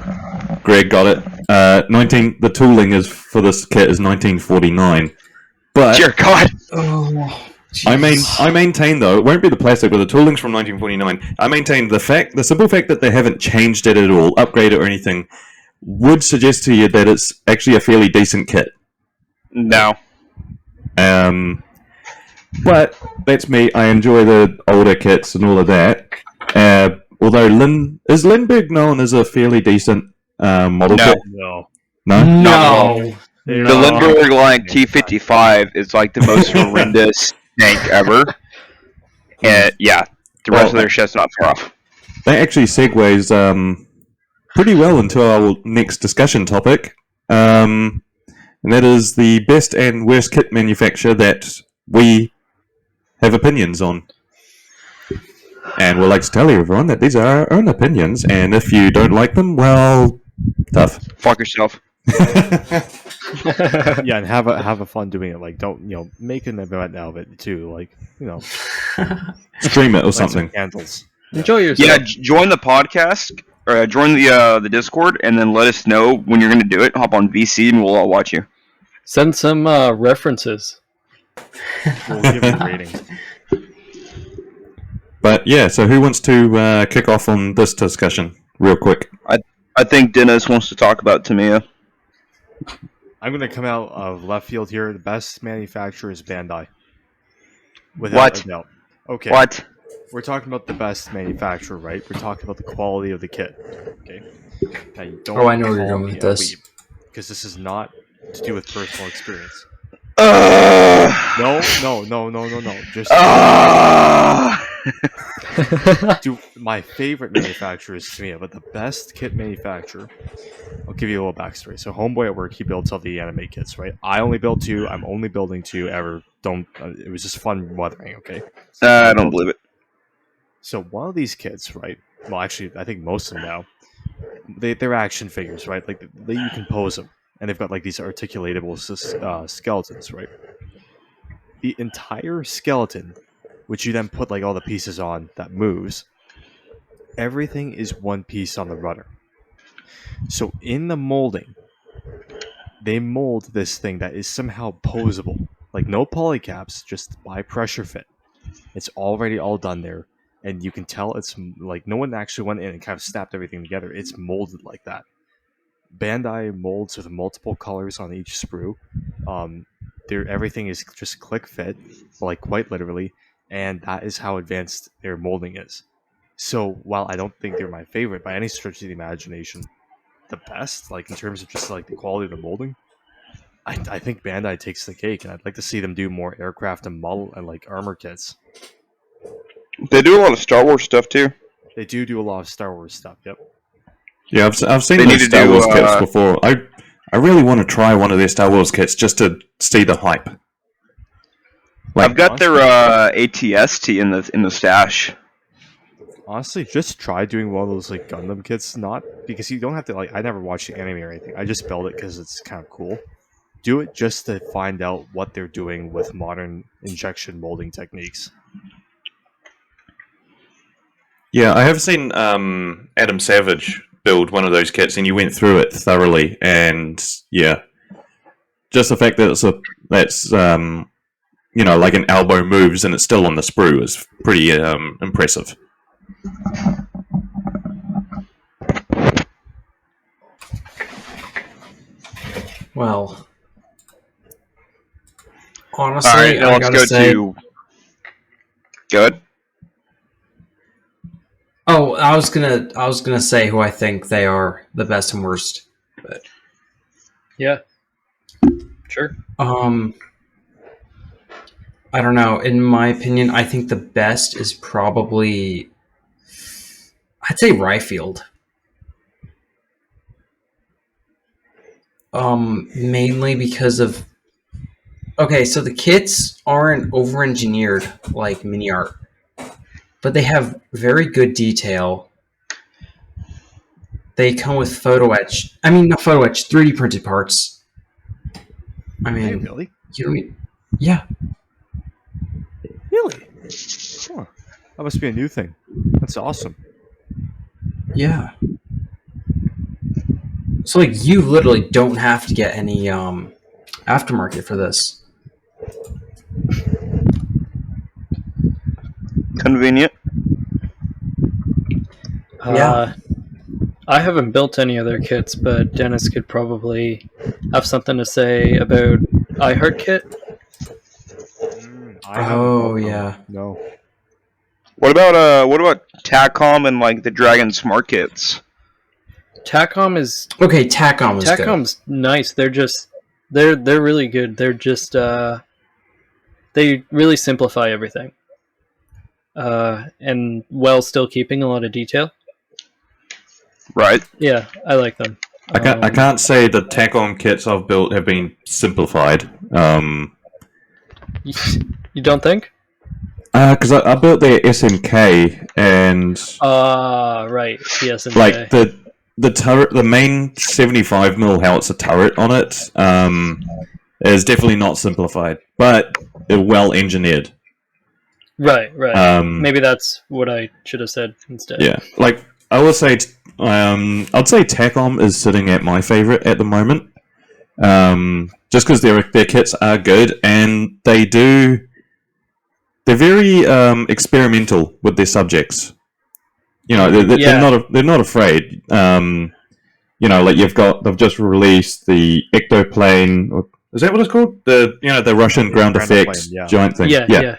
Greg got it. The tooling is for this kit is 1949. But Dear God. Oh. I maintain though it won't be the plastic, but the tooling's from 1949. I maintain the simple fact that they haven't changed it at all, upgraded it or anything, would suggest to you that it's actually a fairly decent kit. No. But that's me. I enjoy the older kits and all of that. Although is Lindbergh known as a fairly decent model kit? No. No. The Lindbergh line T55 is like the most horrendous tank ever. And yeah, the rest of their shit's not far off. That actually segues pretty well into our next discussion topic. And that is the best and worst kit manufacturer that we have opinions on. And we'd like to tell everyone that these are our own opinions, and if you don't like them, well, tough. Fuck yourself. Yeah, and have a fun doing it. Don't make an event out of it too. Stream it or light some something. candles. enjoy yourself. Yeah, join the podcast or join the Discord, and then let us know when you're gonna do it. Hop on VC, and we'll all watch you. Send some references. We'll give it a rating. But yeah, so who wants to kick off on this discussion real quick? I think Dennis wants to talk about Tamiya. I'm going to come out of left field here. The best manufacturer is Bandai. Without What? a doubt. Okay. What? We're talking about the best manufacturer, right? We're talking about the quality of the kit. Okay. Now, you don't Oh, I know where you're going with this. Because this is not to do with personal experience. No. Just Ah! do my favorite manufacturer is Tamiya, but the best kit manufacturer. I'll give you a little backstory. So, homeboy at work, he builds all the anime kits, right? I only build 2. I'm only building 2 ever. Don't. It was just fun weathering. Okay. I don't believe it. So one of these kits, right? Well, actually, I think most of them now. They're action figures, right? Like you can pose them, and they've got like these articulatable skeletons, right? The entire skeleton, which you then put like all the pieces on that moves. Everything is one piece on the rudder. So in the molding, they mold this thing that is somehow posable, like no polycaps, just by pressure fit. It's already all done there, and you can tell it's like no one actually went in and kind of snapped everything together. It's molded like that. Bandai molds with multiple colors on each sprue. Everything is just click fit, like quite literally, and that is how advanced their molding is. So while I don't think they're my favorite by any stretch of the imagination, the best, like in terms of just like the quality of the molding, I think Bandai takes the cake, and I'd like to see them do more aircraft and model and like armor kits. They do a lot of Star Wars stuff too. They do a lot of Star Wars stuff. Yep. Yeah, I've seen They the need to Star do, Wars kits before. I really want to try one of their Star Wars kits just to see the hype. Like, I've got their ATST in the stash. Honestly, just try doing one of those like Gundam kits. Not because you don't have to like. I never watched the anime or anything. I just built it because it's kind of cool. Do it just to find out what they're doing with modern injection molding techniques. Yeah, I have seen Adam Savage build one of those kits, and you went through it thoroughly. And yeah, just the fact that that's like an elbow moves and it's still on the sprue is pretty impressive. Well, honestly, All right, now I let's gotta go say. to. Good. Oh, I was gonna say who I think they are the best and worst, but Yeah. Sure. I don't know. In my opinion, I think the best is probably, I'd say Ryfield. Mainly because of, okay, so the kits aren't over-engineered like mini art, but they have very good detail. They come with not photo etch, 3D printed parts. I mean, Hey, really? you don't need, yeah. Really? Huh. That must be a new thing. That's awesome. Yeah. So like you literally don't have to get any aftermarket for this. Convenient. Yeah. I haven't built any of their kits, but Dennis could probably have something to say about iHeart Kit. I haven't built them. Yeah. No. What about TACOM and like the Dragon Smart Kits? Tacom is Okay, TACOM is good. Tacom's nice. They're really good. They're just they really simplify everything. And while still keeping a lot of detail. Right. Yeah, I like them. I can't say the Tacom kits I've built have been simplified. You don't think? Because I built the SMK and Right. Yes. like the turret, the main 75mm howitzer turret on it is definitely not simplified, but well engineered. Right. Maybe that's what I should have said instead. Yeah, like I would say, I'd say Tacom is sitting at my favorite at the moment, just because their kits are good and they're very experimental with their subjects. You know, they're not afraid. Like they've just released the ectoplane. Is that what it's called? The Russian ground effects plane, yeah. giant thing. Yeah.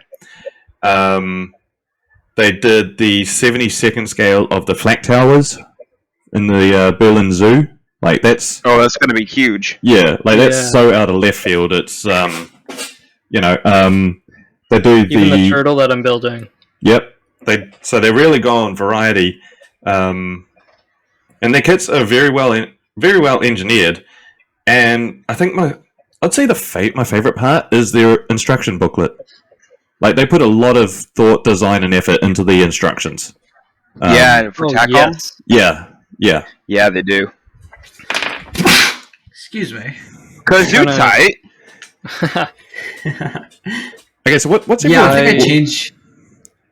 They did the 72nd scale Of the flak towers in the Berlin Zoo. Like that's Oh, that's going to be huge. that's so out of left field. It's They do Even the turtle that I'm building. Yep. They're really going variety, and their kits are very well engineered. And I think I'd say my favorite part is their instruction booklet. Like they put a lot of thought, design, and effort into the instructions. Yeah, for TACOM? Yes. Yeah, they do. Excuse me. Cause you tight. Okay, so what's your Yeah, I think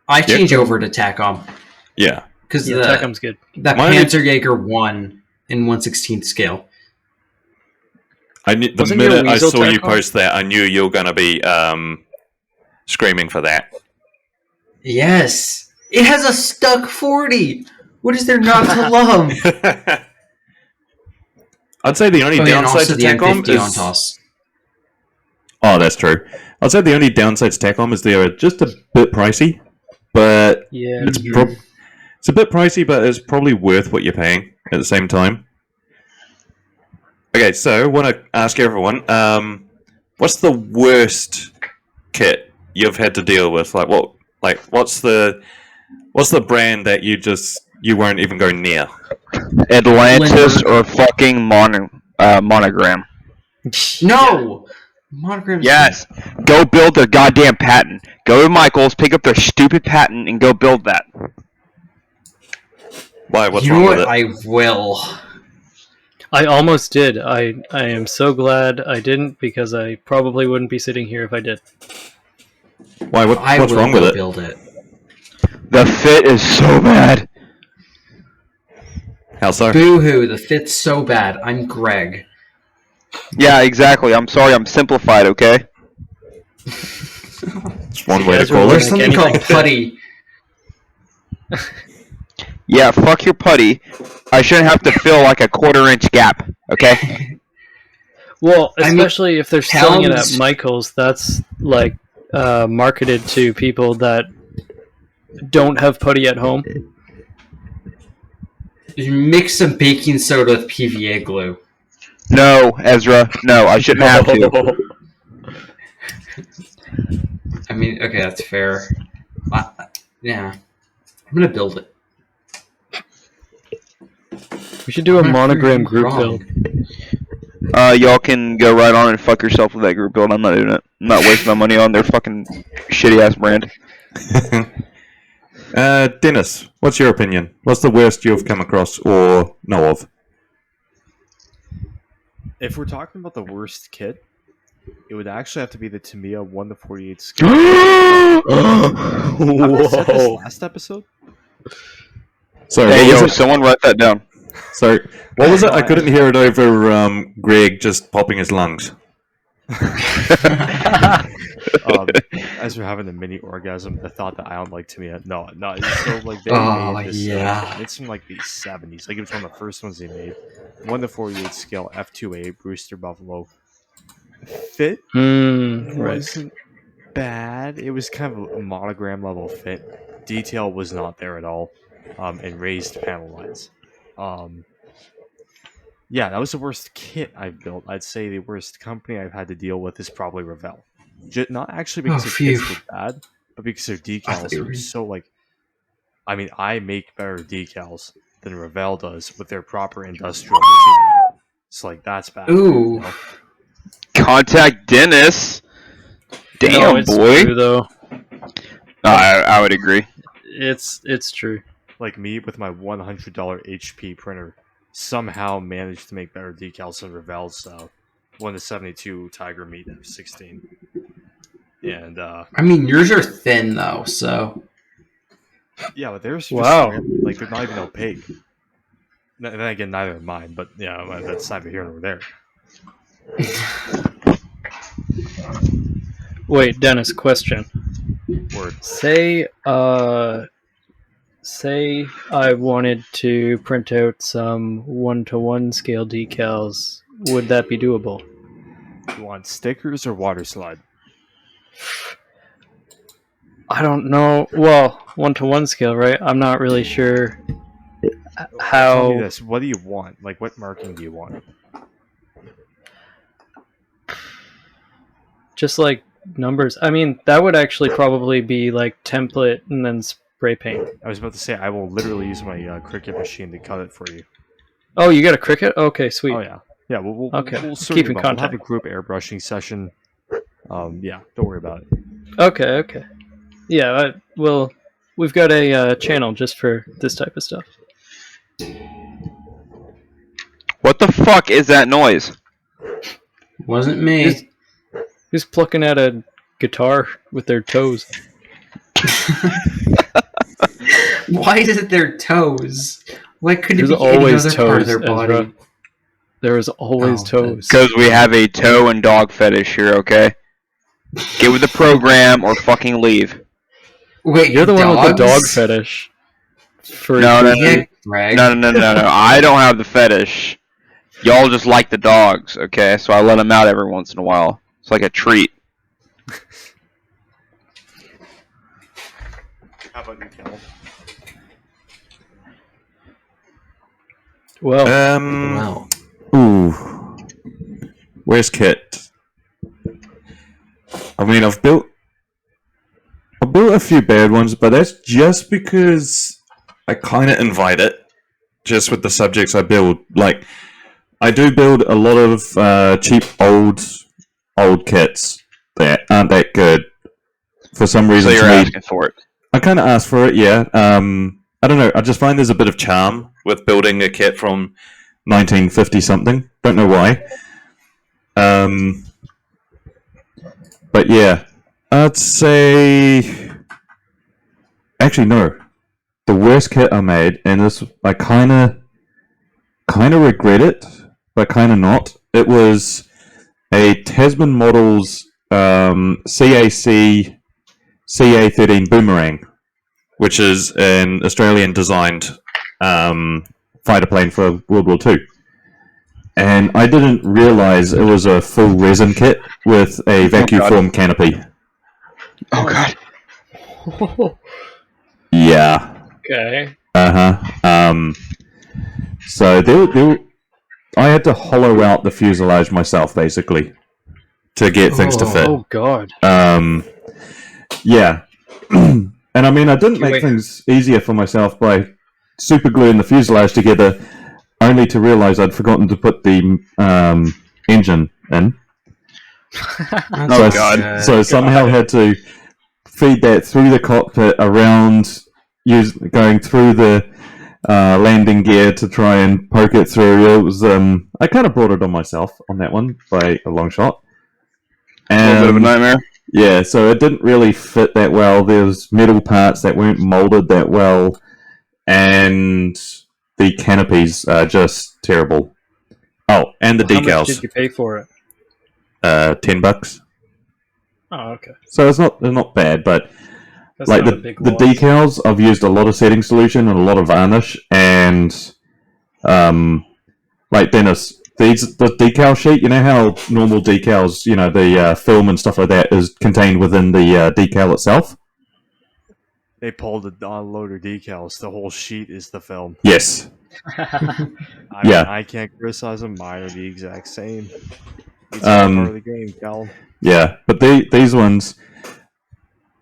I change over to TACOM. Yeah. Because TACOM's good. That Panzerjäger 1 in 1/16 scale. The Wasn't your minute I Weasel saw you TACOM? post that, I knew you were going to be screaming for that. Yes. It has a stuck 40. What is there not to love? I'd say the only and downside also to the TACOM M50 on is... toss. Oh, that's true. I'd say the only downside to TACOM is they are just a bit pricey, but Yeah. it's a bit pricey, but it's probably worth what you're paying at the same time. Okay, so I want to ask everyone, what's the worst kit you've had to deal with? What's the brand that you weren't even going near? Atlantis or fucking Monogram. No! Monogram. Yes. Go build their goddamn patent. Go to Michael's, pick up their stupid patent, and go build that. Why? What's You know wrong what? with it? I will. I almost did. I am so glad I didn't because I probably wouldn't be sitting here if I did. Why? What's wrong with it? Build it. The fit is so bad. How so? Boo-hoo, the fit's so bad. I'm Greg. Yeah, exactly. I'm sorry, I'm simplified, okay? It's one way to guys are call There's it. something called putty. Yeah, fuck your putty. I shouldn't have to fill like a 1/4-inch gap, okay? Well, I mean, especially if they're selling it at pounds- Michael's, that's like marketed to people that don't have putty at home. You mix some baking soda with PVA glue. No, Ezra. No, I shouldn't have to. I mean, okay, that's fair. Yeah. I'm gonna build it. We should do a I'm gonna Monogram prove group you build. wrong. Y'all can go right on and fuck yourself with that group build. I'm not doing it. I'm not wasting my money on their fucking shitty ass brand. Dennis, what's your opinion? What's the worst you've come across or know of? If we're talking about the worst kit, it would actually have to be the Tamiya 1/48 scale. Have I said this last episode? Sorry, Hey, what yo, was it? someone write that down. Sorry, what was it? I couldn't hear it over Greg just popping his lungs. As we're having a mini orgasm, the thought that I don't like Tamiya. No. So like they Oh, made this. yeah. It's from like the 70s. Like it was one of the first ones they made. 1/48 scale F2A Brewster Buffalo. Fit Right. wasn't bad. It was kind of a monogram level fit. Detail was not there at all, and raised panel lines. Yeah, that was the worst kit I've built. I'd say the worst company I've had to deal with is probably Revell. Not actually because their kits were bad, but because their decals were so like. I mean, I make better decals than Revell does with their proper industrial machine. It's like that's bad. Ooh. You know? Contact Dennis. Damn, No, it's boy. true though. I would agree. It's true. Like me with my $100 HP printer somehow managed to make better decals than Revell's 1/72 Tiger Meat F16. And I mean, yours are thin though, so. yeah, but theirs Wow. just like they're not even opaque. Then again, neither are mine. But yeah, that's neither here nor there. Wait, Dennis, question. Word. Say I wanted to print out some 1-to-1 scale decals. Would that be doable? You want stickers or water slide? I don't know. Well, 1-to-1 scale, right? I'm not really sure Tell me how. this: what do you want? Like, what marking do you want? Just like numbers. I mean, that would actually probably be like template and then spray paint. I was about to say I will literally use my Cricut machine to cut it for you. Oh, you got a Cricut? Okay, sweet. Oh yeah, yeah. We'll Okay. certainly Keep in we'll have a contact. group airbrushing session. Yeah, don't worry about it. Okay. Yeah, we've got a channel just for this type of stuff. What the fuck is that noise? Wasn't me. Who's plucking at a guitar with their toes? Why is it their toes? Why couldn't it There's be any always other part of toes, their body? Ezra. There is always Oh, toes. Because we have a toe and dog fetish here, okay? Get with the program or fucking leave. Wait, You're the one with the dog dogs? fetish. For No. Yeah, Greg. No. I don't have the fetish. Y'all just like the dogs, okay? So I let them out every once in a while. It's like a treat. How about you, Cal? Well, Well, Ooh. Where's Kit? I mean, I've built a few bad ones, but that's just because I kind of invite it. Just with the subjects I build, like I do build a lot of cheap old kits that aren't that good for some reason. So you're to me. asking for it. I kind of asked for it, yeah. I don't know. I just find there's a bit of charm with building a kit from 1950 something. Don't know why. But yeah, I'd say. Actually, no. The worst kit I made, and this I kind of regret it, but kind of not. It was a Tasman Models CAC CA-13 Boomerang, which is an Australian-designed fighter plane for World War II. And I didn't realize it was a full resin kit with a vacuum form canopy. Oh god. Yeah. okay. So I had to hollow out the fuselage myself, basically, to get things to fit. Oh god. Yeah. And I mean, I didn't make Wait. things easier for myself by super gluing the fuselage together, only to realize I'd forgotten to put the engine in. Oh, God. So somehow had to feed that through the cockpit, around, going through the landing gear to try and poke it through. It was I kind of brought it on myself on that one by a long shot. A little bit of a nightmare. Yeah, so it didn't really fit that well. There's metal parts that weren't molded that well, and the canopies are just terrible. Oh, and the How much decals. did you pay for it? $10. Oh, okay. So it's not bad, but That's like not a the big loss. decals, I've used a lot of setting solution and a lot of varnish, and like Dennis, the decal sheet. You know how normal decals, the film and stuff like that is contained within the decal itself. They pulled the unloader decals. The whole sheet is the film. Yes. Yeah. I can't criticize them. Mine are the exact same. It's part of the game, Cal. Yeah, but these ones,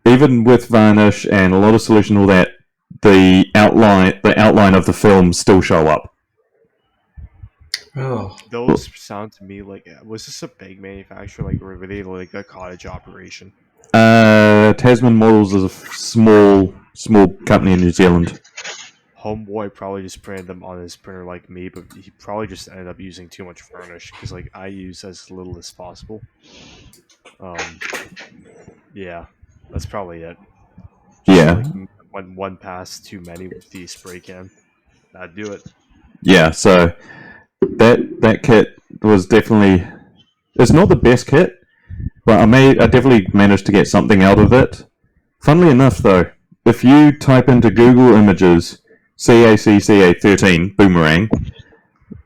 even with varnish and a lot of solution, all that, the outline of the film still show up. Oh, Those sound to me like, was this a big manufacturer, like, or were they like a cottage operation? Tasman Models is a small company in New Zealand. Homeboy probably just printed them on his printer like me, but he probably just ended up using too much varnish because, like, I use as little as possible. Yeah, that's probably it. Yeah. Like, one pass too many with the spray can. That'd do it. Yeah, so that kit was definitely, it's not the best kit, but I definitely managed to get something out of it. Funnily enough, though, if you type into Google Images CACCA13 Boomerang,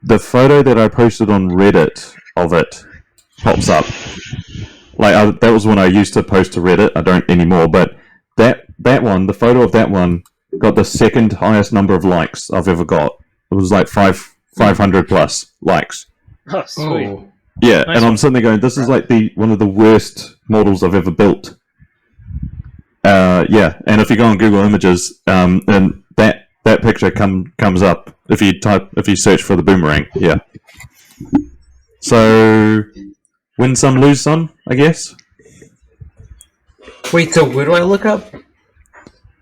the photo that I posted on Reddit of it pops up. Like, that was when I used to post to Reddit. I don't anymore, but that one, the photo of that one, got the second highest number of likes I've ever got. It was like 500 plus likes. Oh, sweet. oh. Yeah, Nice and I'm one. sitting there going, this is like one of the worst models I've ever built. Yeah, and if you go on Google Images, and that picture comes up if you search for the boomerang. Yeah. So win some, lose some, I guess. Wait, so where do I look up?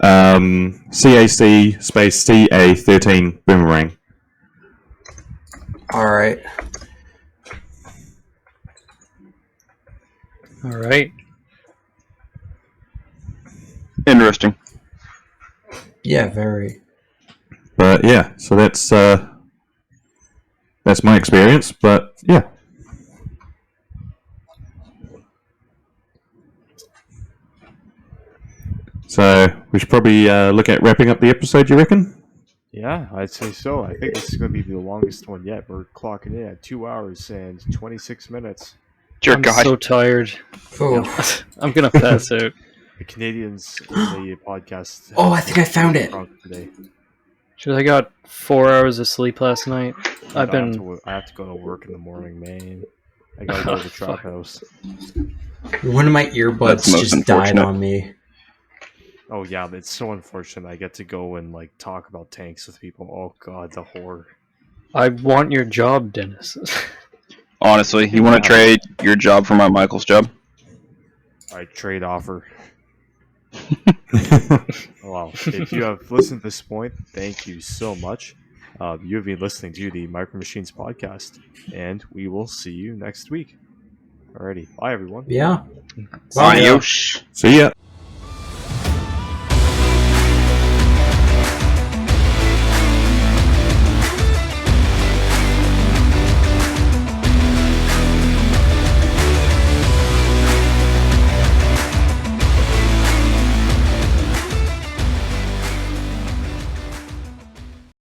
CAC space CA13 boomerang. All right. All right. Interesting. Yeah, very. But yeah, so that's my experience. But yeah. So we should probably look at wrapping up the episode. You reckon? Yeah, I'd say so. I think this is going to be the longest one yet. We're clocking in at 2 hours and 26 minutes. Dear I'm God. so tired. Oh. I'm gonna pass out. The Canadians in the podcast. Oh, I think I found it. Today. Shit, I got 4 hours of sleep last night. I've been. I have to go to work in the morning, man. I gotta go to the trap house. One of my That's earbuds most just died unfortunate. on me. Oh yeah, it's so unfortunate. I get to go and like talk about tanks with people. Oh god, the horror. I want your job, Dennis. Honestly, you want to trade your job for my Michael's job? Alright, trade offer. Wow. If you have listened to this point, thank you so much. You've been listening to the Micro Machines podcast, and we will see you next week. Alrighty, bye everyone. Yeah. See ya. Adios. See ya.